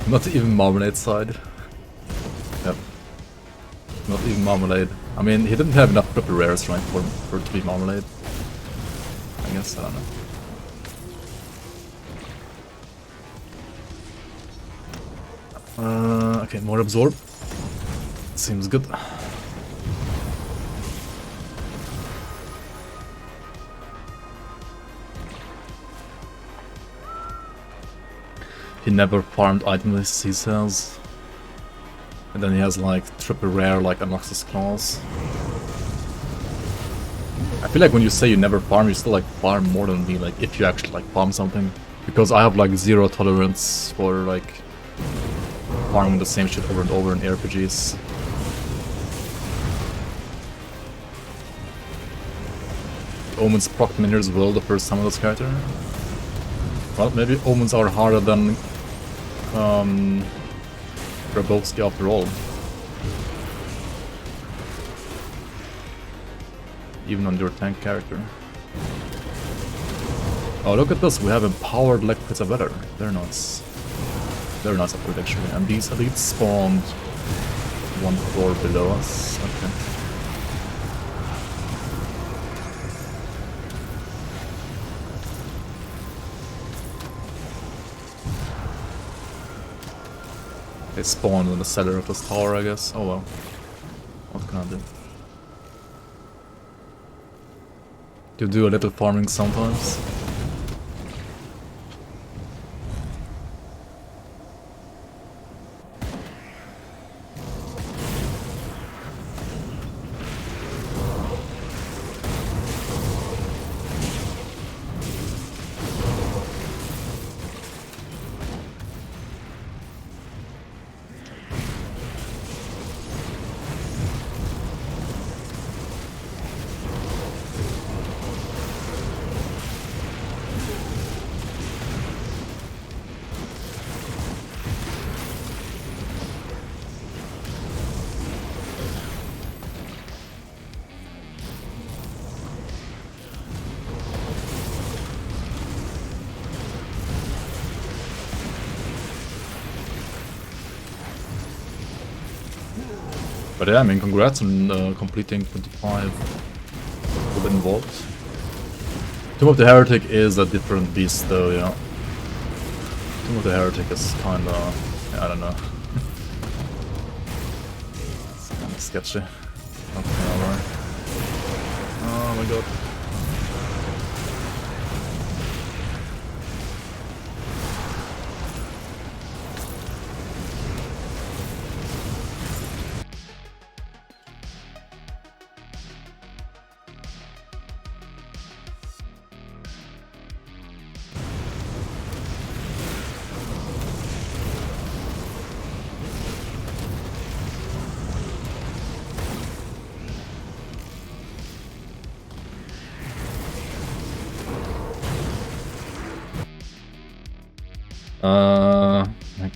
Not even Marmalade side. Yep. Not even Marmalade. I mean, he didn't have enough triple rares, right, for it to be Marmalade. I guess, I don't know. Okay, more absorb. Seems good. He never farmed items, he says. And then he has like triple rare like Anox's Claws. I feel like when you say you never farm, you still like farm more than me, like if you actually like farm something. Because I have like zero tolerance for like farming the same shit over and over in RPGs. Omens proc minions as well the first time of this character. Well, maybe Omens are harder than Grabowski after all. Even on your tank character. Oh, look at this, we have empowered leg pits better. They're nice. They're nice upgrade actually. And these elites spawned one floor below us. Okay. They spawned in the cellar of this tower, I guess. Oh well. What can I do? You do a little farming sometimes. But yeah, I mean, congrats on completing 25 Forbidden Vault. Tomb of the Heretic is a different beast though, yeah. Tomb of the Heretic is kinda... I don't know. It's kinda sketchy. Okay, alright. Oh my god.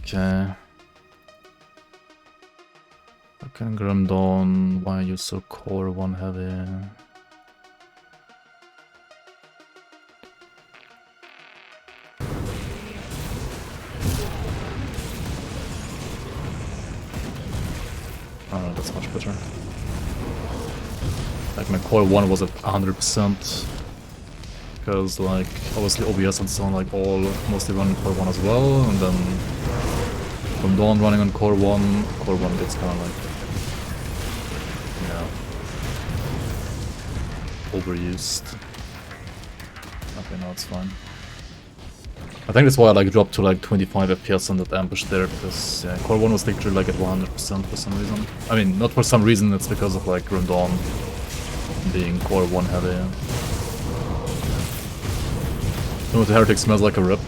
Okay. Okay, Grim Dawn, why are you so core 1 heavy? Oh, that's much better. Like my core 1 was at 100%. Because like obviously OBS and so on like all mostly running core 1 as well, and then from Dawn running on core 1 gets kinda like, yeah, overused. Okay, now it's fine. I think that's why I like dropped to like 25 FPS on that ambush there, because yeah, core 1 was literally like at 100% for some reason. I mean, not for some reason, it's because of like Grim Dawn being core 1 heavy. Yeah. You know, the Heretic smells like a rip.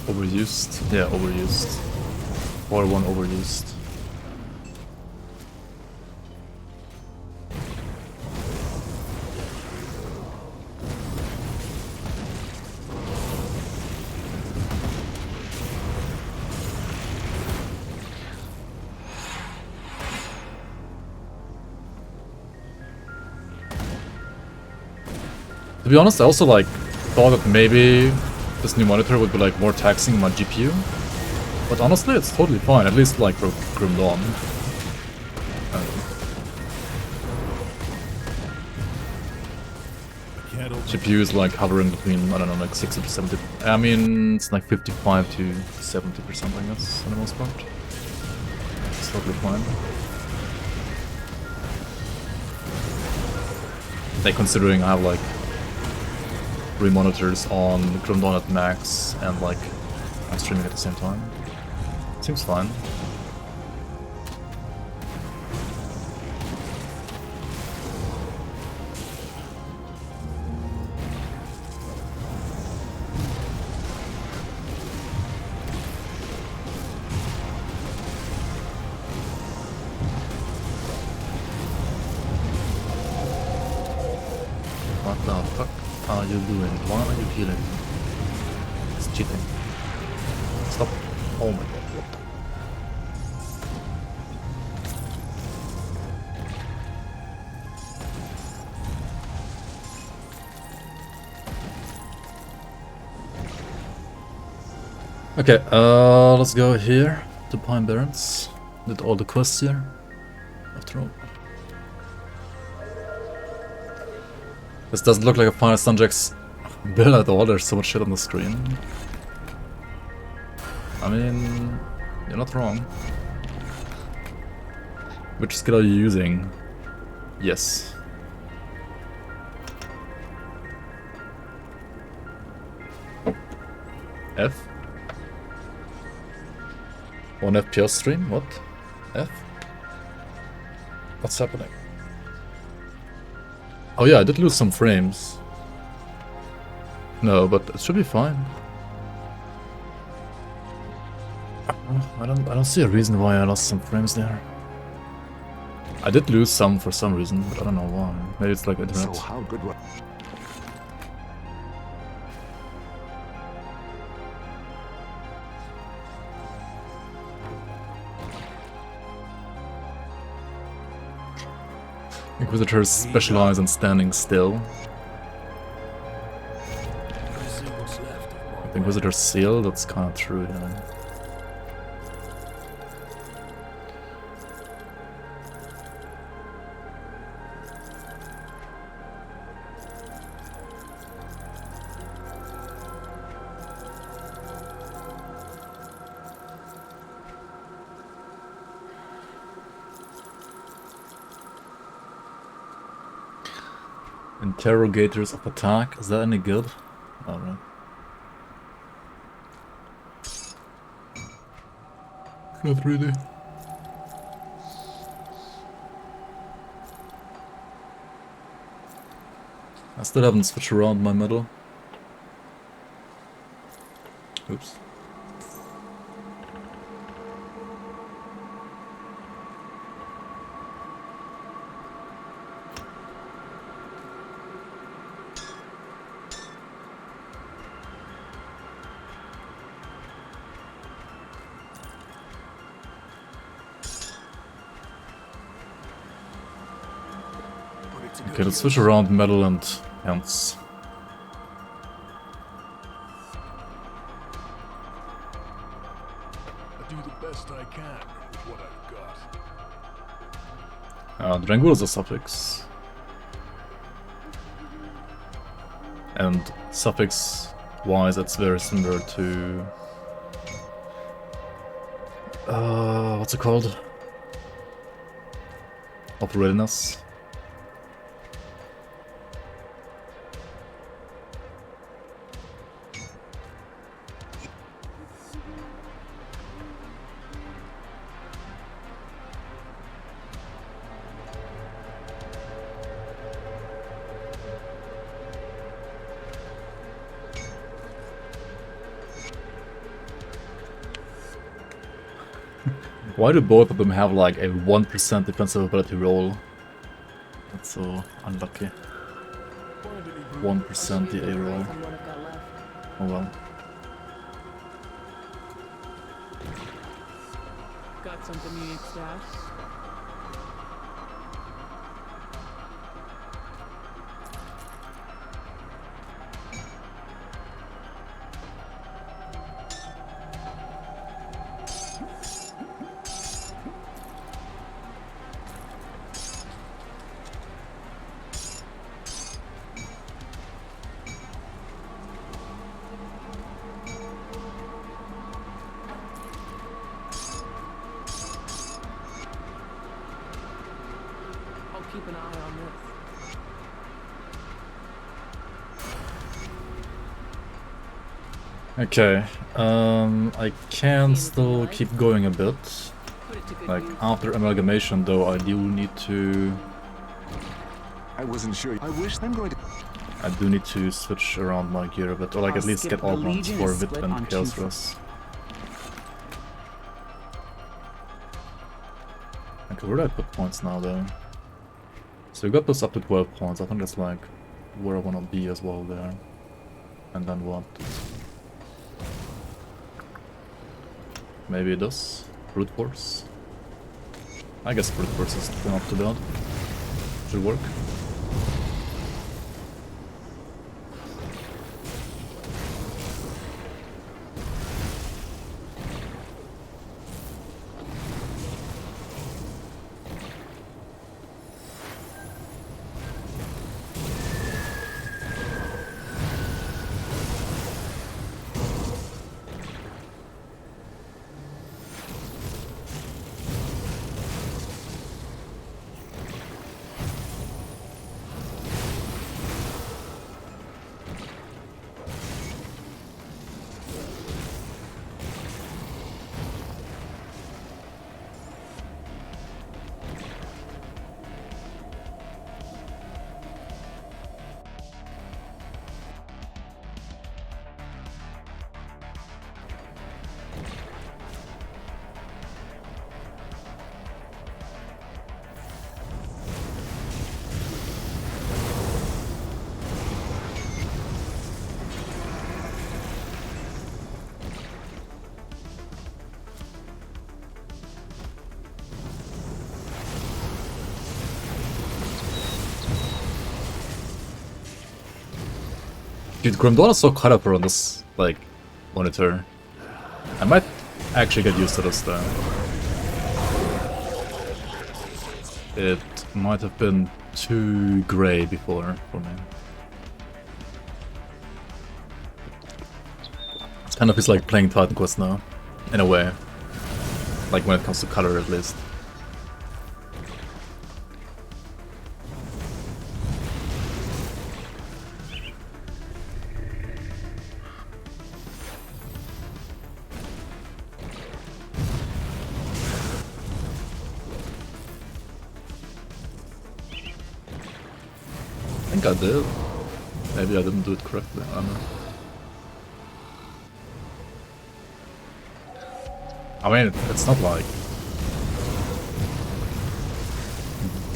Overused? Yeah, overused. Or 1 overused. be honest, I also like thought that maybe this new monitor would be like more taxing my GPU. But honestly, it's totally fine, at least like for Grim Dawn. GPU is like hovering between, I don't know, like 60 to 70. I mean, it's like 55 to 70%, I guess, for the most part. It's totally fine. Like, considering I have like 3 monitors on Grim Dawn at max and like I'm streaming at the same time. Seems fine. What the fuck are you doing? Why are you killing me? It's cheating. Stop. Oh my god, what the... Okay, let's go here to Pine Barrens. Did all the quests here, after all. This doesn't look like a final Stun Jacks build at all, there's so much shit on the screen. I mean, you're not wrong. Which skill are you using? Yes. F? 1 FPS stream? What? F? What's happening? Oh yeah, I did lose some frames. No, but it should be fine. I don't see a reason why I lost some frames there. I did lose some for some reason, but I don't know why. Maybe it's like internet. So how good was... Inquisitors specialize in standing still. The Inquisitor's seal, that's kind of true, yeah. Interrogators of attack, is that any good? Alright. Not really. I still haven't switched around my medal. Oops. Okay, let's switch around metal and hands. I do the best I can with what I've got. Drangul is a suffix. And suffix wise, it's very similar to... what's it called? Of readiness. Why do both of them have like a 1% defensive ability roll? That's so unlucky. 1% the A roll. Oh well. Got something you need stash? keep an eye on this. Okay, I can still keep going a bit. Put it to good Like use. after amalgamation though, I do need to... I wasn't sure. I wish I'm going to. I do need to switch around my gear a bit, or like I'll at least skip get the augments Legion for is Wit split and on Chaos 2 Rush. Okay, where do I put points now though? So we got this up to 12 points, I think that's like where I wanna be as well there. And then what? Maybe this? Brute Force? I guess Brute Force is not too bad. Should work. Dude, Dawn is so cut up on this, like, monitor. I might actually get used to this though. It might have been too grey before for me. It kind of feels like playing Titan Quest now, in a way. Like when it comes to color at least. I think I did. Maybe I didn't do it correctly, I don't know. I mean, it's not like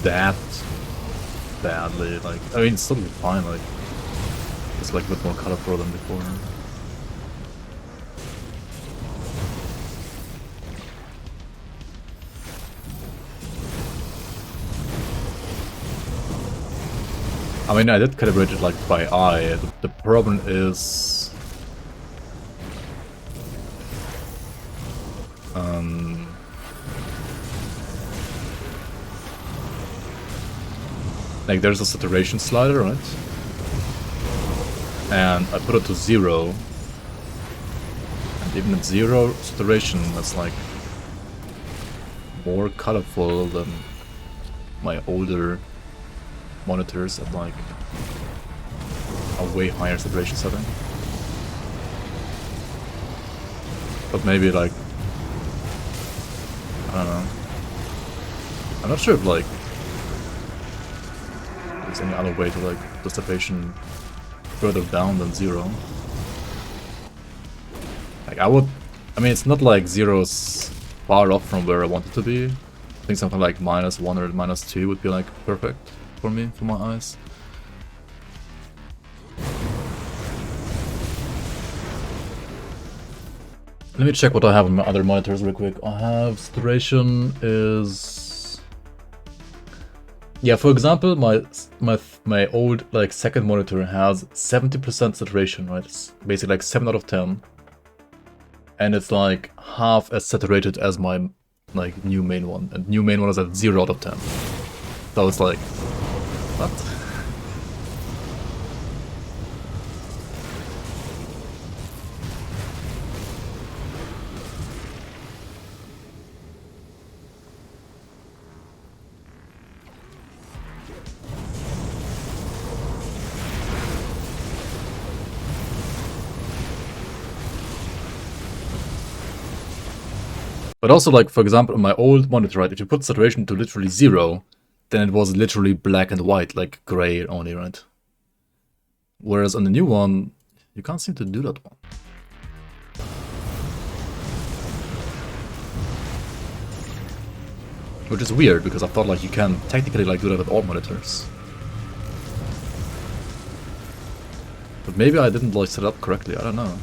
that badly, like, I mean, it's still fine, like, it's like a bit more colorful than before. I mean, I did calibrate it like by eye. The problem is like there's a saturation slider, right? And I put it to 0. And even at 0 saturation, that's like more colorful than my older monitors at like a way higher saturation setting. But maybe like, I don't know. I'm not sure if like there's any other way to like the saturation further down than 0. Like I mean it's not like 0's far off from where I want it to be. I think something like -1 or -2 would be like perfect for me, for my eyes. Let me check what I have on my other monitors real quick. I have saturation is... Yeah, for example, my old like second monitor has 70% saturation, right? It's basically like 7 out of 10. And it's like half as saturated as my like new main one. And new main one is at 0 out of 10. So it's like, what? But also, like, for example, on my old monitor, right, if you put saturation to literally 0, then it was literally black and white, like gray only, right? Whereas on the new one, you can't seem to do that one. Which is weird, because I thought like you can technically like do that with all monitors. But maybe I didn't like set it up correctly, I don't know.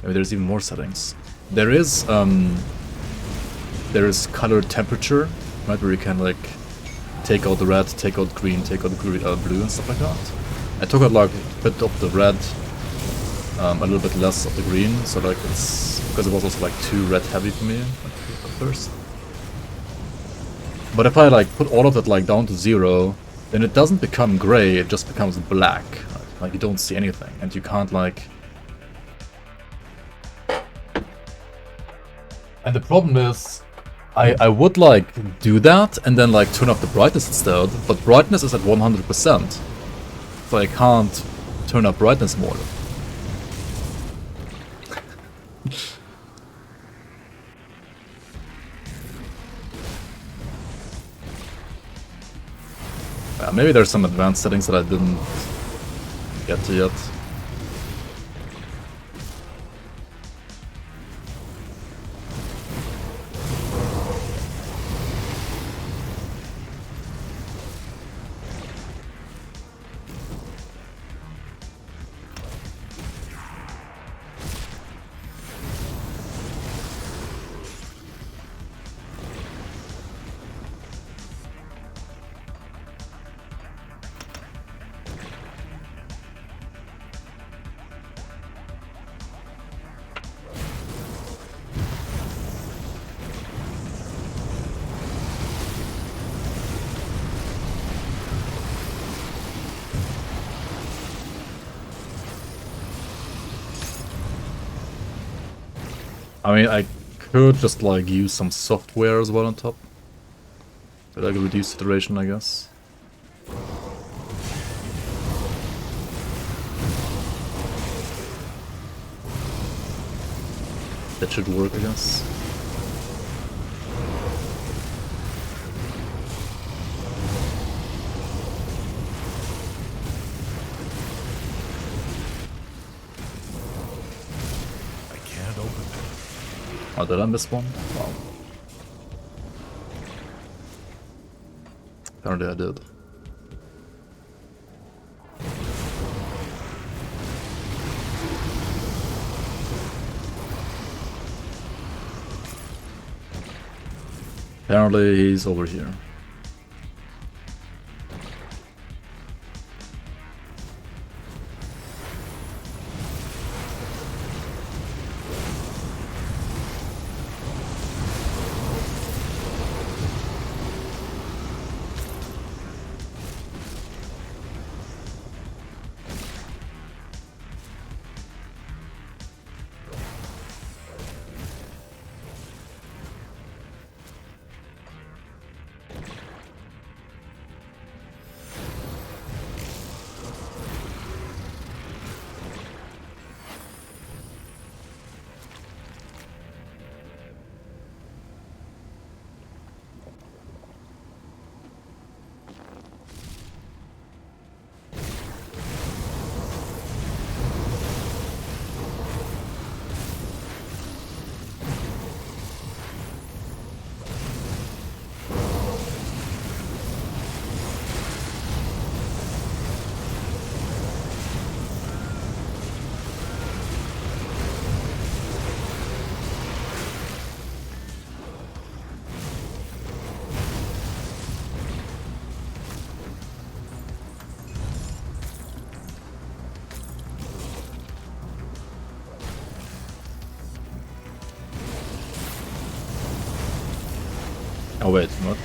Maybe there's even more settings. There is color temperature, right, where you can like take out the red, take out green, take out blue and stuff like that. I took out like a bit of the red, a little bit less of the green, so like it's because it was also like too red heavy for me at first. But if I like put all of it like down to 0, then it doesn't become gray, it just becomes black. Like you don't see anything, and you can't like... And the problem is, I would like do that and then like turn up the brightness instead, but brightness is at 100%. So I can't turn up brightness more. Maybe there's some advanced settings that I didn't get to yet. I mean, I could just like use some software as well on top. But I could reduce the duration, I guess. That should work, I guess. Oh, did I miss one? Wow. Apparently I did. Apparently he's over here. Oh wait, what?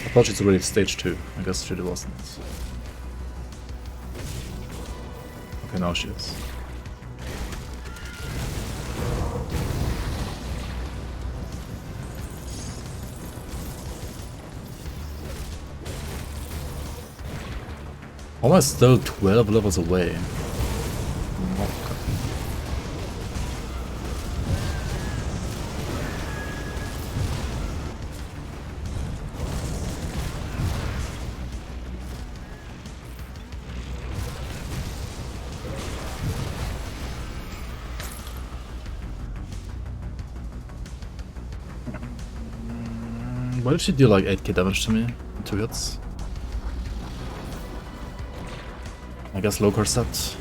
I thought she's already stage 2. I guess she wasn't. Okay, now she is. How am I still 12 levels away? Why did she do like 8k damage to me in 2 hits? I guess low corset.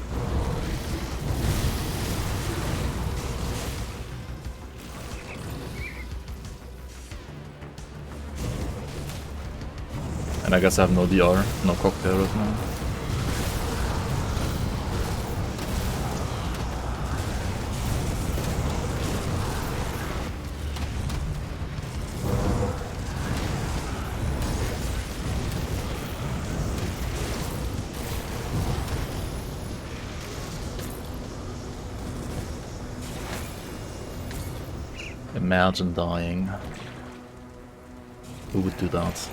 And I guess I have no DR, no cocktail right now. Imagine dying. Who would do that?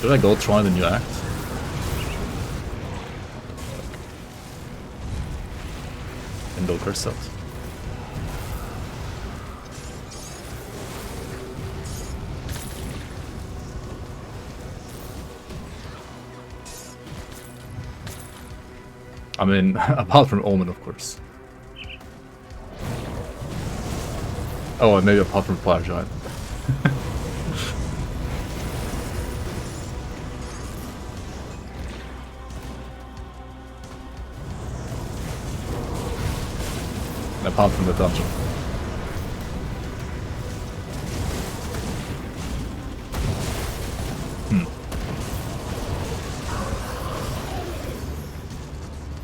Should I go try the new act? In low corset. I mean, apart from Omen, of course. Oh, and maybe apart from Fire Giant. Apart from the dungeon.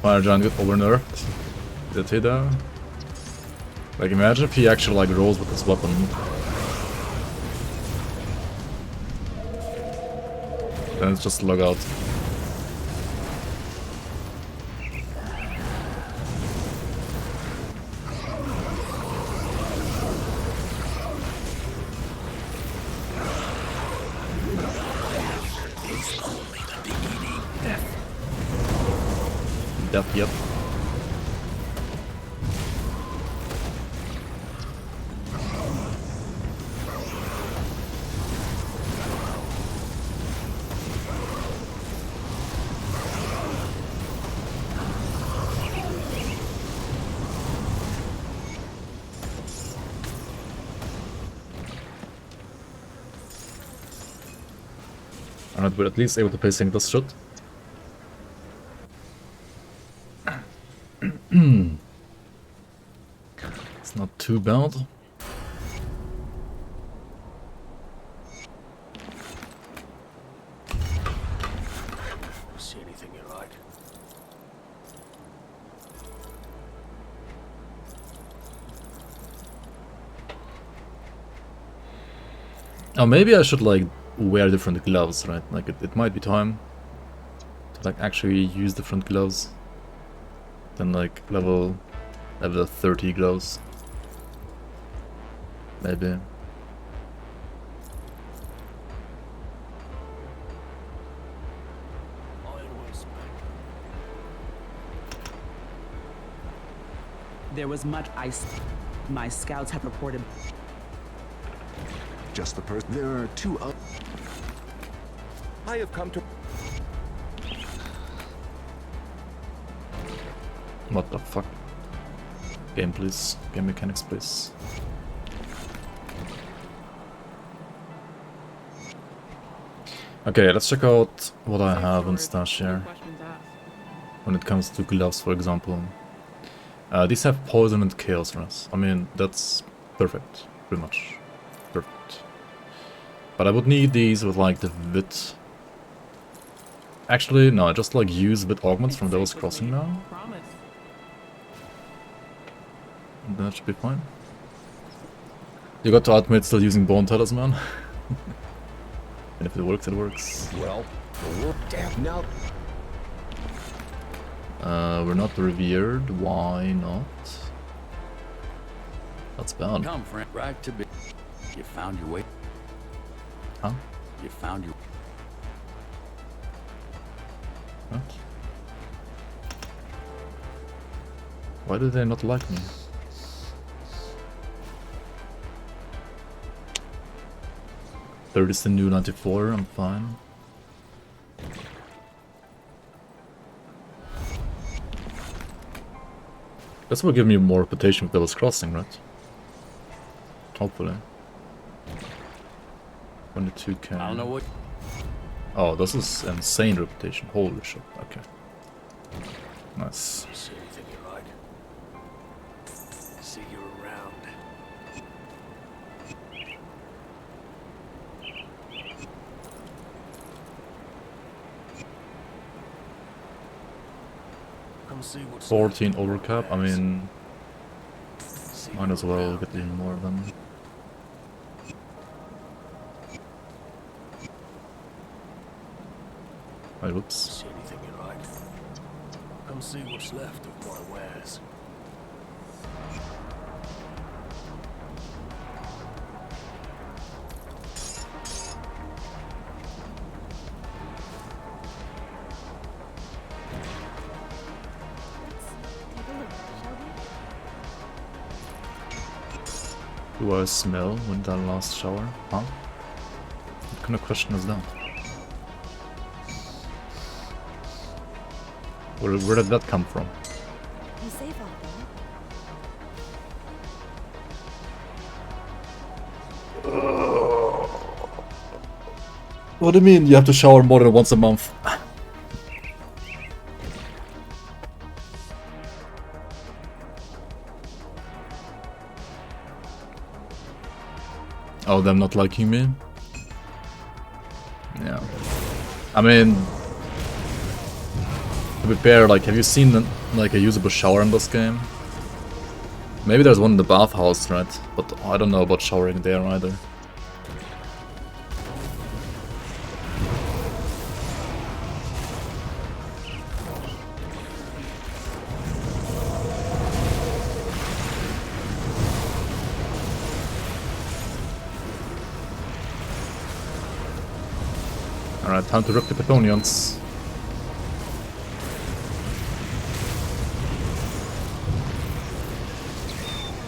Fire Giant got over nerfed. Did he though? Like imagine if he actually like rolls with his weapon. Then it's just log out. Yep. Alright, we're at least able to play sync this shit. It's not too bad. See anything you like? Oh, maybe I should like wear different gloves, right? Like it might be time to like actually use different gloves than like level 30 gloves. Maybe. There was much ice. My scouts have reported. Just the person. There are 2 other. I have come to. What the fuck? Game please. Game mechanics please. Okay, let's check out what I have in stash here. When it comes to gloves, for example. These have poison and chaos runs. I mean, that's perfect. Pretty much. Perfect. But I would need these with like the bit. Actually, no, I just like use bit augments from Devil's Crossing now. That should be fine. You got to admit still using Bone Talisman. And if it works, it works. Well, the work damn now. We're not revered. Why not? That's bad. Come, friend. Right to be. You found your way. Huh? You found your. What? Why do they not like me? Third is the new 94, I'm fine. This will give me more reputation with Devil's Crossing, right? Hopefully. 22k. I don't know what. Oh, this is insane reputation. Holy shit. Okay. Nice. See anything you like. See you around. Come see what's 14 overcap. I mean, See might you as well around. get even more of them. Wait, whoops. See anything you like. Come see what's left of my wares. Do I smell with that last shower? Huh? What kind of question is that? Where did that come from? You safe out there? What do you mean you have to shower more than once a month? Oh, them not liking me? Yeah. I mean, to be fair, like, have you seen like a usable shower in this game? Maybe there's one in the bathhouse, right? But I don't know about showering there either. Alright, time to rip the Petonians.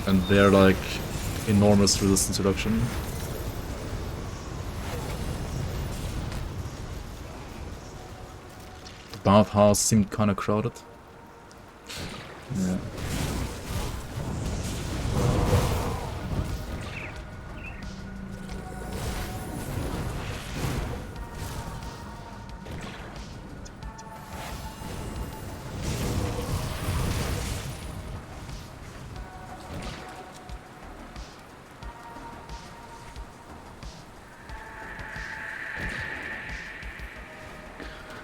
And they're like enormous resistance reduction. The bathhouse seemed kinda crowded. Yeah.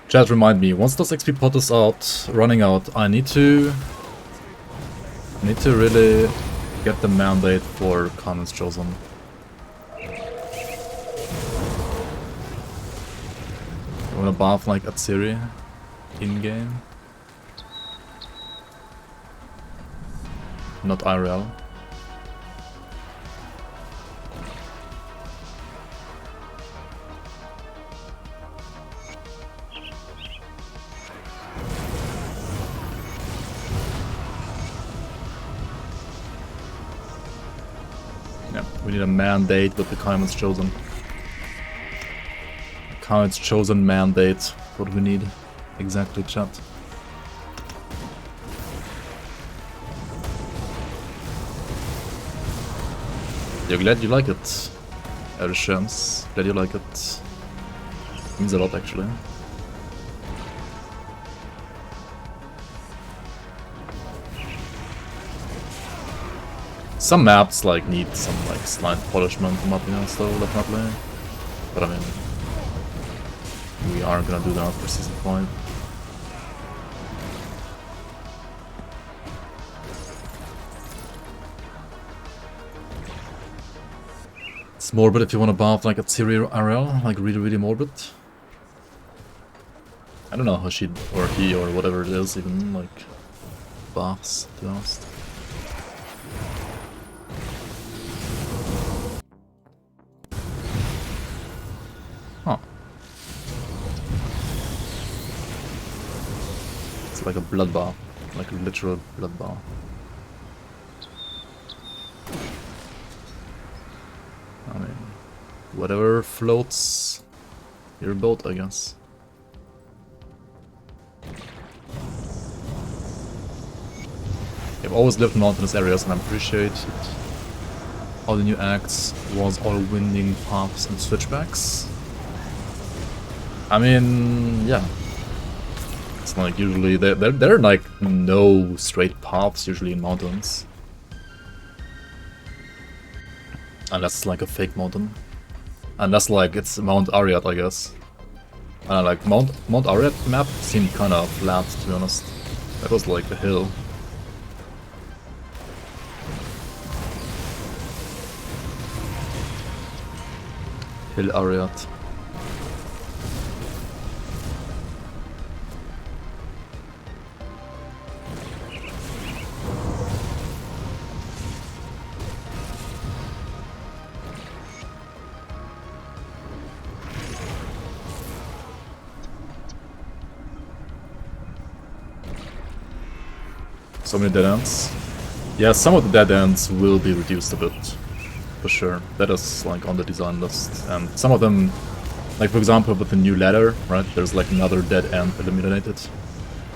Chat, remind me, once those XP pot is out, running out, I need to really get the mandate for Commons Chosen. You wanna buff like Atsiri in-game? Not IRL. We need a mandate with the Commons Chosen. Commons Chosen mandate. What we need exactly, chat. You're glad you like it, Ershams. Glad you like it. Means a lot, actually. Some maps like need some like slight polishment and whatnot, so definitely. But I mean, we aren't gonna do that for season 5. It's morbid if you want to buff like a Atsiri RL, like really morbid. I don't know how she or he or whatever it is even like buffs, to be honest. Huh. It's like a blood bath, like a literal blood bath. I mean, whatever floats your boat, I guess. I've always lived in mountainous areas and I appreciate it all the new acts was all winding paths and switchbacks. I mean, yeah. It's like usually there are like no straight paths usually in mountains. Unless it's like a fake mountain. Unless like it's Mount Ariat, I guess. Like Mount Ariat map seemed kind of flat, to be honest. That was like a hill. Hill Ariat. So many dead ends. Yeah, some of the dead ends will be reduced a bit, for sure. That is like on the design list. And some of them, like for example with the new ladder, right? There's like another dead end eliminated.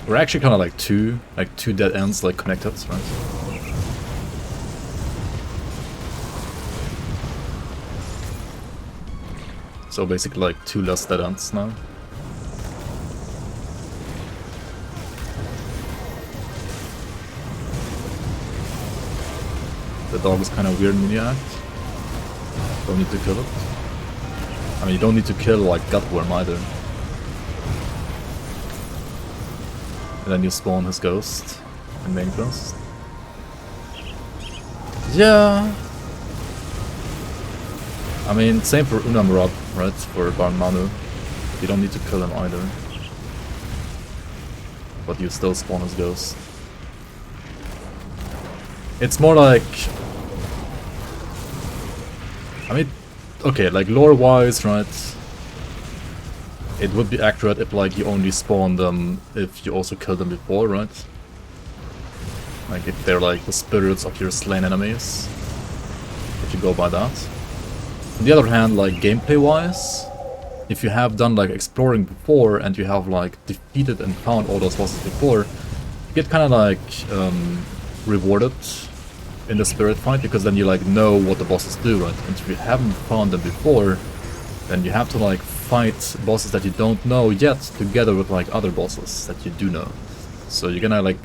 We're actually kind of like two dead ends like connected, right? So basically like 2 less dead ends now. The dog is kind of weird mini act. Don't need to kill it. I mean, you don't need to kill like Gutworm either. And then you spawn his ghost in main quest. Yeah. I mean, same for Unamurad, right? For Barn Manu. You don't need to kill him either. But you still spawn his ghost. It's more like... I mean, okay, like lore-wise, right? It would be accurate if like you only spawn them if you also kill them before, right? Like if they're like the spirits of your slain enemies. If you go by that. On the other hand, like gameplay-wise, if you have done like exploring before and you have like defeated and found all those bosses before, you get kind of like rewarded in the spirit fight, because then you like know what the bosses do, right? And if you haven't found them before, then you have to like fight bosses that you don't know yet together with like other bosses that you do know. So you're gonna like...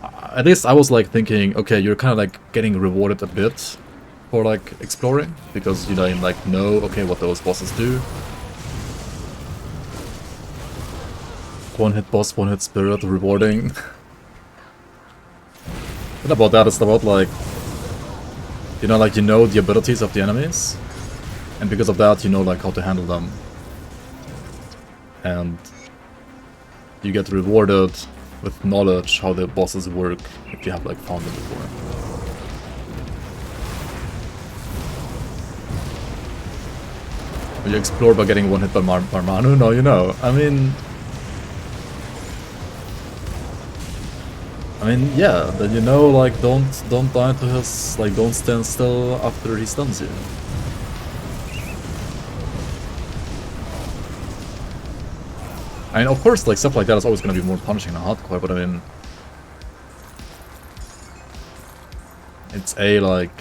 At least I was like thinking, okay, you're kind of like getting rewarded a bit for like exploring, because you like know, okay, what those bosses do. One hit boss, one hit spirit, rewarding. What about that? It's about like, you know the abilities of the enemies, and because of that you know like how to handle them, and you get rewarded with knowledge how the bosses work if you have like found them before. Will you explore by getting one hit by Marmanu? No, you know. I mean, yeah, then you know, like, don't die to his, like, don't stand still after he stuns you. I mean, of course, like, stuff like that is always going to be more punishing than hardcore, but I mean... It's like,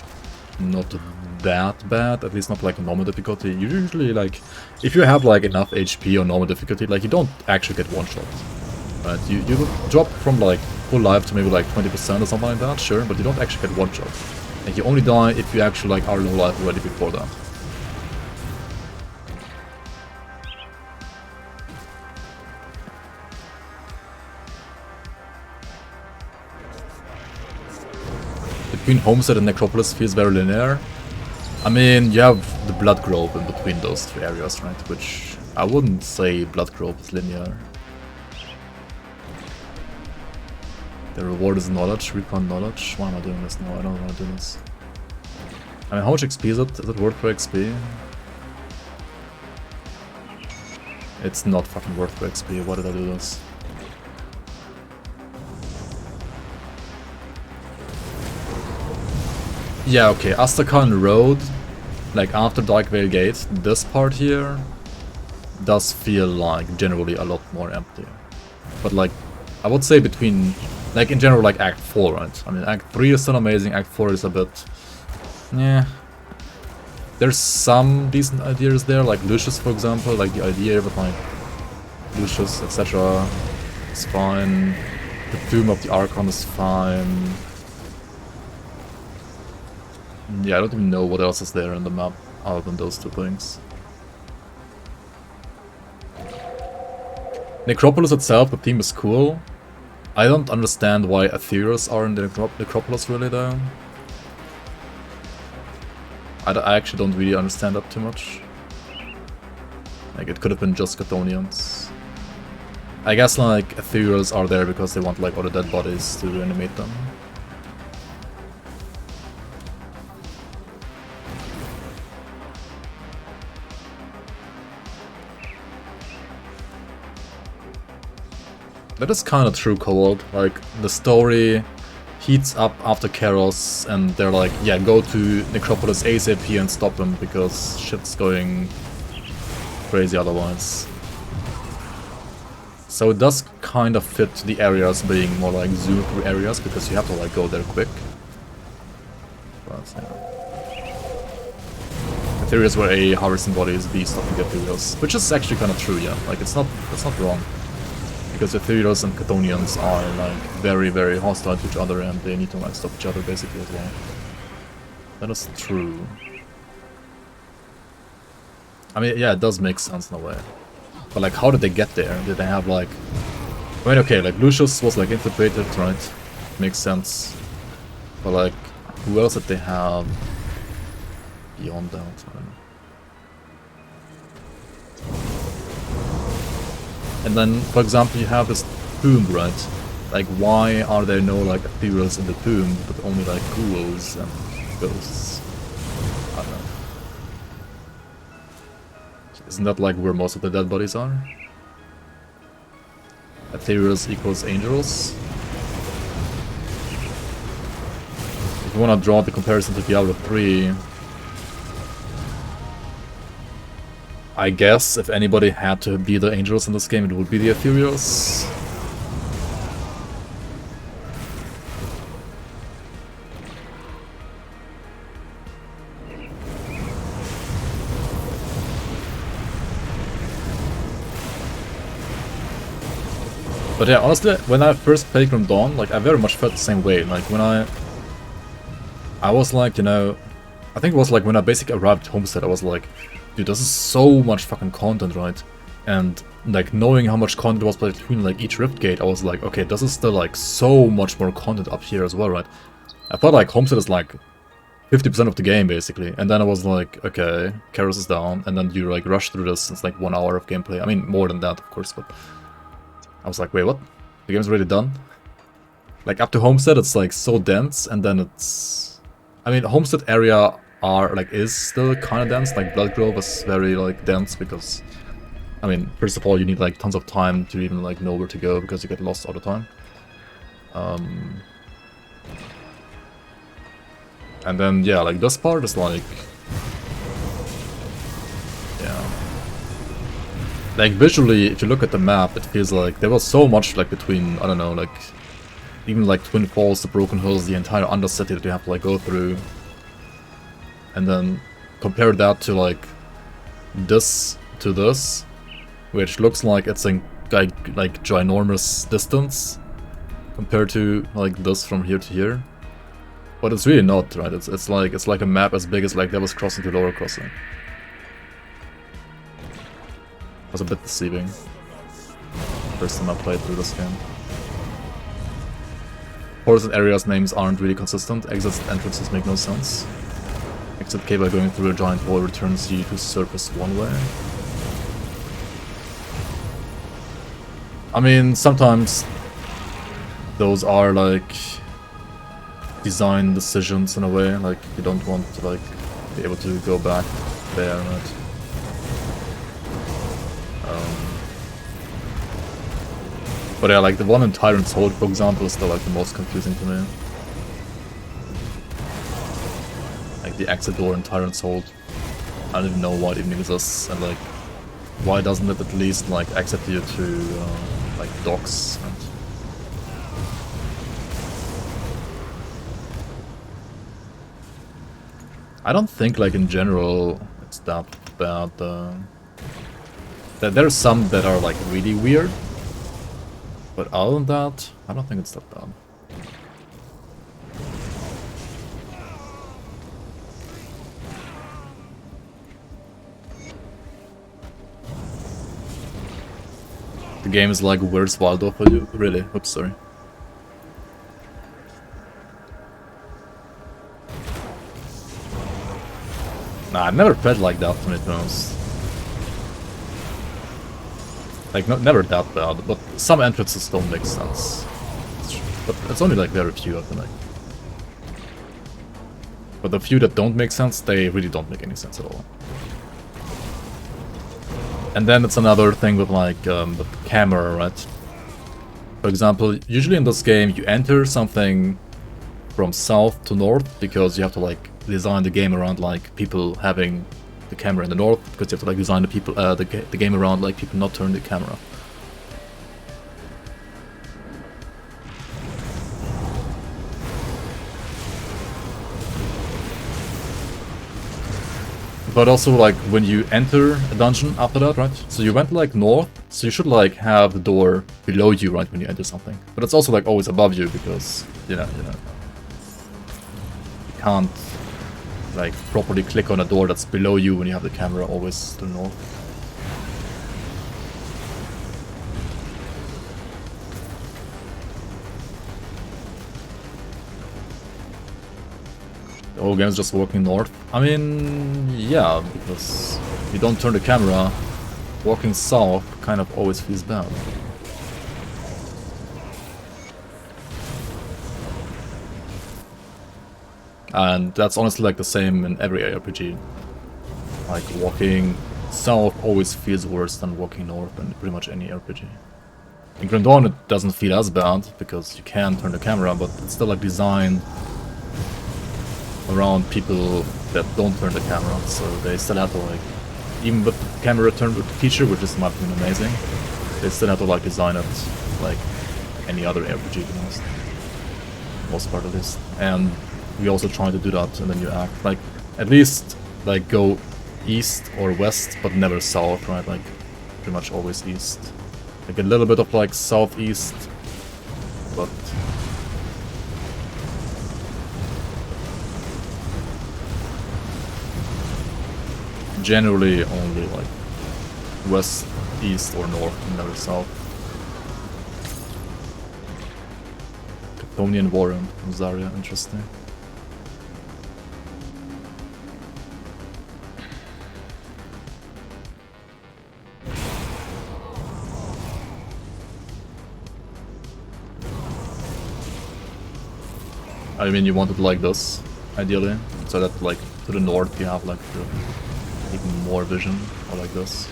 not that bad, at least not like normal difficulty. Usually, like, if you have, like, enough HP on normal difficulty, like, you don't actually get one-shot. Right? You drop from, like, full life to maybe like 20% or something like that, sure, but you don't actually get one shot. Like you only die if you actually like are low life already before that. Between Homestead and Necropolis feels very linear. I mean, you have the Blood Grove in between those 2 areas, right? Which I wouldn't say Blood Grove is linear. The reward is knowledge, recon knowledge. Why am I doing this now? I don't want to do this. I mean, how much XP is it? Is it worth for XP? It's not fucking worth for XP. Why did I do this? Yeah, okay. Astrakhan Road, like after Darkvale Gate, this part here does feel like generally a lot more empty. But like, I would say between... Like, in general, like, Act 4, right? I mean, Act 3 is still amazing, Act 4 is a bit Yeah. There's some decent ideas there, like Lucius for example, like the idea with like Lucius, etc. is fine. The Tomb of the Archon is fine. Yeah, I don't even know what else is there in the map other than those two things. Necropolis itself, the theme is cool. I don't understand why Ethereals are in the Necropolis really though. I actually don't really understand that too much. Like, it could have been just Chthonians. I guess, like, Ethereals are there because they want, like, all the dead bodies to reanimate them. That is kind of true, Cold. Like, the story heats up after Chaos, and they're like, yeah, go to Necropolis ASAP and stop him, because shit's going crazy otherwise. So it does kind of fit the areas being more like zoom through areas, because you have to like go there quick. But yeah. Ethereals were A, harvesting bodies, B, stopping the Ethereals. Which is actually kind of true, yeah. Like, that's not wrong. Because Ethereals and Chthonians are like very, very hostile to each other, and they need to like stop each other basically as well. That is true. I mean, yeah, it does make sense in a way. But like, how did they get there? Did they have like... I mean, okay, like Lucius was like infiltrated, right? Makes sense. But like, who else did they have beyond that? I don't know. And then, for example, you have this tomb, right? Like, why are there no, like, ethereals in the tomb, but only, like, ghouls and ghosts? I don't know. Isn't that, like, where most of the dead bodies are? Ethereals equals angels? If you want to draw the comparison to Diablo 3... I guess if anybody had to be the angels in this game, it would be the Ethereals. But yeah, honestly, when I first played Grim Dawn, like, I very much felt the same way. Like, when I was like, you know, I think it was like when I basically arrived at Homestead, I was like, dude, this is so much fucking content, right? And like knowing how much content was between like each rift gate, I was like, okay, this is still like so much more content up here as well, right? I thought like Homestead is like 50% of the game basically, and then I was like, okay, Karos is down, and then you like rush through this. It's like 1 hour of gameplay. I mean, more than that, of course, but I was like, wait, what? The game's already done? Like up to Homestead, it's like so dense, and then it's, I mean, Homestead area is still kind of dense. Like Bloodgrove is very like dense because, I mean, first of all, you need like tons of time to even like know where to go because you get lost all the time. And then yeah, like this part is like, yeah, like visually, if you look at the map, it feels like there was so much like between, I don't know, like even like Twin Falls, the Broken Hills, the entire Undercity that you have to like go through. And then compare that to like this to this, which looks like it's a like ginormous distance compared to like this from here to here, but it's really not, right? It's like a map as big as like Devil's Crossing to Lower Crossing. It was a bit deceiving. First time I played through this game. Ports and areas names aren't really consistent. Exits and entrances make no sense. Exit cave by going through a giant wall returns you to surface one way. I mean, sometimes those are like design decisions in a way, like you don't want to like be able to go back there, right? But yeah, like the one in Tyrant's Hold, for example, is still like the most confusing to me. Like the exit door in Tyrant's Hold, I don't even know why it even exists, and like, why doesn't it at least like exit you to like docks? And... I don't think, like, in general, it's that bad. There are some that are, like, really weird. But other than that, I don't think it's that bad. The game is like, where's Waldo for you? Really? Oops, sorry. Nah, I never felt like that, to be honest. Like, never that bad, but some entrances don't make sense. But it's only like very few, I feel like. But the few that don't make sense, they really don't make any sense at all. And then it's another thing with like the camera, right? For example, usually in this game you enter something from south to north because you have to like design the game around like people having the camera in the north, because you have to like design the people the game around like people not turning the camera. But also like when you enter a dungeon after that, right? So you went like north, so you should like have the door below you, right, when you enter something. But it's also like always above you because you can't like properly click on a door that's below you when you have the camera always to the north. The whole game is just walking north. I mean, yeah, because if you don't turn the camera, walking south kind of always feels bad. And that's honestly like the same in every RPG. Like walking south always feels worse than walking north in pretty much any RPG. In Grim Dawn it doesn't feel as bad because you can turn the camera, but it's still like designed around people that don't turn the camera, so they still have to like, even with the camera turn feature, which is in my opinion amazing, they still have to like design it like any other RPG, most part of this. And we also try to do that in the new act, like at least like go east or west, but never south, right? Like pretty much always east. Like a little bit of like southeast, but generally only like west, east or north, and never south. Caponian Warren from Zarya, interesting. I mean, you want it like this, ideally, so that like to the north you have like the even more vision, or like this.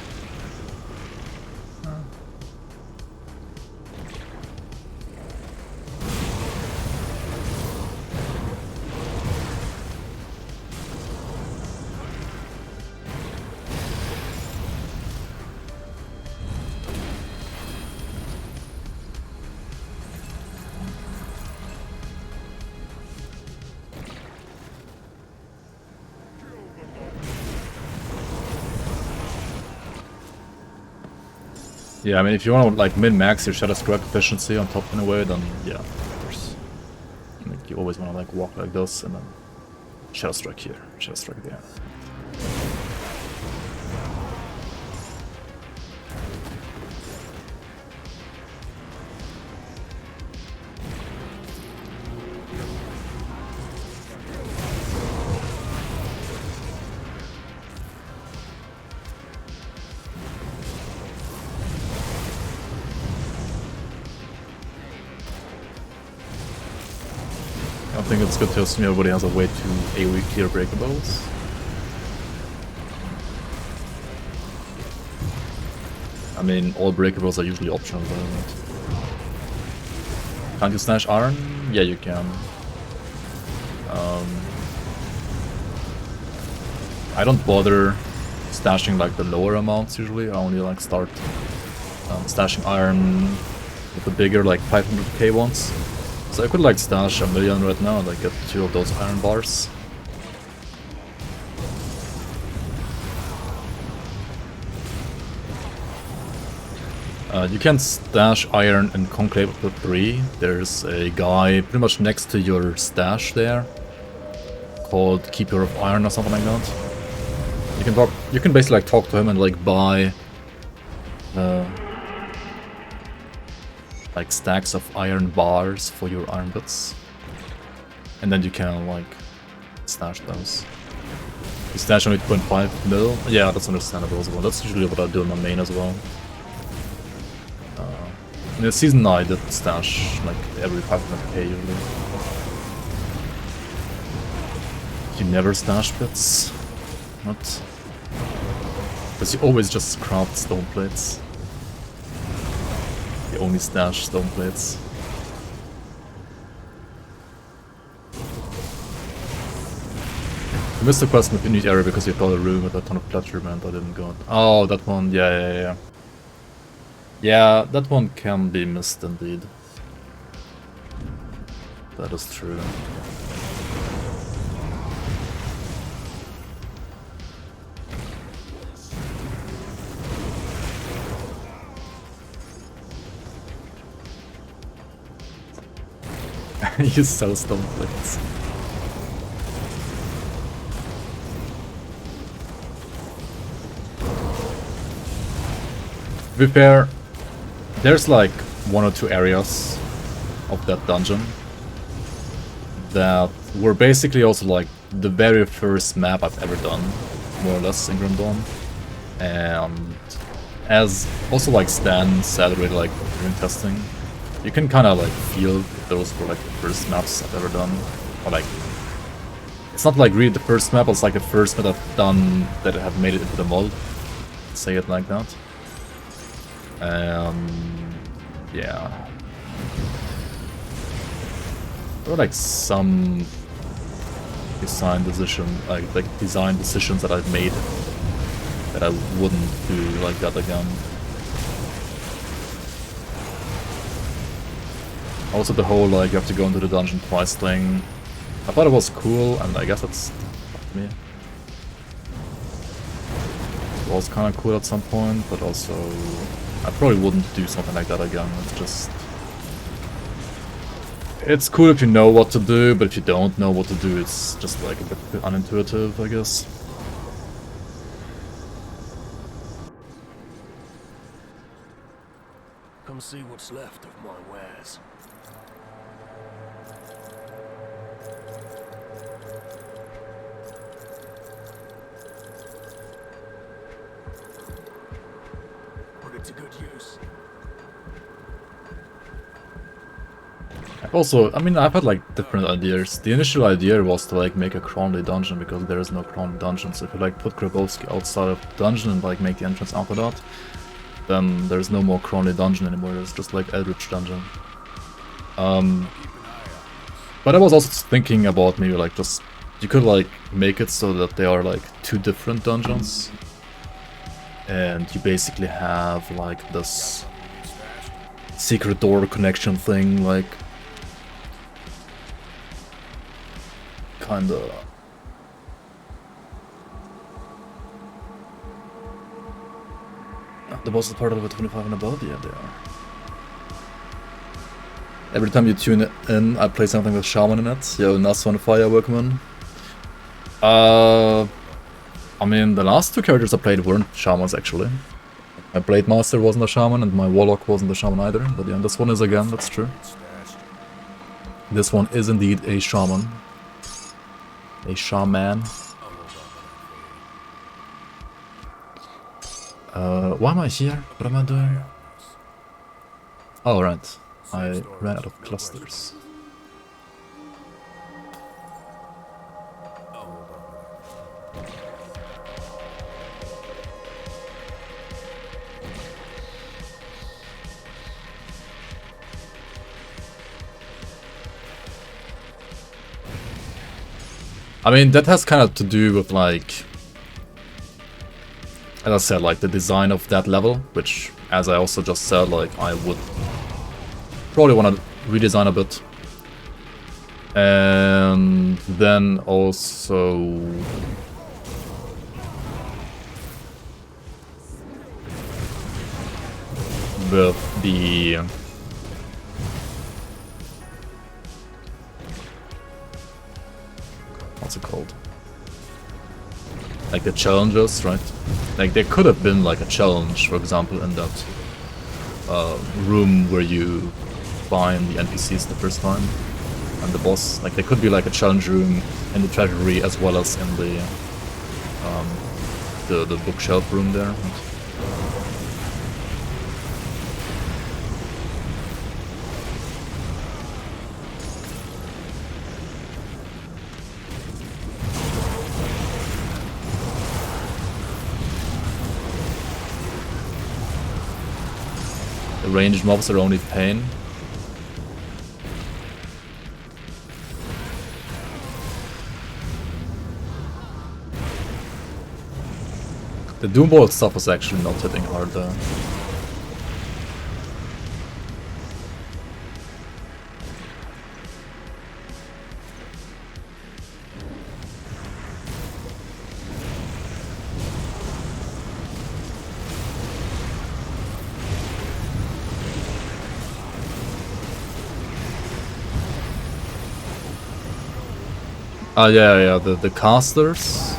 Yeah, I mean, if you want to like min-max your Shadow Strike efficiency on top in a way, then yeah, of course. Like, you always want to like walk like this and then Shadow Strike here, Shadow Strike there. I think it's good to assume everybody has a way to AoE clear breakables. I mean, all breakables are usually optional, but can't you snatch iron? Yeah, you can. I don't bother stashing like the lower amounts usually. I only like start stashing iron with the bigger like 500k ones. So I could like stash 1 million right now and like get 2 of those iron bars. You can stash iron in Conclave up to 3. There's a guy pretty much next to your stash there called Keeper of Iron or something like that. You can basically like talk to him and like buy like stacks of iron bars for your iron bits. And then you can like stash those. You stash only 2.5 mil? Yeah, that's understandable as well. That's usually what I do in my main as well. In the season I did stash like every 500k usually. You never stash bits? What? Because you always just craft stone plates. You only stash stone plates. You missed the quest in the Infinite area because you got a room with a ton of pleasure meant I didn't go. Oh, that one, yeah. Yeah, that one can be missed indeed. That is true. You sell stone plates. To be fair, there's like 1 or 2 areas of that dungeon that were basically also like the very first map I've ever done, more or less, in Grim Dawn. And as also like Stan said already, like during testing, you can kind of like feel those were like the first maps I've ever done. Or like, it's not like really the first map, it's like the first map I've done that have made it into the mod. Say it like that. Yeah. There were like some design decisions that I've made that I wouldn't do like that again. Also the whole like you have to go into the dungeon twice thing. I thought it was cool, and I guess that's up to me. It was kind of cool at some point, but also I probably wouldn't do something like that again. It's just... It's cool if you know what to do, but if you don't know what to do, it's just like a bit unintuitive, I guess. Come see what's left of my wares. Put it to good use. Also, I mean, I've had like different ideas. The initial idea was to like make a Cronley dungeon because there is no Cronley dungeon. So if you like put Grabowski outside of the dungeon and like make the entrance after that, then there's no more Cronley dungeon anymore. There's just like Eldritch dungeon. But I was also thinking about maybe like just you could like make it so that they are like 2 different dungeons, and you basically have like this secret door connection thing, like kinda. The boss is part of the 25 and above, yeah they are. Every time you tune in, I play something with Shaman in it. Yo, Nas on Fire, welcome. I mean, the last 2 characters I played weren't Shamans actually. My Blade Master wasn't a Shaman and my Warlock wasn't a Shaman either, but yeah, this one is again, that's true. This one is indeed a Shaman. A Shaman. Why am I here? What am I doing? Oh, right. I ran out of clusters. I mean, that has kind of to do with like, as I said, like the design of that level, which, as I also just said, like I would probably want to redesign a bit. And then also... with the what's it called? Like the challenges, right? Like there could have been like a challenge, for example, in that room where you find the NPCs the first time and the boss. Like there could be like a challenge room in the treasury as well as in the bookshelf room there. The ranged mobs are only pain. The Doomball stuff was actually not hitting hard though. Yeah, the casters.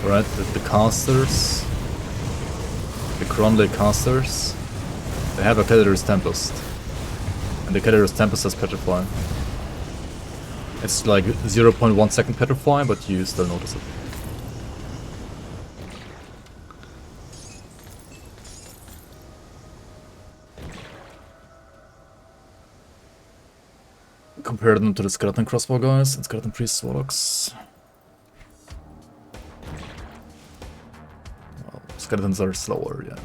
Right, the casters. The Cronley casters. They have a Caterpillar's Tempest. And the Caterpillar's Tempest has Petrify. It's like 0.1 second Petrify, but you still notice it. Compare them to the Skeleton Crossbow guys and Skeleton Priest Warlocks. Well, skeletons are slower, yeah.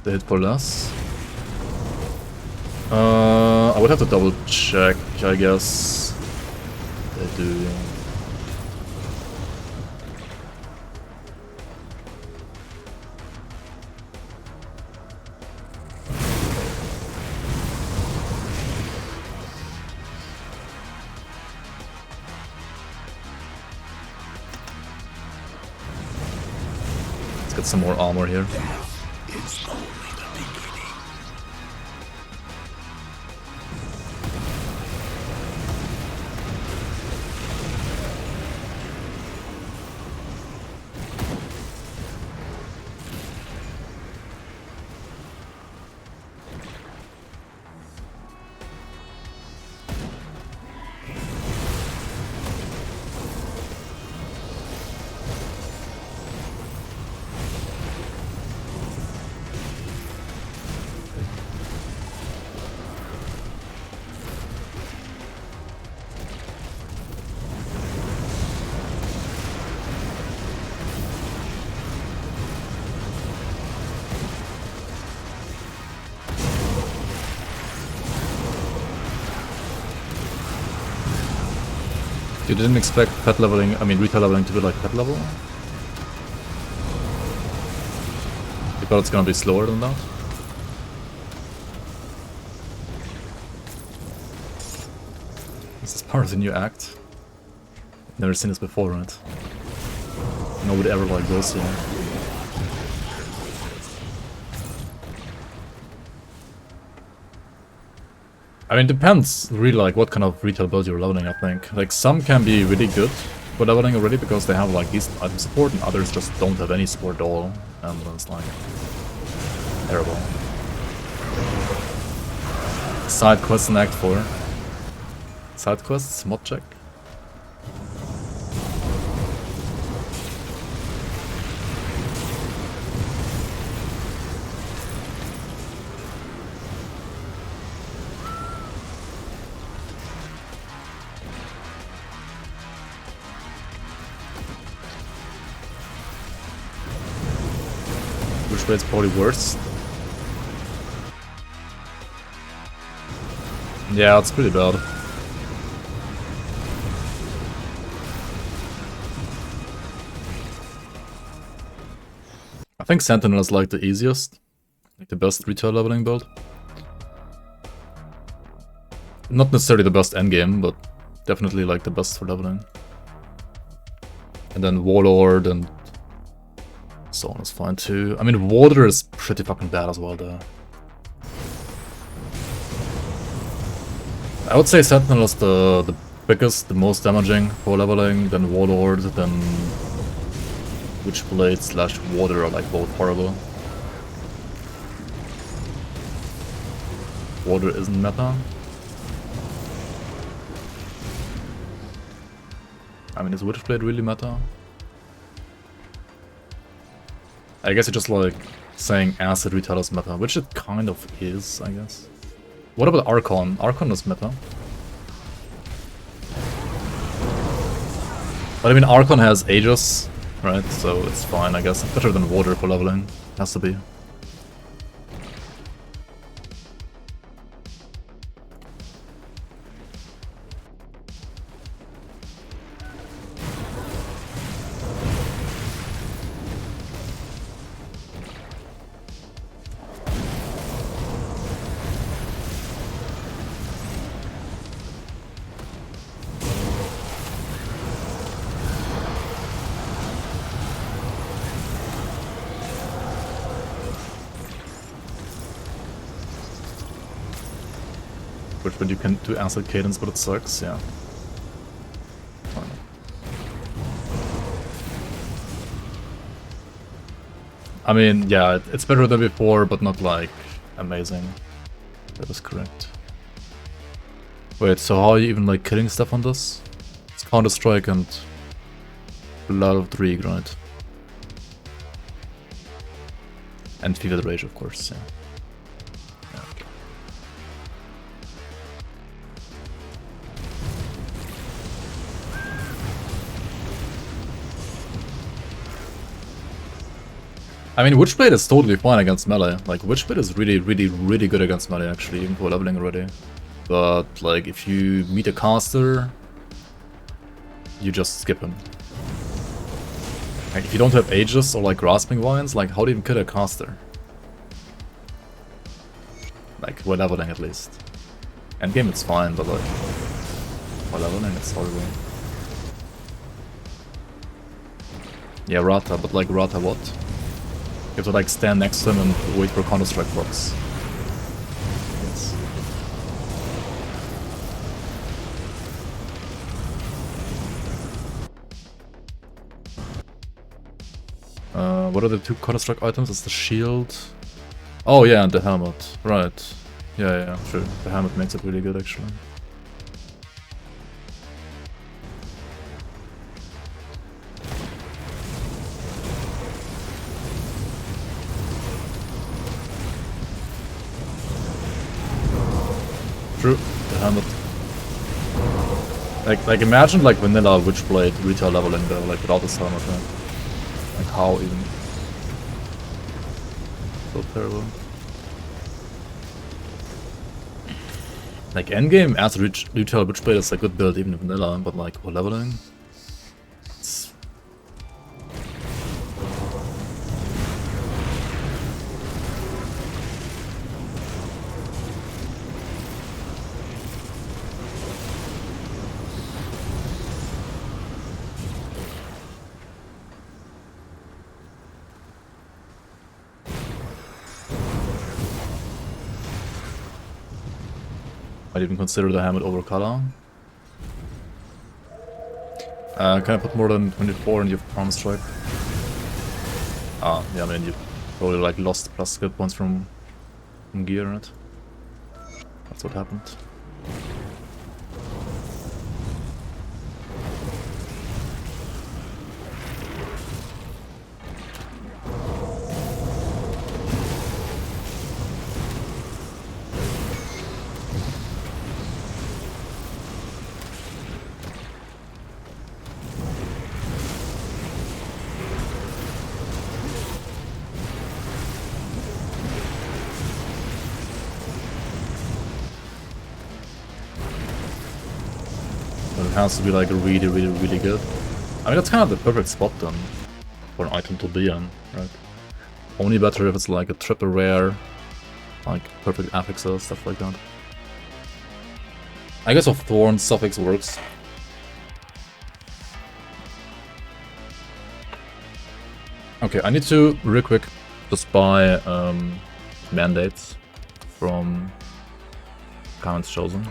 They hit for less. I would have to double check, I guess. They do, yeah. Let's get some more armor here. You didn't expect pet leveling, I mean retail leveling to be like pet level? You thought it's gonna be slower than that? This is part of the new act. Never seen this before, right? Nobody ever like goes here. I mean, it depends really like what kind of retail build you're leveling, I think. Like some can be really good for leveling already because they have like decent item support and others just don't have any support at all. And it's like terrible. Side quests in Act 4. Side quests, mod check. But it's probably worse. Yeah, it's pretty bad. think Sentinel is like the easiest, like the best retail leveling build. Not necessarily the best endgame, but definitely like the best for leveling. And then Warlord and so on is fine too. I mean, Water is pretty fucking bad as well there. I would say Sentinel is the biggest, the most damaging for leveling, then Warlord, then Witchblade slash Water are like both horrible. Water isn't meta. I mean, is Witchblade really meta? I guess it's just like saying Acid Retail is meta, which it kind of is, I guess. What about Archon? Archon is meta. But I mean, Archon has Aegis, right? So it's fine, I guess. Better than Water for leveling. Has to be. But you can do Acid Cadence, but it sucks, yeah. Fine. I mean, yeah, it's better than before, but not like amazing. That is correct. Wait, so how are you even like killing stuff on this? It's Counter-Strike and Blood of the Reek, right? And Fevered Rage, of course, yeah. I mean, Witchblade is totally fine against melee. Like, Witchblade is really good against melee, actually, even for leveling already. But, like, if you meet a caster, you just skip him. Like, if you don't have Aegis or, like, Grasping Vines, like, how do you even kill a caster? Like, for leveling, at least. Endgame, it's fine, but, like, for leveling, it's horrible. Yeah, Rata, but, like, Rata what? You have to like stand next to him and wait for Counter-Strike procs. Yes. What are the two Counter-Strike items? It's the shield. Oh yeah, and the helmet. Right. Yeah, sure. The helmet makes it really good actually. True, the helmet. Like imagine like vanilla Witchblade retail leveling though, like without this helmet, right? Like how even? So terrible. Like endgame as retail Witchblade is a good build even in vanilla, but like for leveling, it's... I'd even consider the helmet over color. Can I put more than 24 in your Counter-Strike? Ah, yeah, I mean, you probably like lost plus skill points from gear, right? That's what happened. It has to be like really good. I mean, that's kind of the perfect spot then for an item to be in, right? Only better if it's like a triple rare, like perfect affixes, stuff like that. I guess a thorn suffix works. Okay, I need to real quick just buy mandates from Commons Chosen.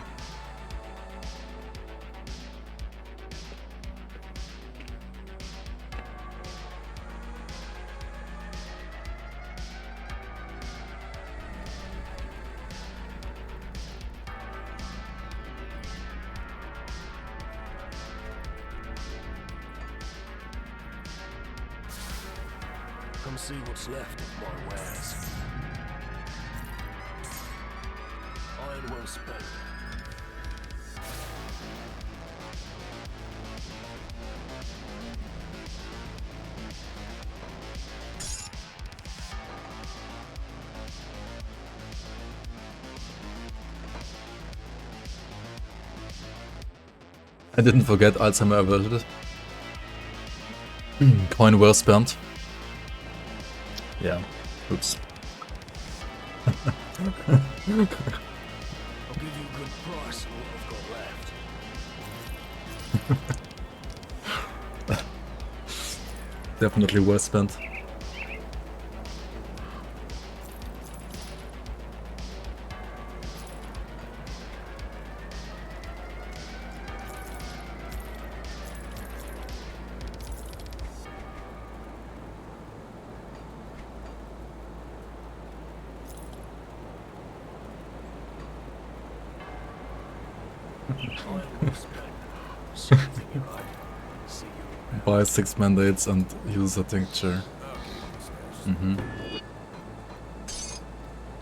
Come see what's left of my wares. Iron well spent. I didn't forget Alzheimer averted. Coin well spent. Yeah. Oops. I'll give you a good price for what I've got left. Definitely well spent. Buy 6 mandates and use a tincture.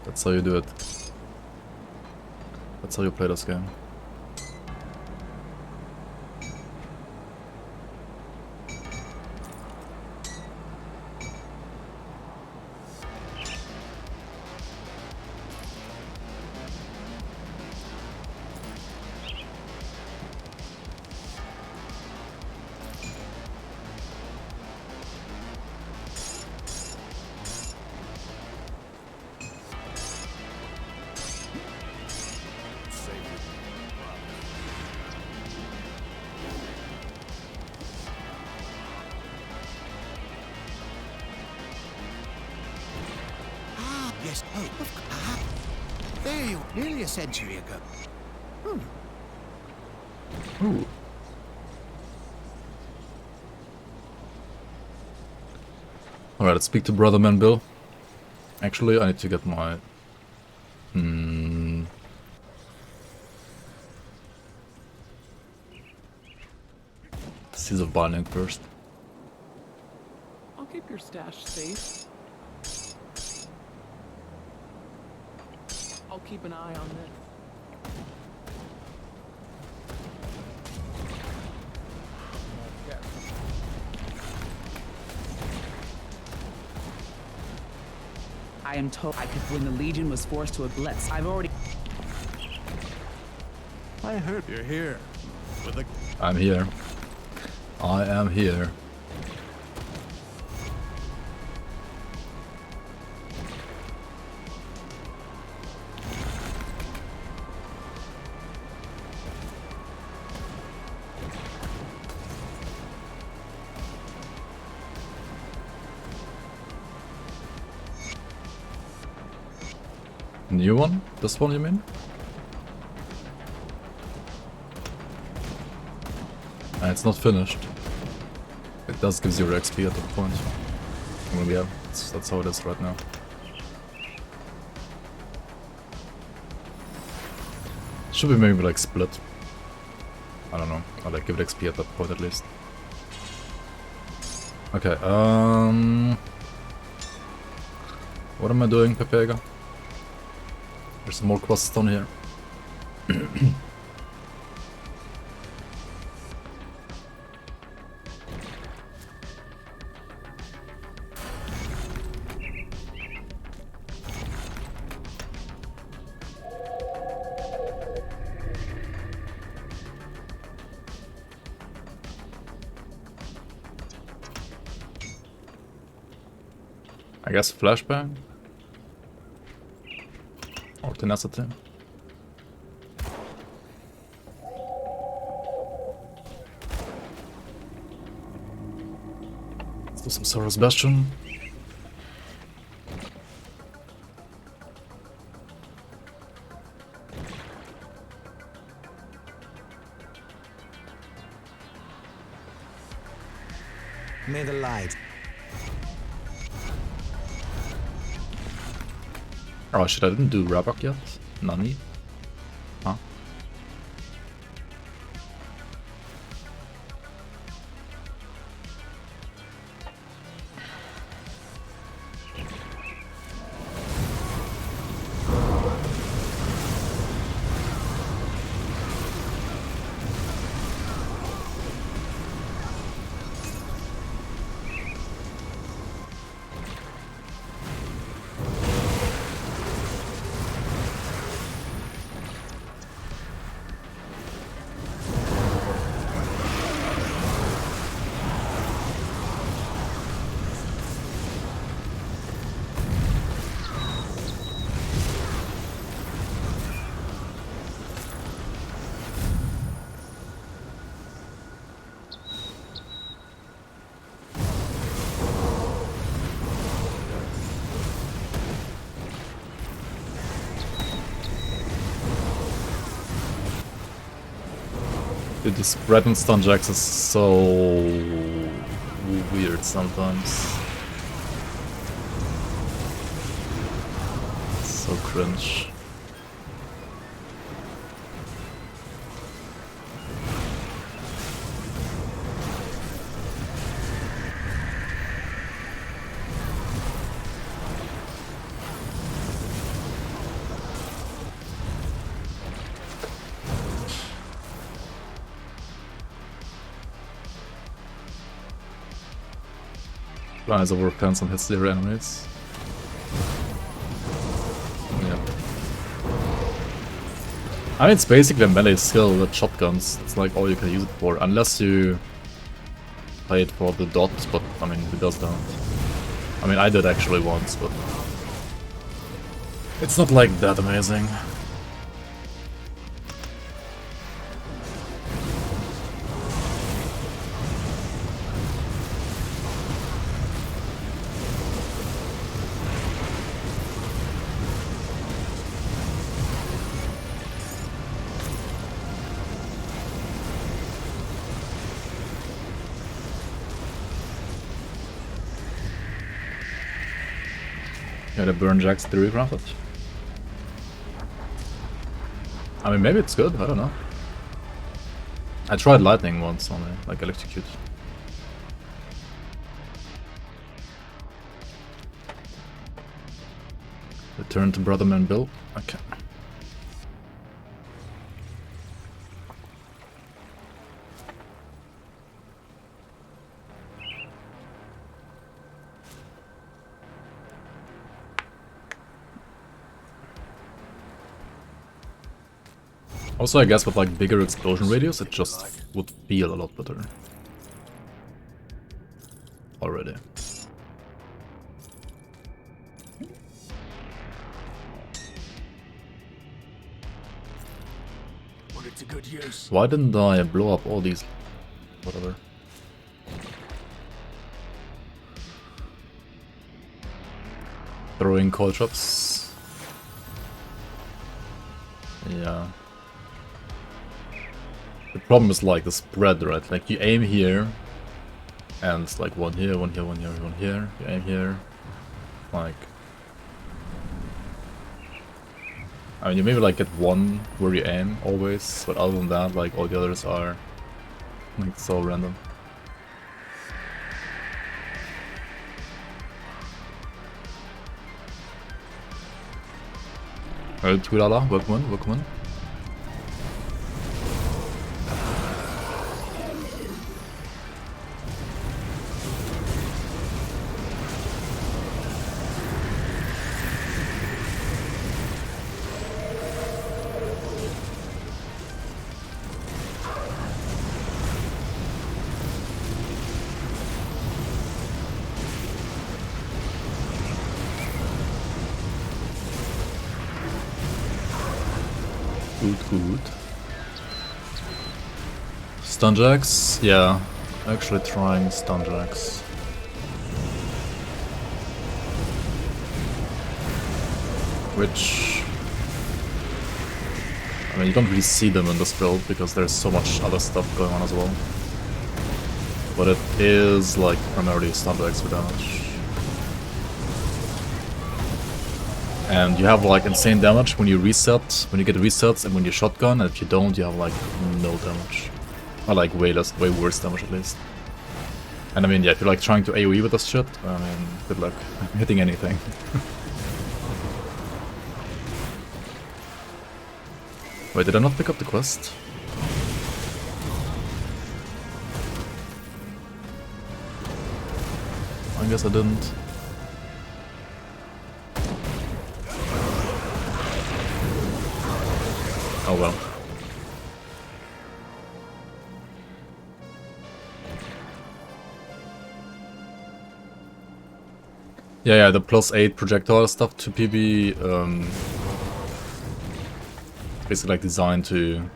That's how you do it. That's how you play this game. Yes, there you are, nearly a century ago. Ooh. Alright, let's speak to Brother Man Bill. Actually, I need to get my... Seeds of Binding first. I'll keep your stash safe. I'll keep an eye on this. I am told I could when the Legion was forced to a blitz. I've already. I heard you're here. With a I'm here. I am here. New one? This one, you mean? It's not finished. It does give 0 XP at that point. Well, yeah, that's how it is right now. Should be maybe like split. I don't know. I'll like give it XP at that point at least. Okay, what am I doing, Pepega? There's more quests on here. I guess flashbang? Or tenacity? Let's do some Soros Bastion. May the light. Oh shit, I didn't do Rabok yet? Nani? Huh? Dude, this red and Stun Jacks is so weird sometimes. So cringe. Flies over fence and hits their enemies. Yeah. I mean, it's basically a melee skill with shotguns. It's like all you can use it for, unless you play it for the dot, but I mean, who does that? I mean, I did actually once, but it's not like that amazing. Yeah, the burn jacks to recraft it. I mean, maybe it's good, I don't know. I tried lightning once on it, like electrocute. Return to Brotherman Bill. Okay. Also, I guess with like bigger explosion radius, it just would feel a lot better. Already. Put it to good use. Why didn't I blow up all these? Whatever. Throwing coil traps. Yeah. The problem is like the spread, right? Like you aim here, and it's like one here, one here, one here, one here. You aim here, like. I mean, you maybe like get one where you aim always, but other than that, like all the others are like so random. Twilala, welcome, welcome. Good. Stun Jacks? Yeah, actually trying Stun Jacks. Which... I mean, you don't really see them in this build because there's so much other stuff going on as well. But it is like primarily Stun Jacks for damage. And you have like insane damage when you reset, when you get resets, and when you shotgun, and if you don't, you have like no damage. Or like way worse damage at least. And I mean, yeah, if you're like trying to AoE with this shit, I mean, good luck hitting anything. Wait, did I not pick up the quest? I guess I didn't. Oh well. Yeah, the +8 projectile stuff to PB, basically like designed to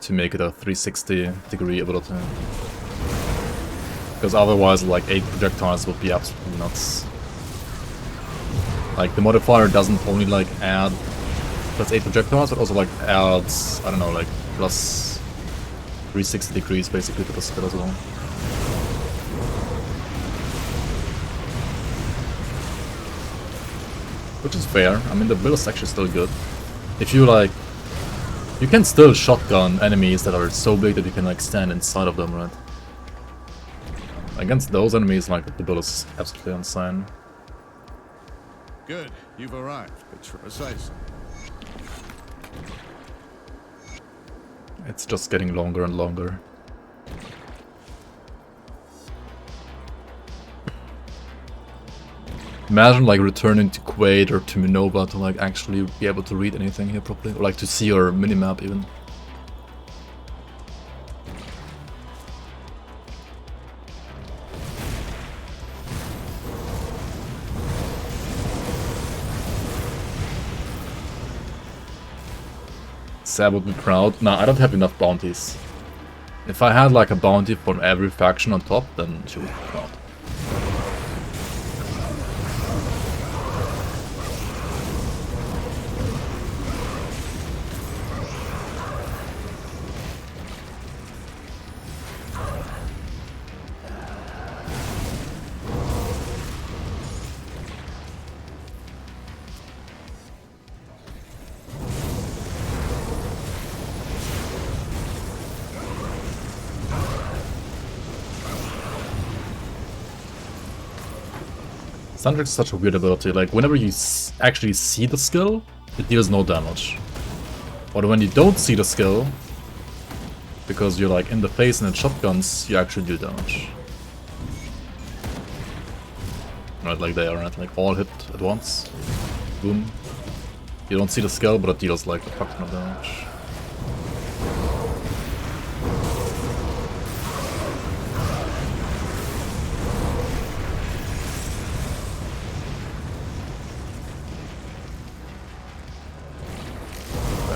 make it a 360-degree ability. Because otherwise, like 8 projectiles would be absolutely nuts. Like the modifier doesn't only like add +8 projectiles, but also like adds, I don't know, like plus 360 degrees basically to the skill as well. Which is fair. I mean, the build is actually still good. If you like, you can still shotgun enemies that are so big that you can like stand inside of them, right? Against those enemies, like the build is absolutely insane. Good, you've arrived. Precisely. It's just getting longer and longer. Imagine like returning to Quaid or to Minova to like actually be able to read anything here properly, or like to see your minimap even. Sab would be proud. Nah, I don't have enough bounties. If I had like a bounty from every faction on top, then she would be proud. Stun Jacks is such a weird ability, like whenever you actually see the skill, it deals no damage. But when you don't see the skill, because you're like in the face and it shotguns, you actually do damage. Right, like they are, right? Like all hit at once. Boom. You don't see the skill, but it deals like a fuck ton of damage.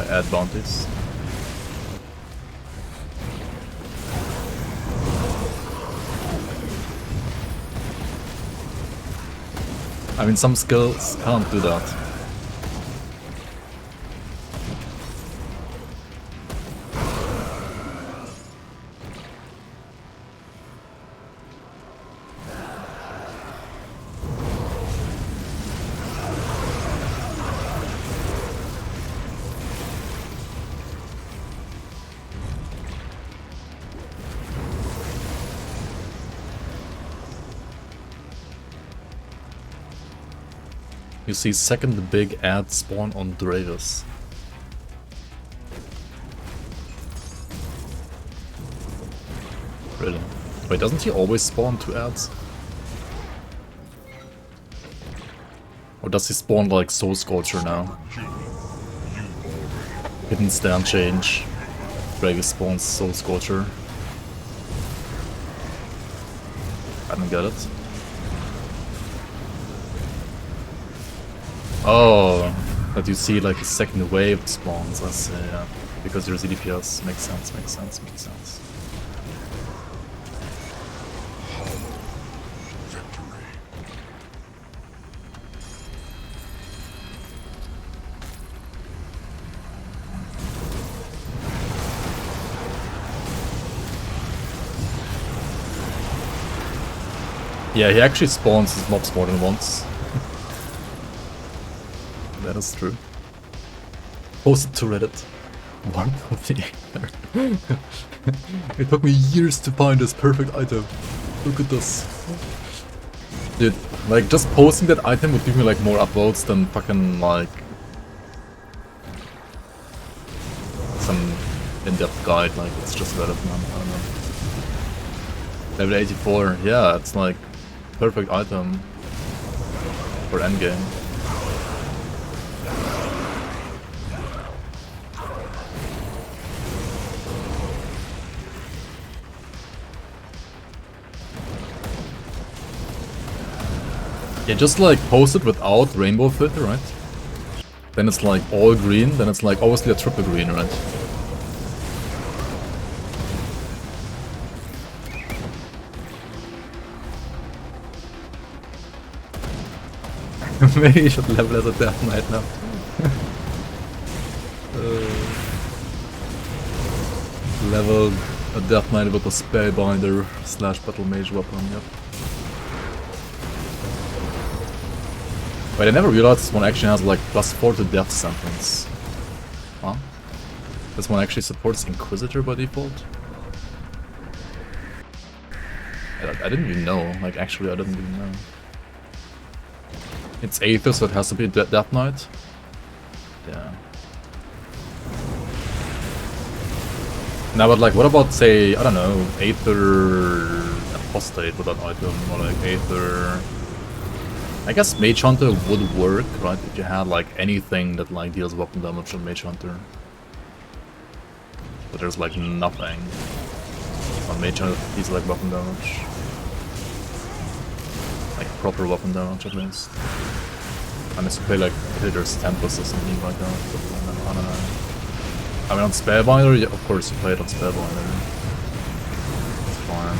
Add bounties. I mean, some skills can't do that. You see second big ad spawn on Dravis. Really? Wait, doesn't he always spawn 2 ads? Or does he spawn like Soul Sculpture now? Hidden stand change. Dravis spawns Soul Sculpture. I don't get it. Oh, That you see like a second wave spawns, I say, yeah. Because there's EDPS. Makes sense, makes sense, makes sense. Yeah, he actually spawns his mobs more than once. That is true. Post it to Reddit. Warmth of the Aether. It took me years to find this perfect item. Look at this. Dude, like just posting that item would give me like more upvotes than fucking like some in-depth guide. Like it's just Reddit, man. I don't know. Level 84, yeah, it's like perfect item for endgame. Yeah, just like post it without rainbow filter, right? Then it's like all green, then it's like obviously a triple green, right? Maybe you should level as a Death Knight now. Level a Death Knight with a Spellbinder / Battle Mage weapon, yep. Wait, I never realized this one actually has like +4 to death sentence. Huh? This one actually supports Inquisitor by default? I didn't even know, like actually I didn't even know. It's Aether, so it has to be Death Knight? Yeah. Now, but like, what about, say, I don't know, Aether Apostate with that item, or like Aether... I guess Mage Hunter would work, right, if you had like anything that like deals weapon damage on Mage Hunter. But there's like nothing on Mage Hunter that deals like weapon damage. Like proper weapon damage at least. Unless you play like Hitter's Tempest or something like that. But, I don't know. I mean on Spellbinder, yeah, of course you play it on Spellbinder. It's fine.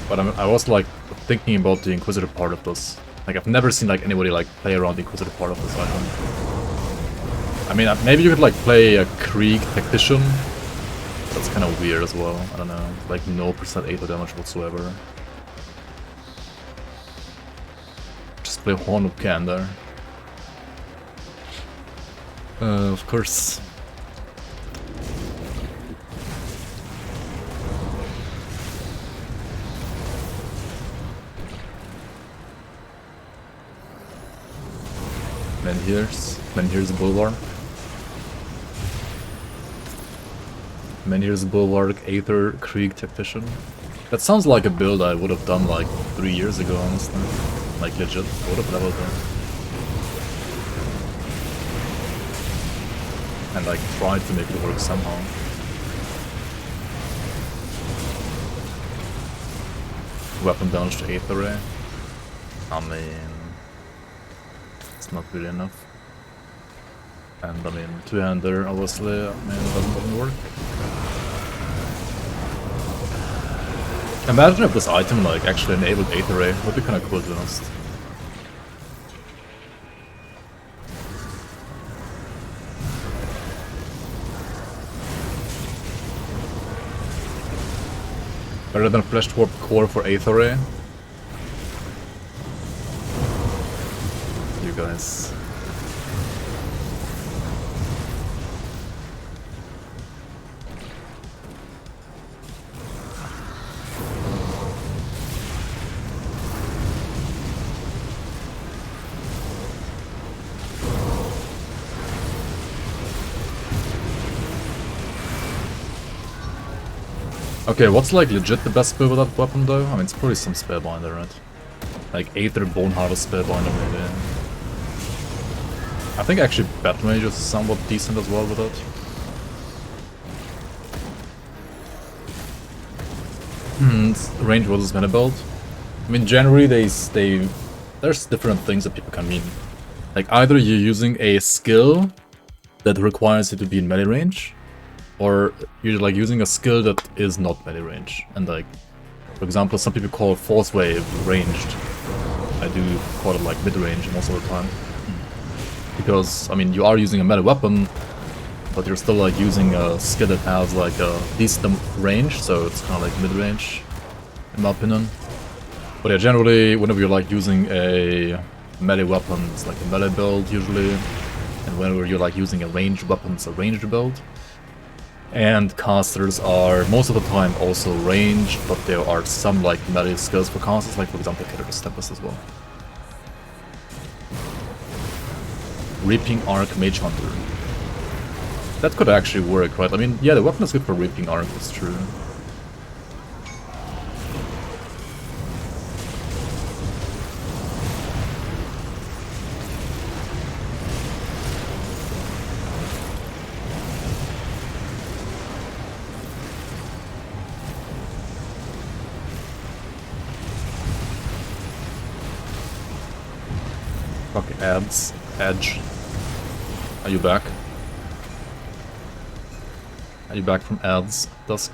But I was like thinking about the Inquisitor part of this. Like I've never seen like anybody like play around the Inquisitor part of this item. I mean maybe you could like play a Krieg Tactician. That's kind of weird as well. I don't know. Like no % Aether damage whatsoever. Just play Horn of Kandar. Of course. Menhir's Bulwark. Menhir's Bulwark, Aether, Krieg Tactician. That sounds like a build I would have done like 3 years ago, honestly. Like legit, I would have leveled that. And like tried to make it work somehow. Weapon damage to Aether Ray. I mean... not really enough. And I mean, two-hander obviously, I mean, it doesn't work. Imagine if this item like actually enabled Aether Ray, would be kinda cool to be honest. Better than Flesh Warp Core for Aether Ray. You guys. Okay, what's like legit the best build with that weapon though? I mean, it's probably some Spellbinder, right? Like Aether Bone Harvest Spellbinder maybe. I think actually Battle Mage is somewhat decent as well with it. Range versus meta build. I mean, generally there's different things that people can mean. Like either you're using a skill that requires you to be in melee range, or you're like using a skill that is not melee range. And like, for example, some people call Force Wave ranged. I do call it like mid-range most of the time. Because, I mean, you are using a melee weapon, but you're still like using a skill that has like a decent range, so it's kind of like mid-range, in my opinion. But yeah, generally, whenever you're like using a melee weapon, it's like a melee build usually. And whenever you're like using a ranged weapon, it's a ranged build. And casters are most of the time also ranged, but there are some like melee skills for casters, like for example Dawn Tempest as well. Reaping Arc Mage Hunter. That could actually work, right? I mean, yeah, the weapon is good for Reaping Arc, it's true. Fuck ads. Edge. Are you back? Are you back from ads, Dusk?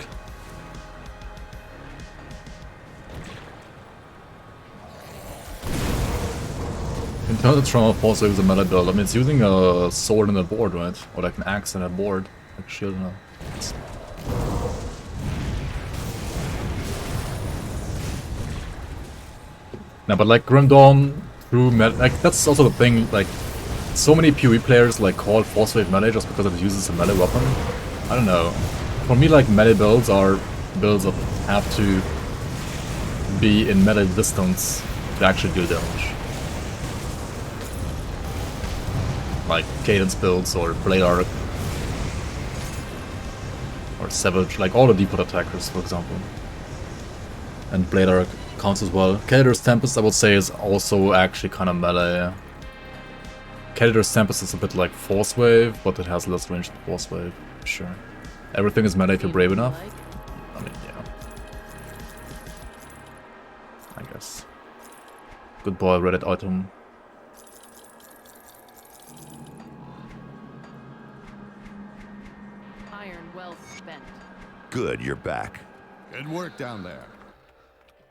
Internal Trauma Force Wave is a meta build. I mean, it's using a sword and a board, right? Or like an axe and a board. Like shield and a... No, but like Grim Dawn through meta, like that's also the thing, like so many PoE players like call Force Wave melee just because it uses a melee weapon. I don't know. For me, like melee builds are builds that have to be in melee distance to actually do damage. Like Cadence builds or Blade Arc or Savage, like all the default attackers, for example. And Blade Arc counts as well. Dawn Tempest, I would say, is also actually kind of melee. Dawn Tempest is a bit like Force Wave, but it has less range than Force Wave, for sure. Everything is melee if you're brave enough. I mean, yeah. I guess. Good boy, Reddit item. Iron well spent. Good, you're back. Good work down there.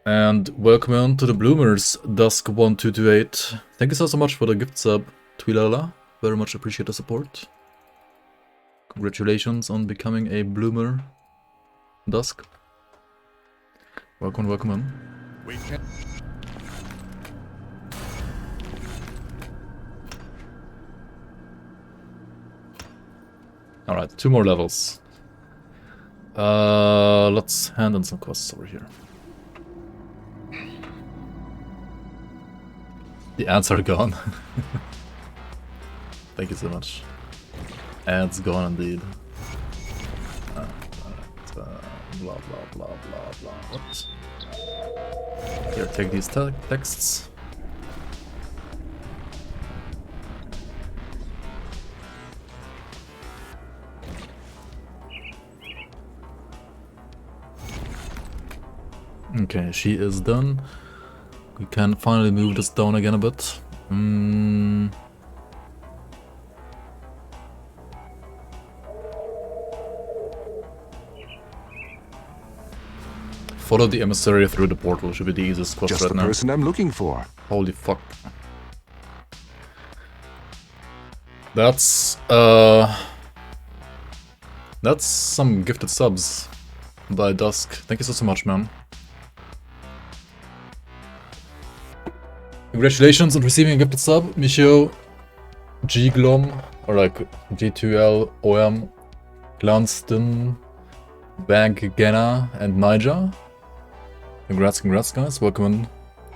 And welcome on to the Bloomers, Dusk1228. Thank you so much for the gift sub, Twilala. Very much appreciate the support. Congratulations on becoming a Bloomer, Dusk. Welcome, welcome on. We can. Alright, 2 more levels. Let's hand in some quests over here. The ads are gone. Thank you so much. Ads gone indeed. Blah blah blah blah blah. What? Here, take these texts. Okay, she is done. We can finally move this down again a bit. Follow the emissary through the portal should be the easiest quest Just right the now. person I'm looking for. Holy fuck. That's some gifted subs by Dusk. Thank you so much, man. Congratulations on receiving a gifted sub, Michio, G-Glom, or like G2L, Glanston, Bagana, and Nija. Congrats, congrats, guys. Welcome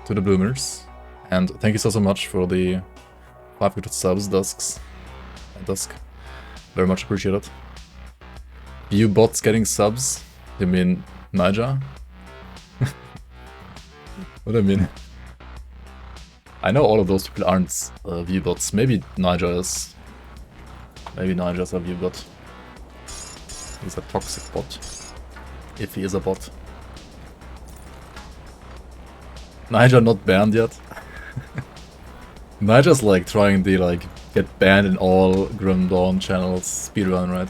to the Bloomers. And thank you so much for the 5 gifted subs, Dusk. Very much appreciated. You bots getting subs? You mean Nija? What do I mean? I know all of those people aren't view-bots. Maybe Nija is. Maybe Nija's a view-bot. He's a toxic bot. If he is a bot. Nija not banned yet. Not just like trying to like get banned in all Grim Dawn channels speedrun, right?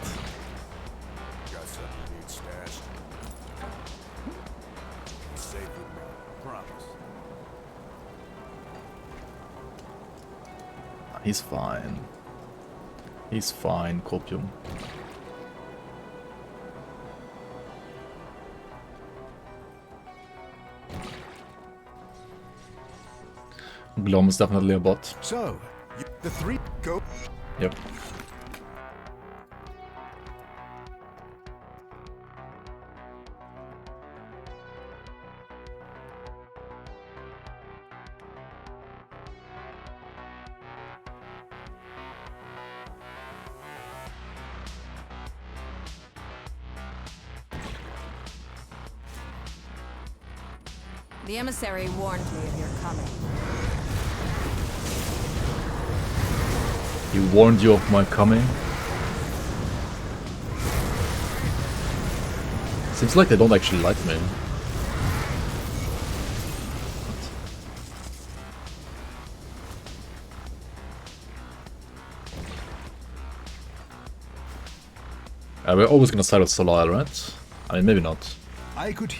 Got something you need stashed. Safe with me. Promise. He's fine. He's fine, Copium. Glom is definitely a bot. So, the three go. Yep. The emissary warned me of your coming. He warned you of my coming. Seems like they don't actually like me. We're always gonna side with Solal, right? I mean, maybe not. I could.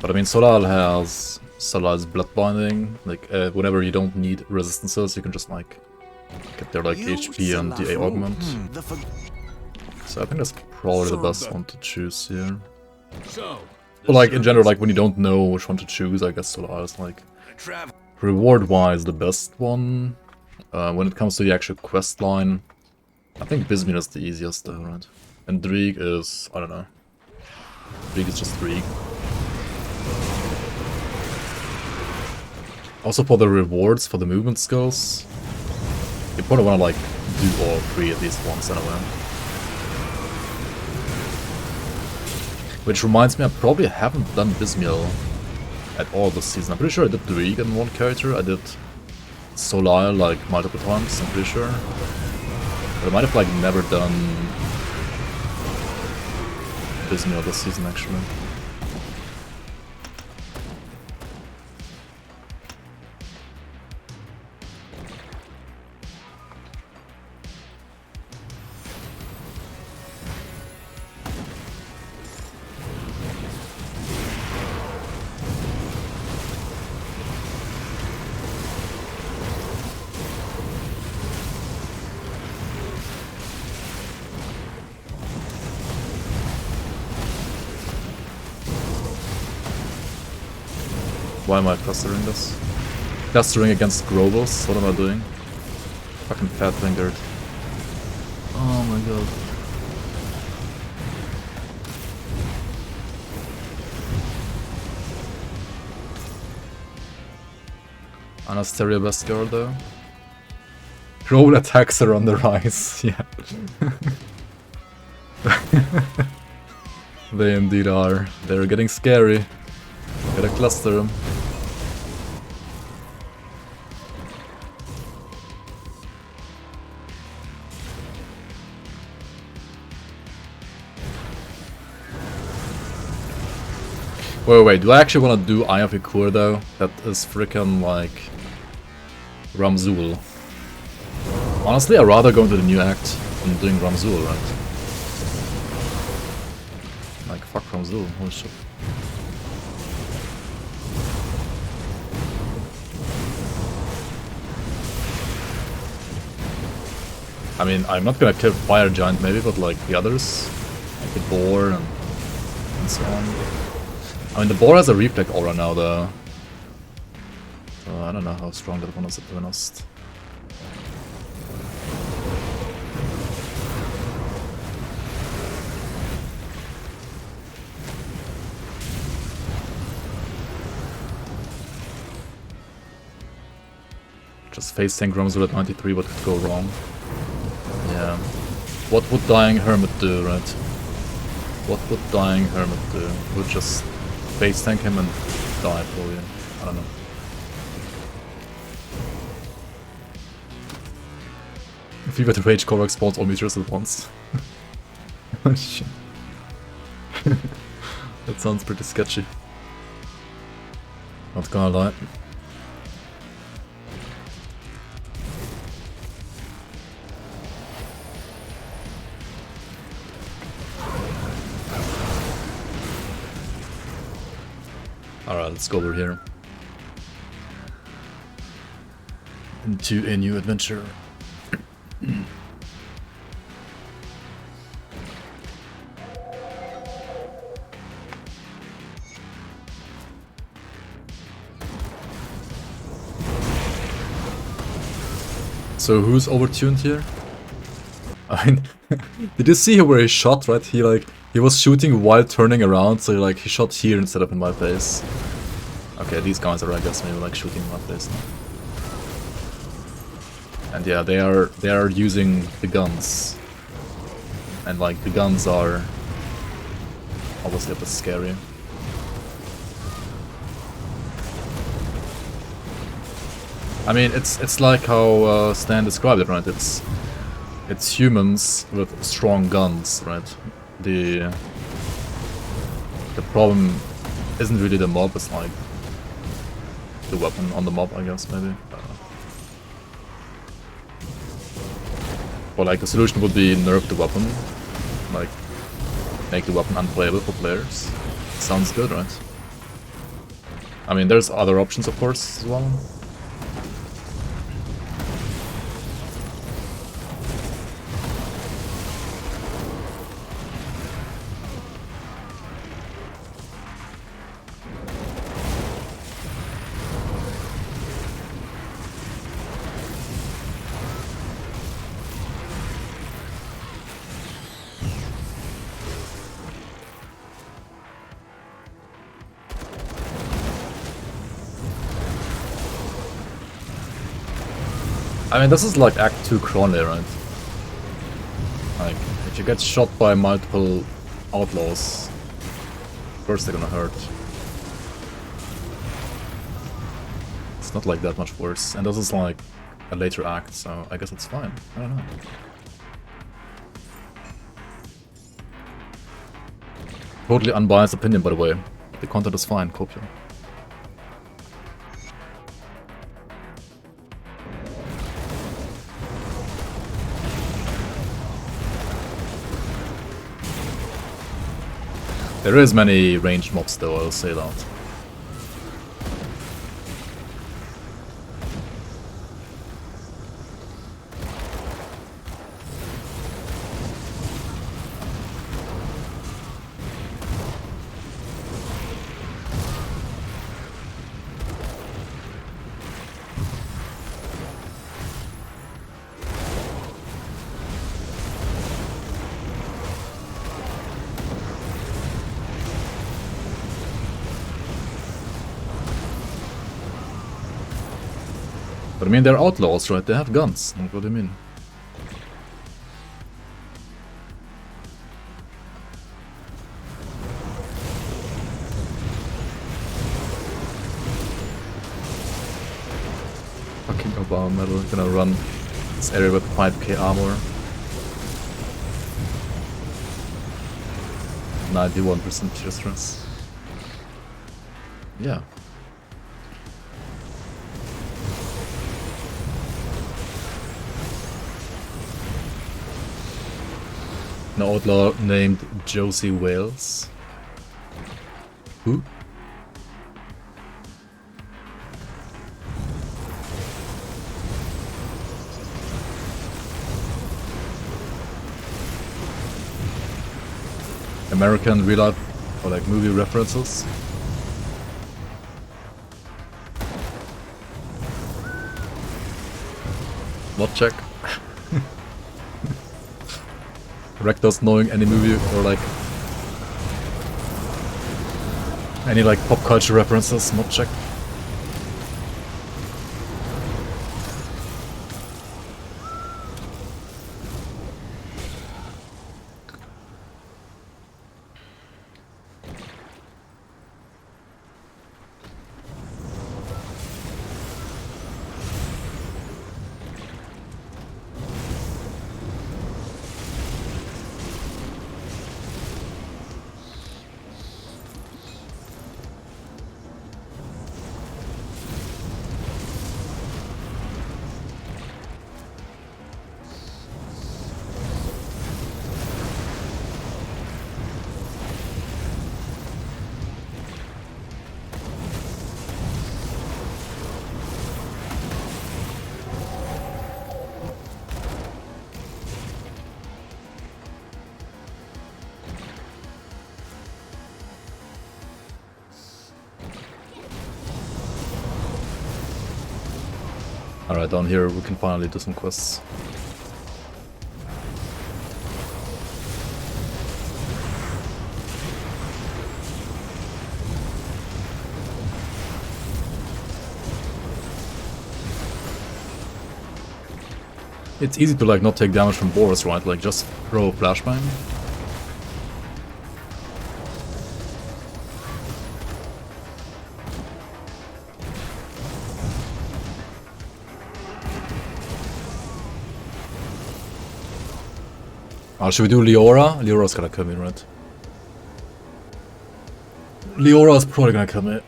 But I mean, Solal has Solal's blood binding. Like, whenever you don't need resistances, you can just like get their like HP and DA augment. So I think that's probably the best one to choose here. But like in general, like when you don't know which one to choose, I guess Solal is like reward-wise the best one. When it comes to the actual quest line, I think Bismuth is the easiest though, right? And Drieg is, I don't know. Drieg is just Drieg. Also for the rewards for the movement skills, you probably want to like do all three at least once anyway. Which reminds me, I probably haven't done Bismuth at all this season. I'm pretty sure I did Drieg in one character, I did Solal like multiple times, I'm pretty sure. But I might have like never done Bismuth this season actually. Why am I clustering this? Clustering against Grobels? What am I doing? Fucking fat fingered. Oh my god. Anasteria best girl though. Grobel attacks are on the rise, yeah. They indeed are. They're getting scary. Gotta cluster them. Wait, do I actually want to do Eye of Ikur though? That is freaking like Ramzul. Honestly, I'd rather go into the new act than doing Ramzul, right? Like, fuck Ramzul, holy shit. I mean, I'm not gonna kill Fire Giant maybe, but like the others, like the Boar and so on. I mean, the Boar has a reflect aura now though. So I don't know how strong that one is, to be honest. Just face tank Ramzul at 93, what could go wrong? Yeah. What would Dying Hermit do, right? What would Dying Hermit do? Would just face tank him and die probably. I don't know. If you were to rage Korvax spawns all meteors at once. Oh shit. That sounds pretty sketchy. Not gonna lie. Alright, let's go over here. Into a new adventure. So who's overtuned here? I mean, did you see where he shot, right? He was shooting while turning around, so he shot here instead of in my face. Okay, these guys are, I guess, maybe like shooting in my face now. And yeah, they are using the guns. And like the guns are obviously a bit scary. I mean, it's like how Stan described it, right? It's humans with strong guns, right? The problem isn't really the mob, it's like the weapon on the mob, I guess, maybe. Or like the solution would be nerf the weapon, like make the weapon unplayable for players. Sounds good, right? I mean, there's other options, of course, as well. I mean, this is like Act 2 Cronley, right? Like, if you get shot by multiple outlaws, of course they're gonna hurt. It's not like that much worse, and this is like a later act, so I guess it's fine. I don't know. Totally unbiased opinion, by the way. The content is fine, Copia. There is many ranged mobs though, I'll say that. But I mean, they're outlaws, right? They have guns. Like, what do you mean? Fucking Obama medal. Gonna run this area with 5k armor. 91% pure stress. Yeah. An outlaw named Josie Wales. Who? American real life or like movie references? Mod check. Rectors knowing any movie or like any like pop culture references, mod check. Alright, down here we can finally do some quests. It's easy to like not take damage from boars, right? Like just throw a flashbang. Should we do Leora? Leora's gonna come in, right? Leora's probably gonna come in.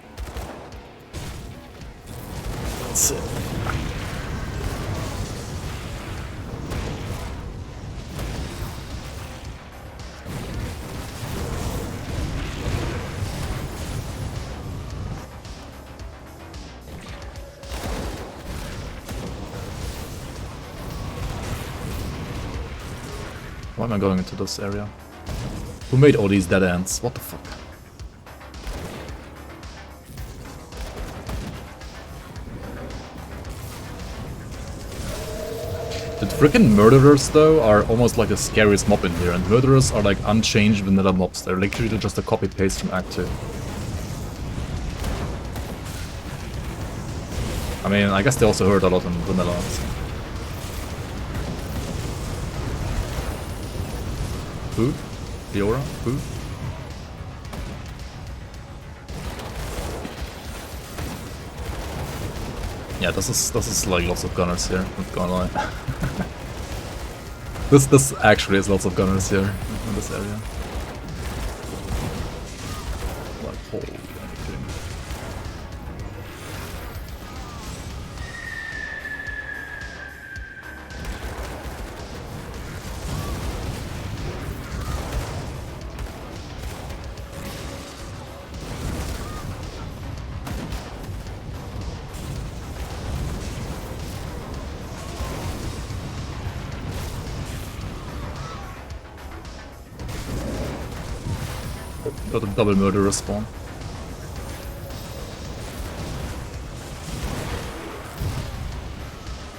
Let's see. Why am I going into this area? Who made all these dead ends? What the fuck? The freaking murderers though are almost like the scariest mob in here, and murderers are like unchanged vanilla mobs. They're literally just a copy paste from Act 2. I mean, I guess they also hurt a lot in vanilla. Food? Leora? Food? Yeah, this is like lots of gunners here, not gonna lie. This actually is lots of gunners here in this area. Like holy anything. Got a double murderer spawn.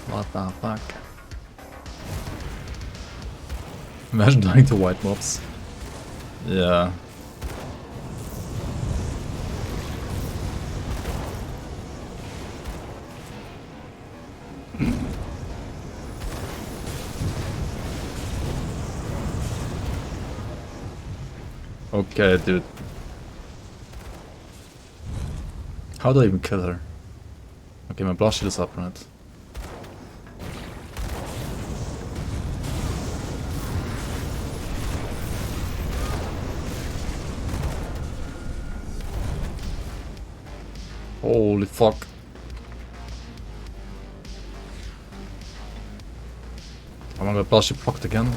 What the fuck? Imagine dying to white mobs. Yeah. Okay, dude. How do I even kill her? Okay, my blast shield is up, right? Holy fuck. Oh my god, blast shield procced again.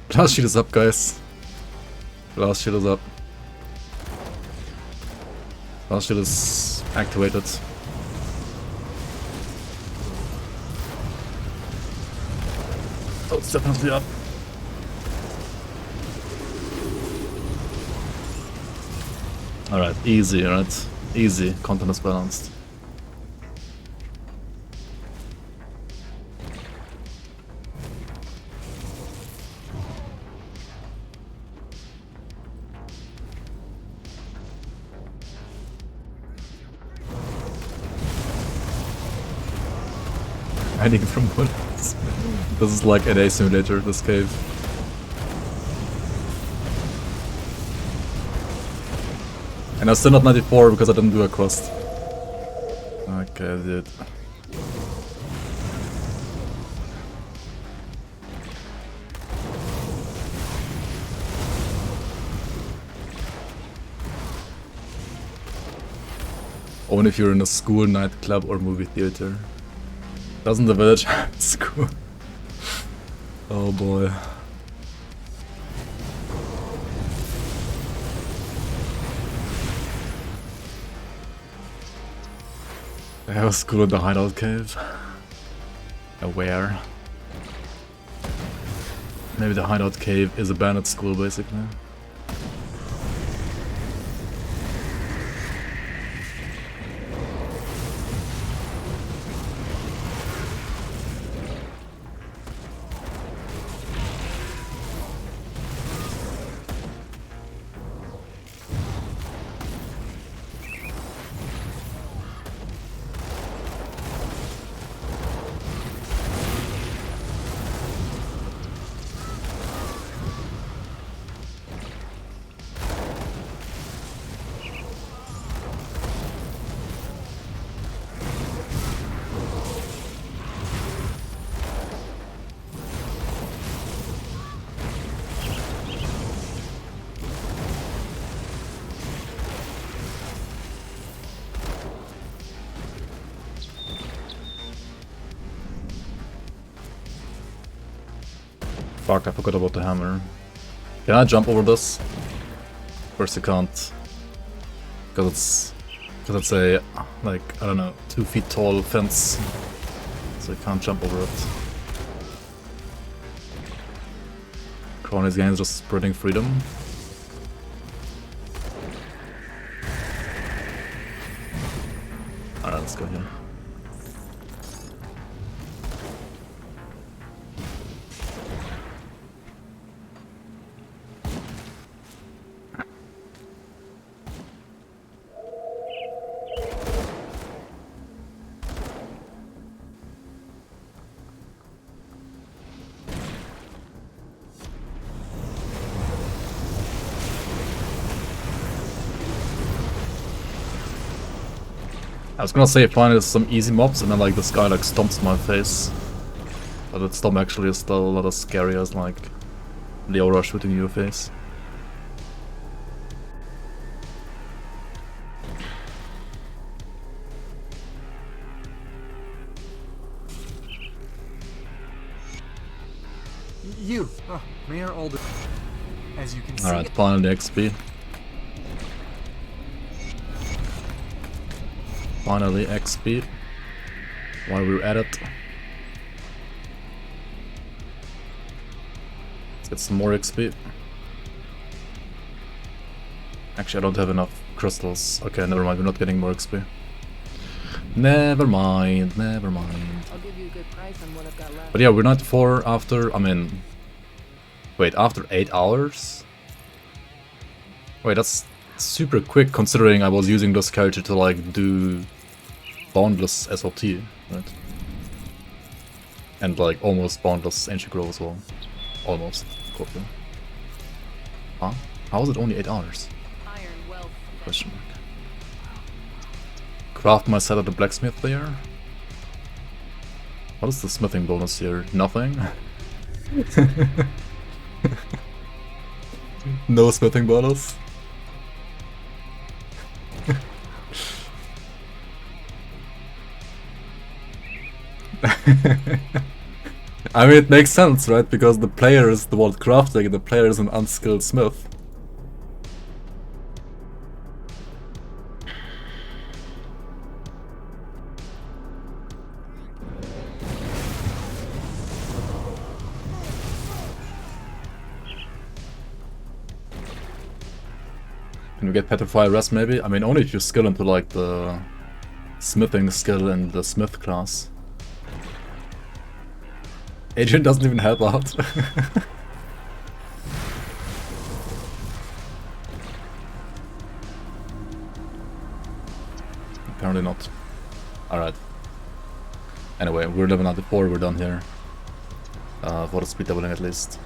Blast shield is up, guys. Blast shield is up. Blast shield is activated. Oh, it's definitely up. Alright, easy, right? Easy. Content is balanced. Hiding from bullets. This is like an A simulator, this cave. And I'm still not 94 because I didn't do a quest. Okay, I did. Only if you're in a school, nightclub, or movie theater. Doesn't the village have a school? Oh boy. I have a school in the hideout cave. Where? Maybe the hideout cave is a bandit school, basically. Fuck, I forgot about the hammer. Can I jump over this? First, you can't. Because it's a, like, I don't know, 2 feet tall fence. So you can't jump over it. Crony's game is just spreading freedom. Alright, let's go here. I was gonna say finally some easy mobs and then like this guy like stomps my face. But that stomp actually is still a lot as scary as like the aura shooting you in your face. You, Mayor Older. As you can see. Alright, finally XP. Finally XP. While we're at it. Let's get some more XP. Actually, I don't have enough crystals. Okay, never mind, we're not getting more XP. Never mind, never mind. I'll give you a good price on what I've got left. But yeah, we're 94 after, I mean... Wait, after 8 hours? Wait, that's super quick considering I was using this character to like do boundless SLT, right? And like almost boundless ancient growth as well. Almost, copy. Huh? How is it only 8 hours? Iron wealth. Question mark. Craft my set at the blacksmith there. What is the smithing bonus here? Nothing? No smithing bonus? I mean, it makes sense, right? Because the player is the one crafting and the player is an unskilled smith. Can we get Petrify Rest maybe? I mean, only if you skill into like the smithing skill in the smith class. Adrian doesn't even help out. Apparently not. Alright. Anyway, we're level 94, we're done here. For the speed leveling at least.